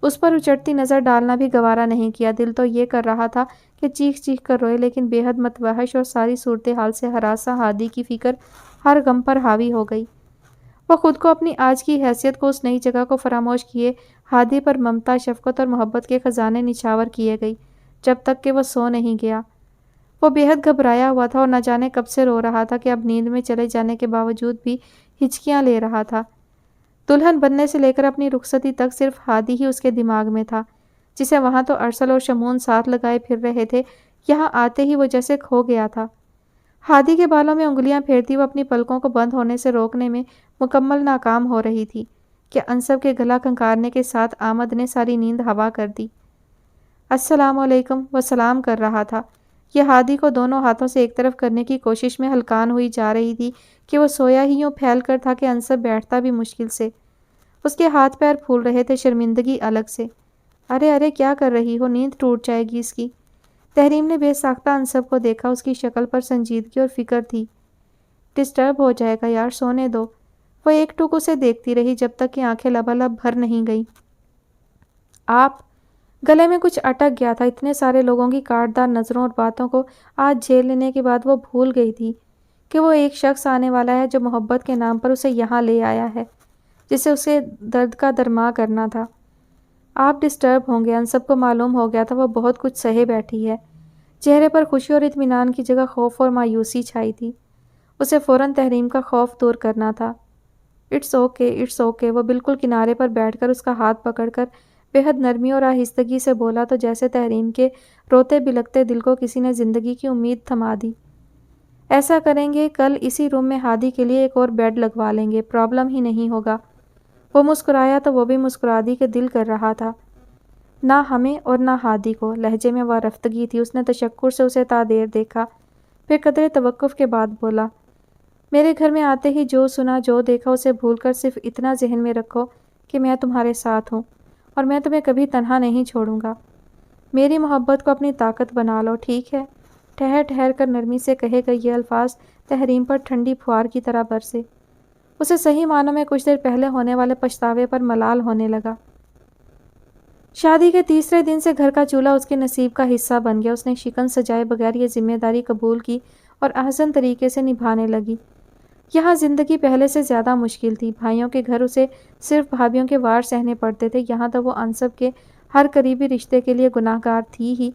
اس پر اچٹتی نظر ڈالنا بھی گوارا نہیں کیا۔ دل تو یہ کر رہا تھا کہ چیخ چیخ کر روئے، لیکن بے حد متوحش اور ساری صورتحال سے ہراساں ہادی کی فکر ہر غم پر حاوی ہو گئی۔ وہ خود کو، اپنی آج کی حیثیت کو، اس نئی جگہ کو فراموش کیے ہادی پر ممتا، شفقت اور محبت کے خزانے نچھاور کیے گئی، جب تک کہ وہ سو نہیں گیا۔ وہ بے حد گھبرایا ہوا تھا اور نہ جانے کب سے رو رہا تھا کہ اب نیند میں چلے جانے کے باوجود بھی ہچکیاں لے رہا تھا۔ دلہن بننے سے لے کر اپنی رخصتی تک صرف ہادی ہی اس کے دماغ میں تھا، جسے وہاں تو ارسل اور شمون ساتھ لگائے پھر رہے تھے، یہاں آتے ہی وہ جیسے کھو گیا تھا۔ ہادی کے بالوں میں انگلیاں پھیرتی وہ اپنی پلکوں کو بند ہونے سے روکنے میں مکمل ناکام ہو رہی تھی کہ انصب کے گلا کھنکارنے کے ساتھ آمد نے ساری نیند ہوا کر دی۔ السلام علیکم، وہ سلام کر رہا تھا۔ یہ ہادی کو دونوں ہاتھوں سے ایک طرف کرنے کی کوشش میں ہلکان ہوئی جا رہی تھی کہ وہ سویا ہی یوں پھیل کر تھا کہ انصب بیٹھتا بھی مشکل سے۔ اس کے ہاتھ پیر پھول رہے تھے شرمندگی الگ سے۔ ارے ارے کیا کر رہی ہو، نیند ٹوٹ جائے گی اس کی۔ تحریم نے بے ساختہ انصب کو دیکھا، اس کی شکل پر سنجیدگی اور فکر تھی۔ ڈسٹرب ہو جائے گا یار، سونے دو۔ وہ ایک ٹک اسے دیکھتی رہی جب تک کہ آنکھیں لبالب بھر نہیں گئیں۔ آپ، گلے میں کچھ اٹک گیا تھا۔ اتنے سارے لوگوں کی کاٹدار نظروں اور باتوں کو آج جھیل لینے کے بعد وہ بھول گئی تھی کہ وہ ایک شخص آنے والا ہے جو محبت کے نام پر اسے یہاں لے آیا ہے، جسے اسے درد کا درماں کرنا تھا۔ آپ ڈسٹرب ہوں گے، انصب کو معلوم ہو گیا تھا وہ بہت کچھ سہے بیٹھی ہے۔ چہرے پر خوشی اور اطمینان کی جگہ خوف اور مایوسی چھائی تھی۔ اسے فوراً تحریم کا خوف دور کرنا تھا۔ It's okay, it's okay. وہ بالکل کنارے پر بیٹھ کر اس کا ہاتھ پکڑ کر بے حد نرمی اور آہستگی سے بولا تو جیسے تحریم کے روتے بلکتے دل کو کسی نے زندگی کی امید تھما دی۔ ایسا کریں گے، کل اسی روم میں ہادی کے لیے ایک اور بیڈ لگوا لیں گے، پرابلم ہی نہیں ہوگا۔ وہ مسکرایا تو وہ بھی مسکرا دی کہ دل کر رہا تھا۔ نہ ہمیں اور نہ ہادی کو۔ لہجے میں وارفتگی تھی۔ اس نے تشکر سے اسے تا دیر دیکھا، پھر قدرے توقف کے بعد بولا، میرے گھر میں آتے ہی جو سنا جو دیکھا اسے بھول کر صرف اتنا ذہن میں رکھو کہ میں تمہارے ساتھ ہوں اور میں تمہیں کبھی تنہا نہیں چھوڑوں گا۔ میری محبت کو اپنی طاقت بنا لو، ٹھیک ہے؟ ٹھہر ٹھہر کر نرمی سے کہے گئے یہ الفاظ تحریم پر ٹھنڈی پھوار کی طرح برسے۔ اسے صحیح معنوں میں کچھ دیر پہلے ہونے والے پچھتاوے پر ملال ہونے لگا۔ شادی کے تیسرے دن سے گھر کا چولہا اس کے نصیب کا حصہ بن گیا۔ اس نے شکن سجائے بغیر یہ ذمہ داری قبول کی اور احسن طریقے سے نبھانے لگی۔ یہاں زندگی پہلے سے زیادہ مشکل تھی۔ بھائیوں کے گھر اسے صرف بھابھیوں کے وار سہنے پڑتے تھے، یہاں تو وہ انصب کے ہر قریبی رشتے کے لیے گناہ گار تھی ہی۔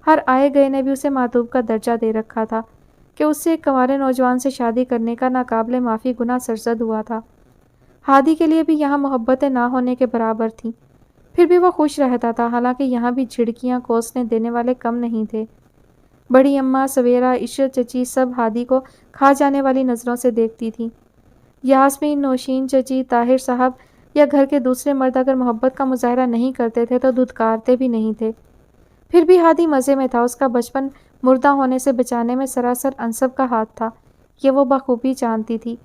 ہر آئے گئے نے بھی اسے معتوب کا درجہ دے رکھا تھا کہ اس سے ایک کنوارے نوجوان سے شادی کرنے کا ناقابل معافی گناہ سرزد ہوا تھا۔ ہادی کے لیے بھی یہاں محبتیں نہ ہونے کے برابر تھیں، پھر بھی وہ خوش رہتا تھا، حالانکہ یہاں بھی جھڑکیاں کوسنے دینے والے کم نہیں تھے۔ بڑی اماں، سویرا، عشرت چچی سب ہادی کو کھا جانے والی نظروں سے دیکھتی تھیں۔ یاسمین، نوشین چچی، طاہر صاحب یا گھر کے دوسرے مرد اگر محبت کا مظاہرہ نہیں کرتے تھے تو دھتکارتے بھی نہیں تھے۔ پھر بھی ہادی مزے میں تھا۔ اس کا بچپن مردہ ہونے سے بچانے میں سراسر انصب کا ہاتھ تھا، یہ وہ بخوبی جانتی تھی۔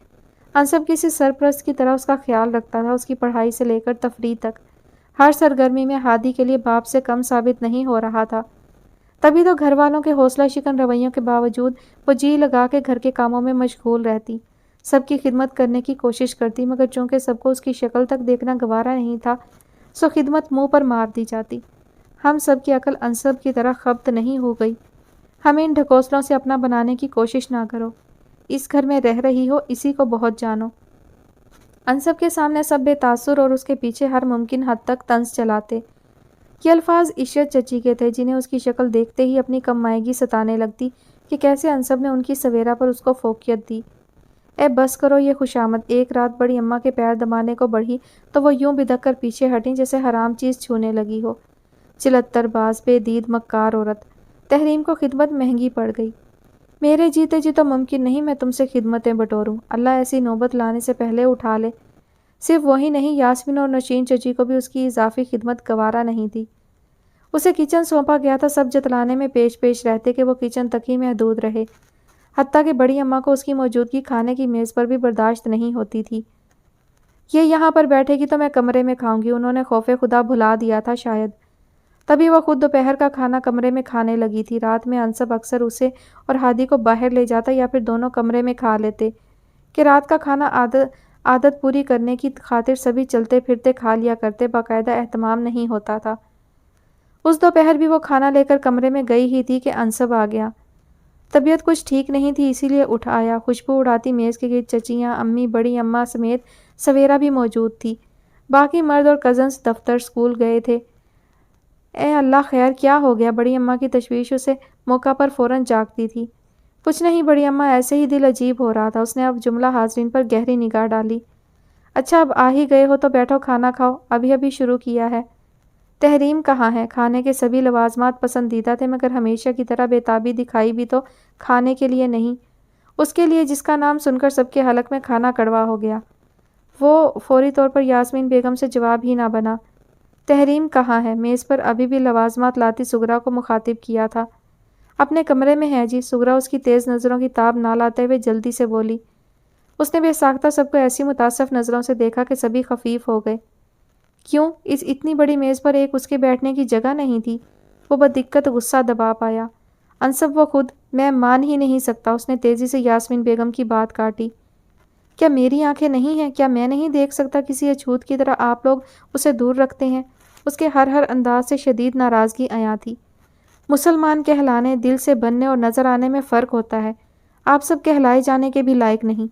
انصب کسی سرپرست کی طرح اس کا خیال رکھتا تھا، اس کی پڑھائی سے لے کر تفریح تک۔ ہر سرگرمی میں ہادی کے لیے باپ سے کم ثابت نہیں ہو رہا تھا۔ تبھی تو گھر والوں کے حوصلہ شکن رویوں کے باوجود وہ جی لگا کے گھر کے کاموں میں مشغول رہتی، سب کی خدمت کرنے کی کوشش کرتی، مگر چونکہ سب کو اس کی شکل تک دیکھنا گوارا نہیں تھا، سو خدمت منہ پر مار دی جاتی۔ ہم سب کی عقل انصب کی طرح خبت نہیں ہو گئی۔ ہمیں ان ڈھکوسلوں سے اپنا بنانے کی کوشش نہ کرو۔ اس گھر میں رہ رہی ہو، اسی کو بہت جانو۔ انصب کے سامنے سب بے تاثر اور اس کے پیچھے ہر ممکن حد تک طنز چلاتے۔ یہ الفاظ عشرت چچی کے تھے، جنہیں اس کی شکل دیکھتے ہی اپنی کم مائگی ستانے لگتی کہ کیسے انصب نے ان کی سویرا پر اس کو فوقیت دی۔ اے بس کرو یہ خوشامد۔ ایک رات بڑی اماں کے پیر دبانے کو بڑھی تو وہ یوں بدک کر پیچھے ہٹیں جیسے حرام چیز چھونے لگی ہو۔ چلتر باز، بے دید، مکار عورت۔ تحریم کو خدمت مہنگی پڑ گئی۔ میرے جیتے جی تو ممکن نہیں میں تم سے خدمتیں بٹوروں، اللہ ایسی نوبت لانے سے پہلے اٹھا لے۔ صرف وہی نہیں، یاسمین اور نوشین چچی کو بھی اس کی اضافی خدمت گوارا نہیں تھی۔ اسے کچن سونپا گیا تھا، سب جتلانے میں پیش پیش رہتے کہ وہ کچن تک ہی محدود رہے، حتیٰ کہ بڑی اماں کو اس کی موجودگی کھانے کی میز پر بھی برداشت نہیں ہوتی تھی۔ یہ یہاں پر بیٹھے گی تو میں کمرے میں کھاؤں گی، انہوں نے خوف خدا بھلا دیا تھا شاید۔ تبھی وہ خود دوپہر کا کھانا کمرے میں کھانے لگی تھی۔ رات میں انصب اکثر اسے اور ہادی کو باہر لے جاتا یا پھر دونوں کمرے میں کھا لیتے کہ رات کا کھانا عادت پوری کرنے کی خاطر سبھی چلتے پھرتے کھا لیا کرتے، باقاعدہ اہتمام نہیں ہوتا تھا۔ اس دوپہر بھی وہ کھانا لے کر کمرے میں گئی ہی تھی کہ انصب آ گیا۔ طبیعت کچھ ٹھیک نہیں تھی، اسی لیے اٹھ آیا۔ خوشبو اڑاتی میز کے گرد چچیاں، امی، بڑی اماں سمیت سویرا بھی موجود تھی۔ باقی مرد اور کزنز دفتر اسکول گئے تھے۔ اے اللہ خیر کیا ہو گیا؟ بڑی اماں کی تشویش اسے موقع پر فوراً جاگتی تھی۔ کچھ نہیں بڑی اماں، ایسے ہی دل عجیب ہو رہا تھا۔ اس نے اب جملہ حاضرین پر گہری نگاہ ڈالی۔ اچھا اب آ ہی گئے ہو تو بیٹھو، کھانا کھاؤ، ابھی ابھی شروع کیا ہے۔ تحریم کہاں ہے؟ کھانے کے سبھی لوازمات پسندیدہ تھے، مگر ہمیشہ کی طرح بےتابی دکھائی بھی تو کھانے کے لیے نہیں، اس کے لیے جس کا نام سن کر سب کے حلق میں کھانا کڑوا ہو گیا۔ وہ فوری طور پر یاسمین بیگم سے جواب ہی نہ بنا۔ تحریم کہاں ہے؟ میز پر ابھی بھی لوازمات لاتی سغرا کو مخاطب کیا تھا۔ اپنے کمرے میں ہے جی۔ سغرا اس کی تیز نظروں کی تاب نہ لاتے ہوئے جلدی سے بولی۔ اس نے بے ساختہ سب کو ایسی متاسف نظروں سے دیکھا کہ سبھی خفیف ہو گئے۔ کیوں؟ اس اتنی بڑی میز پر ایک اس کے بیٹھنے کی جگہ نہیں تھی؟ وہ بدقت غصہ دبا پایا۔ انصب وہ خود، میں مان ہی نہیں سکتا۔ اس نے تیزی سے یاسمین بیگم کی بات کاٹی۔ کیا میری آنکھیں نہیں ہیں؟ کیا میں نہیں دیکھ سکتا؟ کسی اچھوت کی طرح آپ لوگ اسے دور رکھتے ہیں۔ اس کے ہر انداز سے شدید ناراضگی عیاں تھی۔ مسلمان کہلانے، دل سے بننے اور نظر آنے میں فرق ہوتا ہے۔ آپ سب کہلائے جانے کے بھی لائق نہیں۔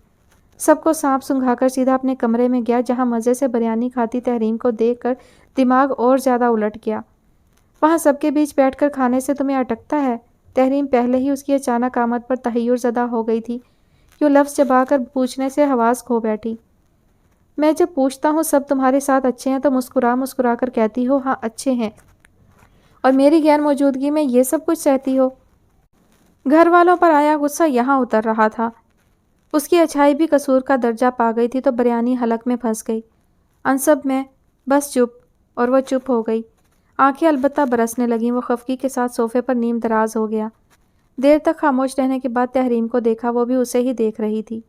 سب کو سانپ سنگھا کر سیدھا اپنے کمرے میں گیا، جہاں مزے سے بریانی کھاتی تحریم کو دیکھ کر دماغ اور زیادہ الٹ گیا۔ وہاں سب کے بیچ بیٹھ کر کھانے سے تمہیں اٹکتا ہے؟ تحریم پہلے ہی اس کی اچانک آمد پر تحیر زدہ ہو گئی تھی، یوں لفظ چبا کر پوچھنے سے حواس کھو بیٹھی۔ میں جب پوچھتا ہوں سب تمہارے ساتھ اچھے ہیں تو مسکرا کر کہتی ہو ہاں اچھے ہیں، اور میری غیر موجودگی میں یہ سب کچھ سہتی ہو۔ گھر والوں پر آیا غصہ یہاں اتر رہا تھا۔ اس کی اچھائی بھی قصور کا درجہ پا گئی تھی تو بریانی حلق میں پھنس گئی۔ انصب میں بس چپ، اور وہ چپ ہو گئی۔ آنکھیں البتہ برسنے لگیں۔ وہ خفگی کے ساتھ صوفے پر نیم دراز ہو گیا۔ دیر تک خاموش رہنے کے بعد تحریم کو دیکھا، وہ بھی اسے ہی دیکھ رہی تھی۔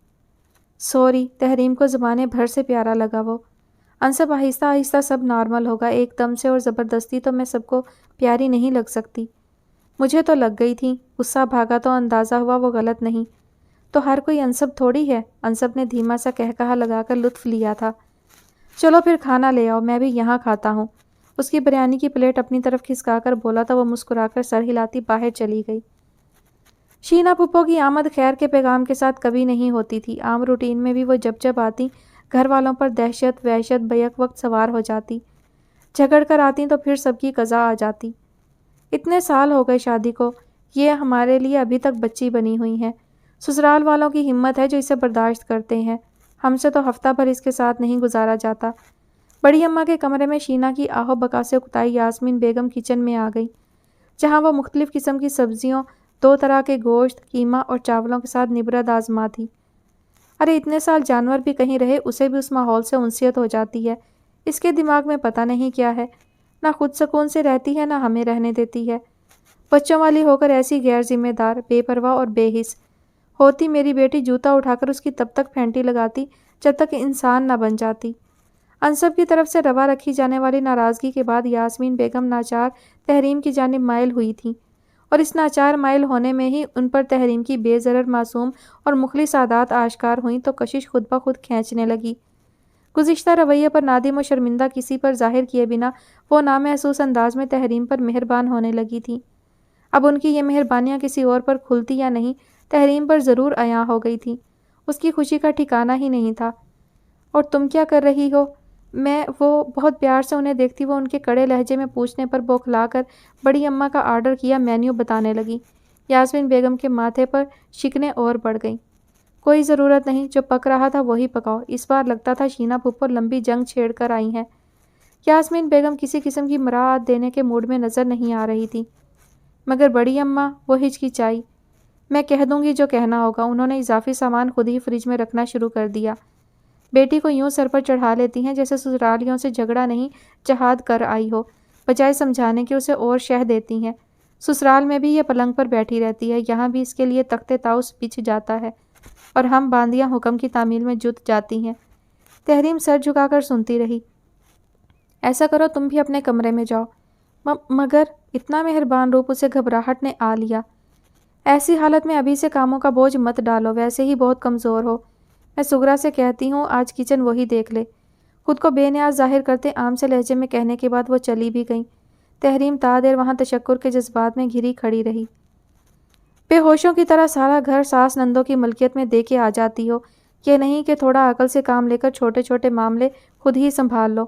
سوری، تحریم کو زبانے بھر سے پیارا لگا وہ۔ انصب آہستہ آہستہ سب نارمل ہوگا، ایک دم سے اور زبردستی تو میں سب کو پیاری نہیں لگ سکتی۔ مجھے تو لگ گئی تھی، غصہ بھاگا تو اندازہ ہوا وہ غلط نہیں۔ تو ہر کوئی انصب تھوڑی ہے۔ انصب نے دھیما سا کہکہا لگا کر لطف لیا تھا۔ چلو پھر کھانا لے آؤ، میں بھی یہاں کھاتا ہوں۔ اس کی بریانی کی پلیٹ اپنی طرف کھسکا کر بولا تو وہ مسکرا کر سر ہلاتی باہر چلی گئی۔ شینا پھپھو کی آمد خیر کے پیغام کے ساتھ کبھی نہیں ہوتی تھی۔ عام روٹین میں بھی وہ جب جب آتی، گھر والوں پر دہشت وحشت بیک وقت سوار ہو جاتی۔ جھگڑ کر آتی تو پھر سب کی قضا آ جاتی۔ اتنے سال ہو گئے شادی کو، یہ ہمارے لیے ابھی تک بچی بنی ہوئی ہیں۔ سسرال والوں کی ہمت ہے جو اسے برداشت کرتے ہیں، ہم سے تو ہفتہ بھر اس کے ساتھ نہیں گزارا جاتا۔ بڑی اماں کے کمرے میں شینا کی آہو بکا سے اکتائی یاسمین بیگم کچن میں آ گئی، جہاں وہ مختلف قسم کی سبزیوں، 2 طرح کے گوشت، قیمہ اور چاولوں کے ساتھ نبرد آزما تھی۔ ارے اتنے سال جانور بھی کہیں رہے، اسے بھی اس ماحول سے انسیت ہو جاتی ہے۔ اس کے دماغ میں پتہ نہیں کیا ہے، نہ خود سکون سے رہتی ہے نہ ہمیں رہنے دیتی ہے۔ بچوں والی ہو کر ایسی غیر ذمہ دار، بے پرواہ اور بے حس ہوتی میری بیٹی جوتا اٹھا کر اس کی تب تک پھینٹی لگاتی جب تک انسان نہ بن جاتی۔ انصب کی طرف سے روا رکھی جانے والی ناراضگی کے بعد یاسمین بیگم ناچار تحریم کی جانب مائل ہوئی تھی، اور اس ناچار مائل ہونے میں ہی ان پر تحریم کی بے ضرر معصوم اور مخلص عادات آشکار ہوئیں تو کشش خود بخود کھینچنے لگی۔ گزشتہ رویے پر نادم و شرمندہ کسی پر ظاہر کیے بنا وہ نامحسوس انداز میں تحریم پر مہربان ہونے لگی تھی۔ اب ان کی یہ مہربانیاں کسی اور پر کھلتی یا نہیں، تحریم پر ضرور عیاں ہو گئی تھی۔ اس کی خوشی کا ٹھکانہ ہی نہیں تھا۔ اور تم کیا کر رہی ہو؟ میں وہ بہت پیار سے انہیں دیکھتی وہ ان کے کڑے لہجے میں پوچھنے پر بوکھلا کر بڑی اماں کا آرڈر کیا مینیو بتانے لگی۔ یاسمین بیگم کے ماتھے پر شکنیں اور بڑھ گئیں۔ کوئی ضرورت نہیں، جو پک رہا تھا وہی پکاؤ۔ اس بار لگتا تھا شینا پھپھو لمبی جنگ چھیڑ کر آئی ہیں۔ یاسمین بیگم کسی قسم کی مراعات دینے کے موڈ میں نظر نہیں آ رہی تھی، مگر بڑی اماں وہ ہچکچائی۔ میں کہہ دوں گی جو کہنا ہوگا۔ انہوں نے اضافی سامان خود ہی فریج میں رکھنا شروع کر دیا۔ بیٹی کو یوں سر پر چڑھا لیتی ہیں جیسے سسرالیوں سے جھگڑا نہیں جہاد کر آئی ہو، بجائے سمجھانے کے اسے اور شہ دیتی ہیں۔ سسرال میں بھی یہ پلنگ پر بیٹھی رہتی ہے، یہاں بھی اس کے لیے تخت طاؤس بچھ جاتا ہے، اور ہم باندیاں حکم کی تعمیل میں جت جاتی ہیں۔ تحریم سر جھکا کر سنتی رہی۔ ایسا کرو تم بھی اپنے کمرے میں جاؤ۔ مگر اتنا مہربان روپ اسے گھبراہٹ نے آ لیا۔ ایسی حالت میں ابھی سے کاموں کا بوجھ مت ڈالو، ویسے ہی بہت کمزور ہو۔ میں سغرا سے کہتی ہوں آج کچن وہی دیکھ لے۔ خود کو بے نیاز ظاہر کرتے عام سے لہجے میں کہنے کے بعد وہ چلی بھی گئیں۔ تحریم تا دیر وہاں تشکر کے جذبات میں گھری کھڑی رہی۔ بے ہوشوں کی طرح سارا گھر ساس نندوں کی ملکیت میں دے کے آ جاتی ہو، یہ نہیں کہ تھوڑا عقل سے کام لے کر چھوٹے چھوٹے معاملے خود ہی سنبھال لو۔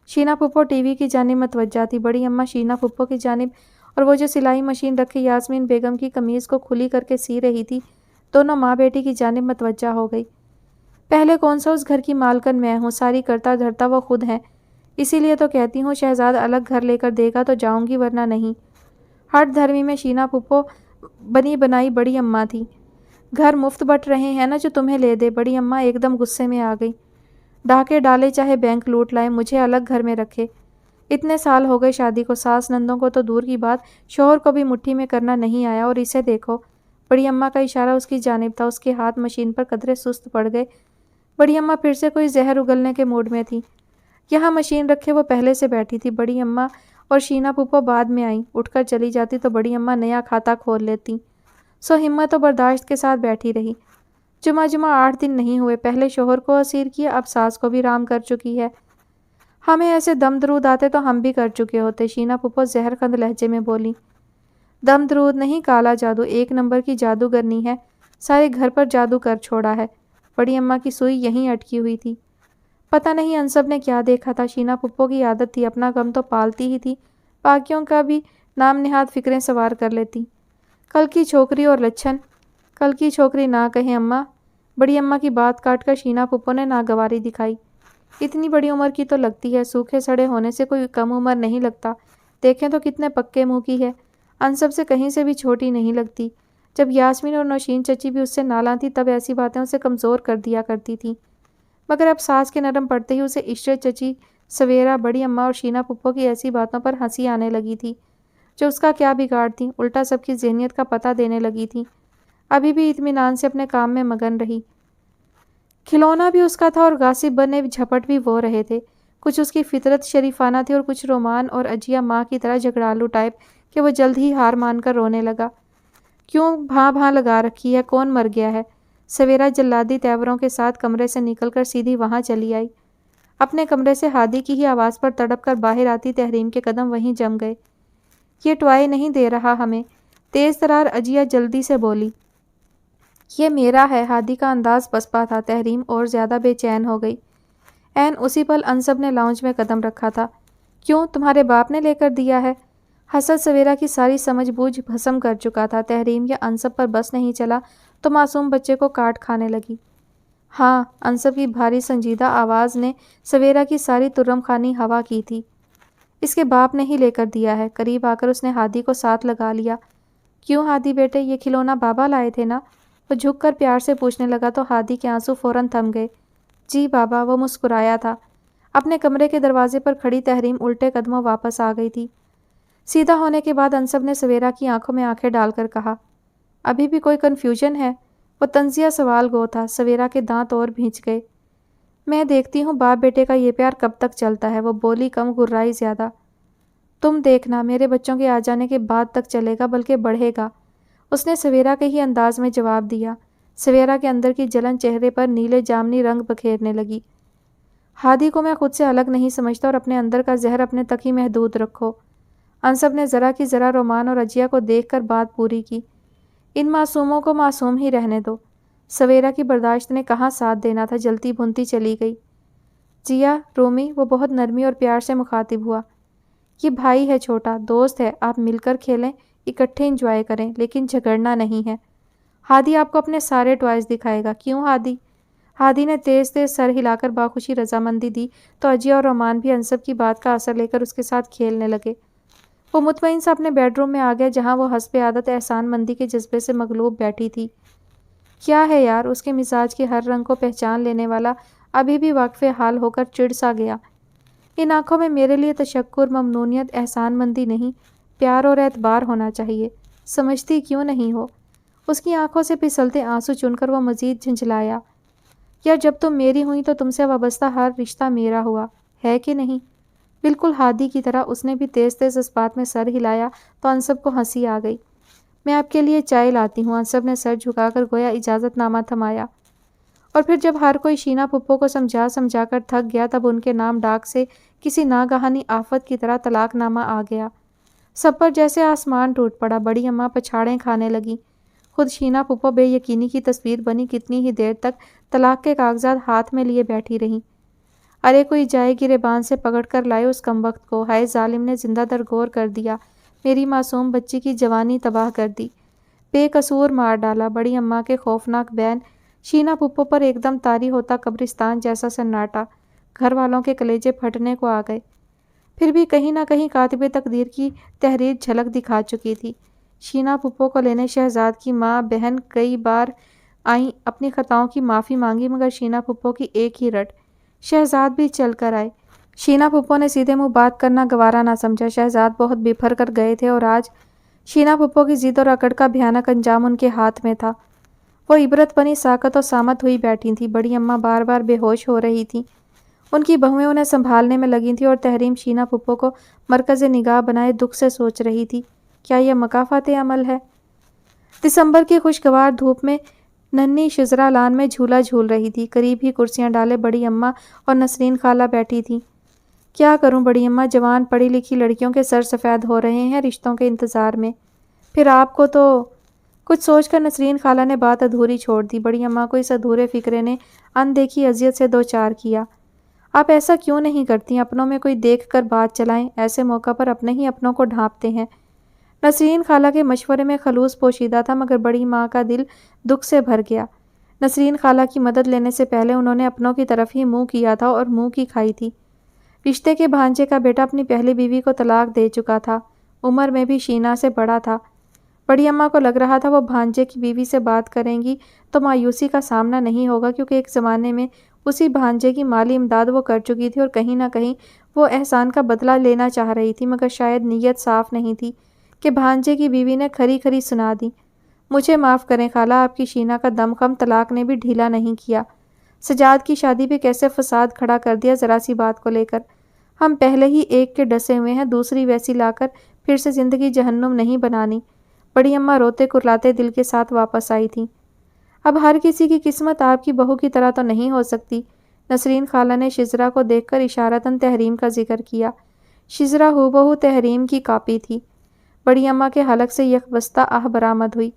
شینا پھپھو ٹی وی کی جانب متوجہ تھی، بڑی اماں شینا پھپھو کی جانب، اور وہ جو سلائی مشین رکھے یاسمین بیگم کی قمیض کو کھلی کر کے سی رہی تھی دونوں ماں بیٹی کی جانب متوجہ ہو گئی۔ پہلے کون سا اس گھر کی مالکن میں ہوں، ساری کرتا دھرتا وہ خود ہیں، اسی لیے تو کہتی ہوں شہزاد الگ گھر لے کر دے گا تو جاؤں گی ورنہ نہیں۔ ہٹ دھرمی میں شینا پھپھو بنی بنائی بڑی اماں تھی۔ گھر مفت بٹ رہے ہیں نا جو تمہیں لے دے۔ بڑی اماں ایک دم غصے میں آ گئی۔ ڈاکے ڈالے چاہے بینک لوٹ لائے، مجھے الگ گھر میں رکھے۔ اتنے سال ہو گئے شادی کو، ساس نندوں کو تو دور کی بات شوہر کو بھی مٹھی میں کرنا نہیں آیا، اور اسے دیکھو۔ بڑی اماں کا اشارہ اس کی جانب تھا، اس کے ہاتھ مشین پر قدرے سست پڑ گئے۔ بڑی اماں پھر سے کوئی زہر اگلنے کے موڈ میں تھی۔ یہاں مشین رکھے وہ پہلے سے بیٹھی تھی۔ بڑی اماں اور شینا پھپھو بعد میں آئیں۔ اٹھ کر چلی جاتی تو بڑی اماں نیا کھاتا کھول لیتی، سو ہمت و برداشت کے ساتھ بیٹھی رہی۔ جمعہ 8 دن نہیں ہوئے، پہلے شوہر کو اسیر کیا، اب ساس کو بھی رام کر چکی ہے۔ ہمیں ایسے دم درود آتے تو ہم بھی کر چکے ہوتے، شینا پھپھو زہر خند لہجے میں بولی۔ دم درود نہیں، کالا جادو، 1 نمبر کی جادوگرنی ہے، سارے گھر پر جادو کر چھوڑا ہے۔ بڑی اماں کی سوئی یہیں اٹکی ہوئی تھی۔ پتہ نہیں انصب نے کیا دیکھا تھا، شینا پھپھو کی عادت تھی، اپنا غم تو پالتی ہی تھی، باقیوں کا بھی نام نہاد فکریں سوار کر لیتی۔ کل کی چھوکری اور لچھن، کل کی چھوکری نہ کہیں اماں۔ بڑی اماں کی بات کاٹ کر شینا پھپھو نے ناگواری دکھائی۔ اتنی بڑی عمر کی تو لگتی ہے، سوکھے سڑے ہونے سے کوئی کم عمر نہیں لگتا، دیکھیں تو کتنے پکے منہ کی ہے، انصب سے کہیں سے بھی چھوٹی نہیں لگتی۔ جب یاسمین اور نوشین چچی بھی اس سے نالاں تھی تب ایسی باتیں اسے کمزور کر دیا کرتی تھیں، مگر اب ساس کے نرم پڑتے ہی اسے عشرت چچی، سویرا، بڑی اماں اور شینا پھپھو کی ایسی باتوں پر ہنسی آنے لگی تھی جو اس کا کیا بگاڑ تھی، الٹا سب کی ذہنیت کا پتہ دینے لگی تھی۔ ابھی بھی اطمینان سے اپنے کام میں مگن رہی۔ کھلونا بھی اس کا تھا اور غاصب بنے جھپٹ بھی وہ رہے تھے۔ کچھ اس کی فطرت شریفانہ تھی اور کچھ رومان اور اجیا ماں کی طرح جھگڑالو ٹائپ کہ وہ جلد ہی ہار مان کر رونے لگا۔ کیوں بھاں بھاں لگا رکھی ہے، کون مر گیا ہے؟ سویرا جلادی تیوروں کے ساتھ کمرے سے نکل کر سیدھی وہاں چلی آئی۔ اپنے کمرے سے ہادی کی ہی آواز پر تڑپ کر باہر آتی تحریم کے قدم وہیں جم گئے۔ یہ ٹوائے نہیں دے رہا ہمیں، تیز ترار اجیا جلدی سے بولی۔ یہ میرا ہے، ہادی کا انداز پسپا تھا، تحریم اور زیادہ بے چین ہو گئی۔ عین اسی پل انصب نے لاؤنج میں قدم رکھا تھا۔ کیوں، تمہارے باپ نے لے کر دیا ہے؟ حسد سویرا کی ساری سمجھ بوجھ بھسم کر چکا تھا۔ تحریم یا انصب پر بس نہیں چلا تو معصوم بچے کو کاٹ کھانے لگی۔ ہاں، انصب کی بھاری سنجیدہ آواز نے سویرا کی ساری ترم خانی ہوا کی تھی۔ اس کے باپ نے ہی لے کر دیا ہے۔ قریب آ کر اس نے ہادی کو ساتھ لگا لیا۔ کیوں ہادی بیٹے، یہ کھلونا بابا لائے تھے نا؟ وہ جھک کر پیار سے پوچھنے لگا تو ہادی کے آنسو فوراً تھم گئے۔ جی بابا، وہ مسکرایا تھا۔ اپنے کمرے کے دروازے پر کھڑی تحریم الٹے قدموں واپس آ گئی تھی۔ سیدھا ہونے کے بعد انصب نے سویرا کی آنکھوں میں آنکھیں ڈال کر کہا، ابھی بھی کوئی کنفیوژن ہے؟ وہ طنزیہ سوال گو تھا۔ سویرا کے دانت اور بھینچ گئے۔ میں دیکھتی ہوں باپ بیٹے کا یہ پیار کب تک چلتا ہے، وہ بولی کم گرائی زیادہ۔ تم دیکھنا، میرے بچوں کے آ جانے کے بعد تک چلے گا بلکہ بڑھے گا، اس نے سویرا کے ہی انداز میں جواب دیا۔ سویرا کے اندر کی جلن چہرے پر نیلے جامنی رنگ بکھیرنے لگی۔ ہادی کو میں خود سے الگ نہیں سمجھتا اور اپنے اندر کا زہر اپنے تک ہی محدود رکھو۔ انصب نے ذرا کی ذرا رومان اور اجیا کو دیکھ کر بات پوری کی۔ ان معصوموں کو معصوم ہی رہنے دو۔ سویرا کی برداشت نے کہاں ساتھ دینا تھا، جلتی بھنتی چلی گئی۔ جیا، رومی، وہ بہت نرمی اور پیار سے مخاطب ہوا۔ یہ بھائی ہے چھوٹا، دوست ہے، آپ مل کر کھیلیں، اکٹھے انجوائے کریں، لیکن جھگڑنا نہیں ہے۔ ہادی آپ کو اپنے سارے ٹوائز دکھائے گا۔ کیوں ہادی؟ ہادی نے تیز تیز سر ہلا کر باخوشی رضامندی دی تو اجیا اور رومان بھی انصب کی بات کا اثر لے کر اس کے ساتھ کھیلنے لگے۔ وہ مطمئن سا اپنے بیڈ روم میں آ گیا جہاں وہ حسب عادت احسان مندی کے جذبے سے مغلوب بیٹھی تھی۔ کیا ہے یار، اس کے مزاج کے ہر رنگ کو پہچان لینے والا ابھی بھی واقف حال ہو کر چڑ سا گیا۔ ان آنکھوں میں میرے لیے تشکر، ممنونیت، احسان مندی نہیں، پیار اور اعتبار ہونا چاہیے، سمجھتی کیوں نہیں ہو؟ اس کی آنکھوں سے پھسلتے آنسو چن کر وہ مزید جھنجھلایا۔ یا جب تم میری ہوئی تو تم سے وابستہ ہر رشتہ میرا ہوا ہے کہ نہیں؟ بالکل ہادی کی طرح اس نے بھی تیز تیز اس بات میں سر ہلایا تو انصب کو ہنسی آ گئی۔ میں آپ کے لیے چائے لاتی ہوں، انصب نے سر جھکا کر گویا اجازت نامہ تھمایا۔ اور پھر جب ہر کوئی شینا پھپھو کو سمجھا سمجھا کر تھک گیا تب ان کے نام ڈاک سے کسی ناگہانی آفت کی طرح طلاق نامہ آ گیا۔ سب پر جیسے آسمان ٹوٹ پڑا۔ بڑی اماں پچھاڑیں کھانے لگیں۔ خود شینا پھپھو بے یقینی کی تصویر بنی کتنی ہی دیر تک طلاق کے کاغذات ہاتھ میں لیے بیٹھی رہیں۔ ارے کوئی جائے گریبان سے پکڑ کر لائے اس کمبخت کو، ہائے ظالم نے زندہ در گور کر دیا، میری معصوم بچی کی جوانی تباہ کر دی، بے قصور مار ڈالا۔ بڑی اماں کے خوفناک بیان شینا پھپھو پر ایک دم طاری ہوتا قبرستان جیسا سناٹا گھر والوں کے کلیجے پھٹنے کو آ گئے۔ پھر بھی کہیں نہ کہیں کاتب تقدیر کی تحریر جھلک دکھا چکی تھی۔ شینا پھپھو کو لینے شہزاد کی ماں بہن کئی بار آئیں، اپنی خطاؤں کی معافی مانگی، مگر شینا پھپھو کی ایک ہی رٹ، شہزاد بھی چل کر آئے۔ شینا پھپھو نے سیدھے منہ بات کرنا گوارا نہ سمجھا۔ شہزاد بہت بپھر کر گئے تھے اور آج شینا پھپھو کی ضد اور اکڑ کا بھیانک انجام ان کے ہاتھ میں تھا۔ وہ عبرت بنی ساکت و سامت ہوئی بیٹھی تھیں۔ بڑی اماں بار بار بے ہوش ہو رہی تھیں۔ ان کی بہویں انہیں سنبھالنے میں لگی تھیں اور تحریم شینا پھپھو کو مرکز نگاہ بنائے دکھ سے سوچ رہی تھی، کیا یہ مکافات عمل ہے؟ دسمبر کی خوشگوار دھوپ میں ننھی شزرا لان میں جھولا جھول رہی تھی۔ قریب ہی کرسیاں ڈالے بڑی اماں اور نسرین خالہ بیٹھی تھیں۔ کیا کروں بڑی اماں، جوان پڑھی لکھی لڑکیوں کے سر سفید ہو رہے ہیں رشتوں کے انتظار میں، پھر آپ کو تو… کچھ سوچ کر نسرین خالہ نے بات ادھوری چھوڑ دی۔ بڑی اماں کو اس ادھورے فقرے نے اندیکھی اذیت سے دوچار کیا۔ آپ ایسا کیوں نہیں کرتی؟ اپنوں میں کوئی دیکھ کر بات چلائیں، ایسے موقع پر اپنے ہی اپنوں کو ڈھانپتے ہیں۔ نسرین خالہ کے مشورے میں خلوص پوشیدہ تھا، مگر بڑی ماں کا دل دکھ سے بھر گیا۔ نسرین خالہ کی مدد لینے سے پہلے انہوں نے اپنوں کی طرف ہی منہ کیا تھا اور منہ کی کھائی تھی۔ رشتے کے بھانجے کا بیٹا اپنی پہلی بیوی کو طلاق دے چکا تھا، عمر میں بھی شینا سے بڑا تھا۔ بڑی اماں کو لگ رہا تھا وہ بھانجے کی بیوی سے بات کریں گی تو مایوسی کا سامنا نہیں ہوگا، کیونکہ ایک زمانے میں اسی بھانجے کی مالی امداد وہ کر چکی تھی اور کہیں نہ کہیں وہ احسان کا بدلہ لینا چاہ رہی تھی، مگر شاید نیت صاف نہیں تھی کہ بھانجے کی بیوی نے کھری کھری سنا دی۔ مجھے معاف کریں خالہ، آپ کی شینا کا دم خم طلاق نے بھی ڈھیلا نہیں کیا۔ سجاد کی شادی پہ کیسے فساد کھڑا کر دیا ذرا سی بات کو لے کر۔ ہم پہلے ہی ایک کے ڈسے ہوئے ہیں، دوسری ویسی لا کر پھر سے زندگی جہنم نہیں بنانی۔ بڑی اماں روتے کرلاتے دل کے ساتھ واپس آئی تھیں۔ اب ہر کسی کی قسمت آپ کی بہو کی طرح تو نہیں ہو سکتی۔ نسرین خالہ نے شزرا کو دیکھ کر اشارتاً تحریم کا ذکر کیا۔ شزرا ہو بہو تحریم کی کاپی تھی۔ بڑی اماں کے حلق سے یک بستہ آہ برآمد ہوئی۔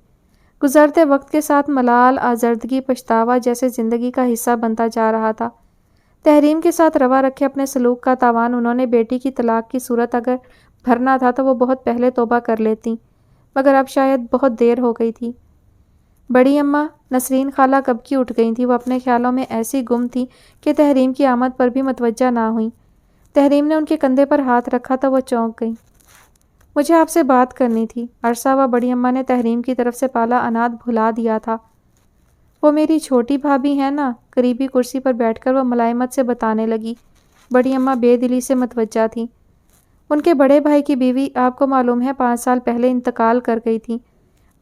گزرتے وقت کے ساتھ ملال، آزردگی، پچھتاوا جیسے زندگی کا حصہ بنتا جا رہا تھا۔ تحریم کے ساتھ روا رکھے اپنے سلوک کا تاوان انہوں نے بیٹی کی طلاق کی صورت اگر بھرنا تھا تو وہ بہت پہلے توبہ کر لیتی، مگر اب شاید بہت دیر ہو گئی تھی۔ بڑی اماں، نسرین خالہ کب کی اٹھ گئی تھی۔ وہ اپنے خیالوں میں ایسی گم تھی کہ تحریم کی آمد پر بھی متوجہ نہ ہوئیں۔ تحریم نے ان کے کندھے پر ہاتھ رکھا تو وہ چونک گئیں۔ مجھے آپ سے بات کرنی تھی۔ عرصہ ہوا بڑی اماں نے تحریم کی طرف سے پالا اناد بھلا دیا تھا۔ وہ میری چھوٹی بھابھی ہیں نا؟ قریبی کرسی پر بیٹھ کر وہ ملائمت سے بتانے لگی۔ بڑی اماں بے دلی سے متوجہ تھیں۔ ان کے بڑے بھائی کی بیوی آپ کو معلوم ہے 5 سال پہلے انتقال کر گئی تھی۔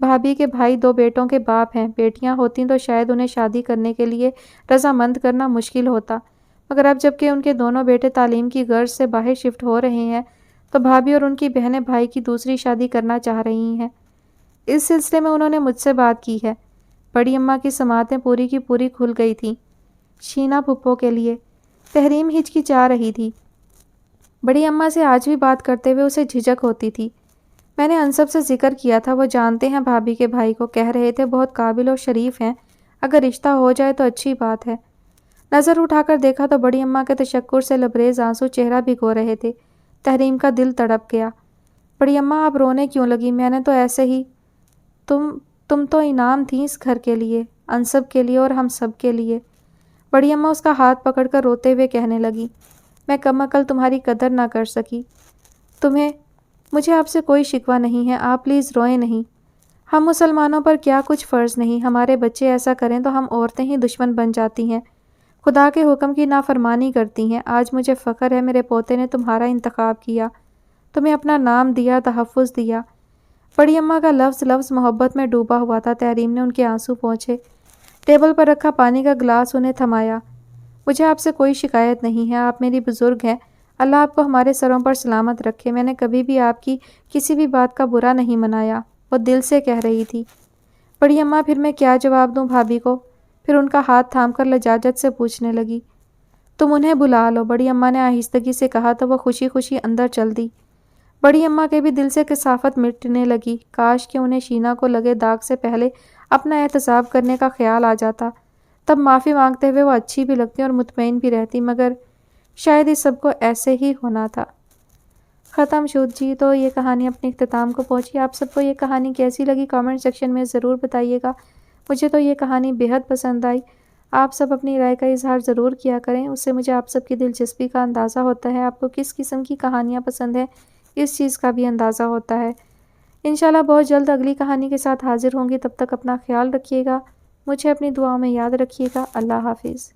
بھابھی کے بھائی 2 بیٹوں کے باپ ہیں، بیٹیاں ہوتیں تو شاید انہیں شادی کرنے کے لیے رضامند کرنا مشکل ہوتا، مگر اب جب کہ ان کے دونوں بیٹے تعلیم کی غرض سے باہر شفٹ ہو رہے ہیں تو بھابھی اور ان کی بہنیں بھائی کی دوسری شادی کرنا چاہ رہی ہیں۔ اس سلسلے میں انہوں نے مجھ سے بات کی ہے۔ بڑی اماں کی سماعتیں پوری کی پوری کھل گئی تھیں۔ شینا پھپھو کے لیے۔ تحریم ہچکچا رہی تھی۔ بڑی اماں سے آج بھی بات کرتے ہوئے اسے جھجک ہوتی تھی۔ میں نے انصب سے ذکر کیا تھا، وہ جانتے ہیں بھابھی کے بھائی کو، کہہ رہے تھے بہت قابل و شریف ہیں، اگر رشتہ ہو جائے تو اچھی بات ہے۔ نظر اٹھا کر دیکھا تو بڑی اماں کے تشکر سے لبریز آنسو چہرہ بھگو رہے تھے۔ تحریم کا دل تڑپ گیا۔ بڑی اماں آپ رونے کیوں لگی؟ میں نے تو ایسے ہی… تم تو انعام تھیں اس گھر کے لیے، انصب کے لیے اور ہم سب کے لیے۔ بڑی اماں اس کا ہاتھ پکڑ کر روتے ہوئے کہنے لگی، میں کم عقل تمہاری قدر نہ کر سکی۔ مجھے آپ سے کوئی شکوہ نہیں ہے، آپ پلیز روئیں نہیں۔ ہم مسلمانوں پر کیا کچھ فرض نہیں، ہمارے بچے ایسا کریں تو ہم عورتیں ہی دشمن بن جاتی ہیں، خدا کے حکم کی نافرمانی کرتی ہیں۔ آج مجھے فخر ہے میرے پوتے نے تمہارا انتخاب کیا، تمہیں اپنا نام دیا، تحفظ دیا۔ بڑی اماں کا لفظ لفظ محبت میں ڈوبا ہوا تھا۔ تحریم نے ان کے آنسو پوچھے، ٹیبل پر رکھا پانی کا گلاس انہیں تھمایا۔ مجھے آپ سے کوئی شکایت نہیں ہے، آپ میری بزرگ ہیں، اللہ آپ کو ہمارے سروں پر سلامت رکھے۔ میں نے کبھی بھی آپ کی کسی بھی بات کا برا نہیں منایا، وہ دل سے کہہ رہی تھی۔ بڑی اماں، پھر میں کیا جواب دوں بھابھی کو؟ پھر ان کا ہاتھ تھام کر لجاجت سے پوچھنے لگی، تم انہیں بلا لو۔ بڑی اماں نے آہستگی سے کہا تو وہ خوشی خوشی اندر چل دی۔ بڑی اماں کے بھی دل سے کثافت مٹنے لگی۔ کاش کہ انہیں شینا کو لگے داغ سے پہلے اپنا احتساب کرنے کا خیال آ جاتا، تب معافی مانگتے ہوئے وہ اچھی بھی لگتی اور مطمئن بھی رہتی، مگر شاید اس سب کو ایسے ہی ہونا تھا۔ ختم شد جی، تو یہ کہانی اپنے اختتام کو پہنچی۔ آپ سب کو یہ کہانی کیسی لگی کامنٹ سیکشن میں ضرور بتائیے گا۔ مجھے تو یہ کہانی بیحد پسند آئی۔ آپ سب اپنی رائے کا اظہار ضرور کیا کریں، اس سے مجھے آپ سب کی دلچسپی کا اندازہ ہوتا ہے، آپ کو کس قسم کی کہانیاں پسند ہیں اس چیز کا بھی اندازہ ہوتا ہے۔ انشاءاللہ بہت جلد اگلی کہانی کے ساتھ حاضر ہوں گی، تب تک اپنا خیال رکھیے گا، مجھے اپنی دعاؤں میں یاد رکھیے گا۔ اللہ حافظ۔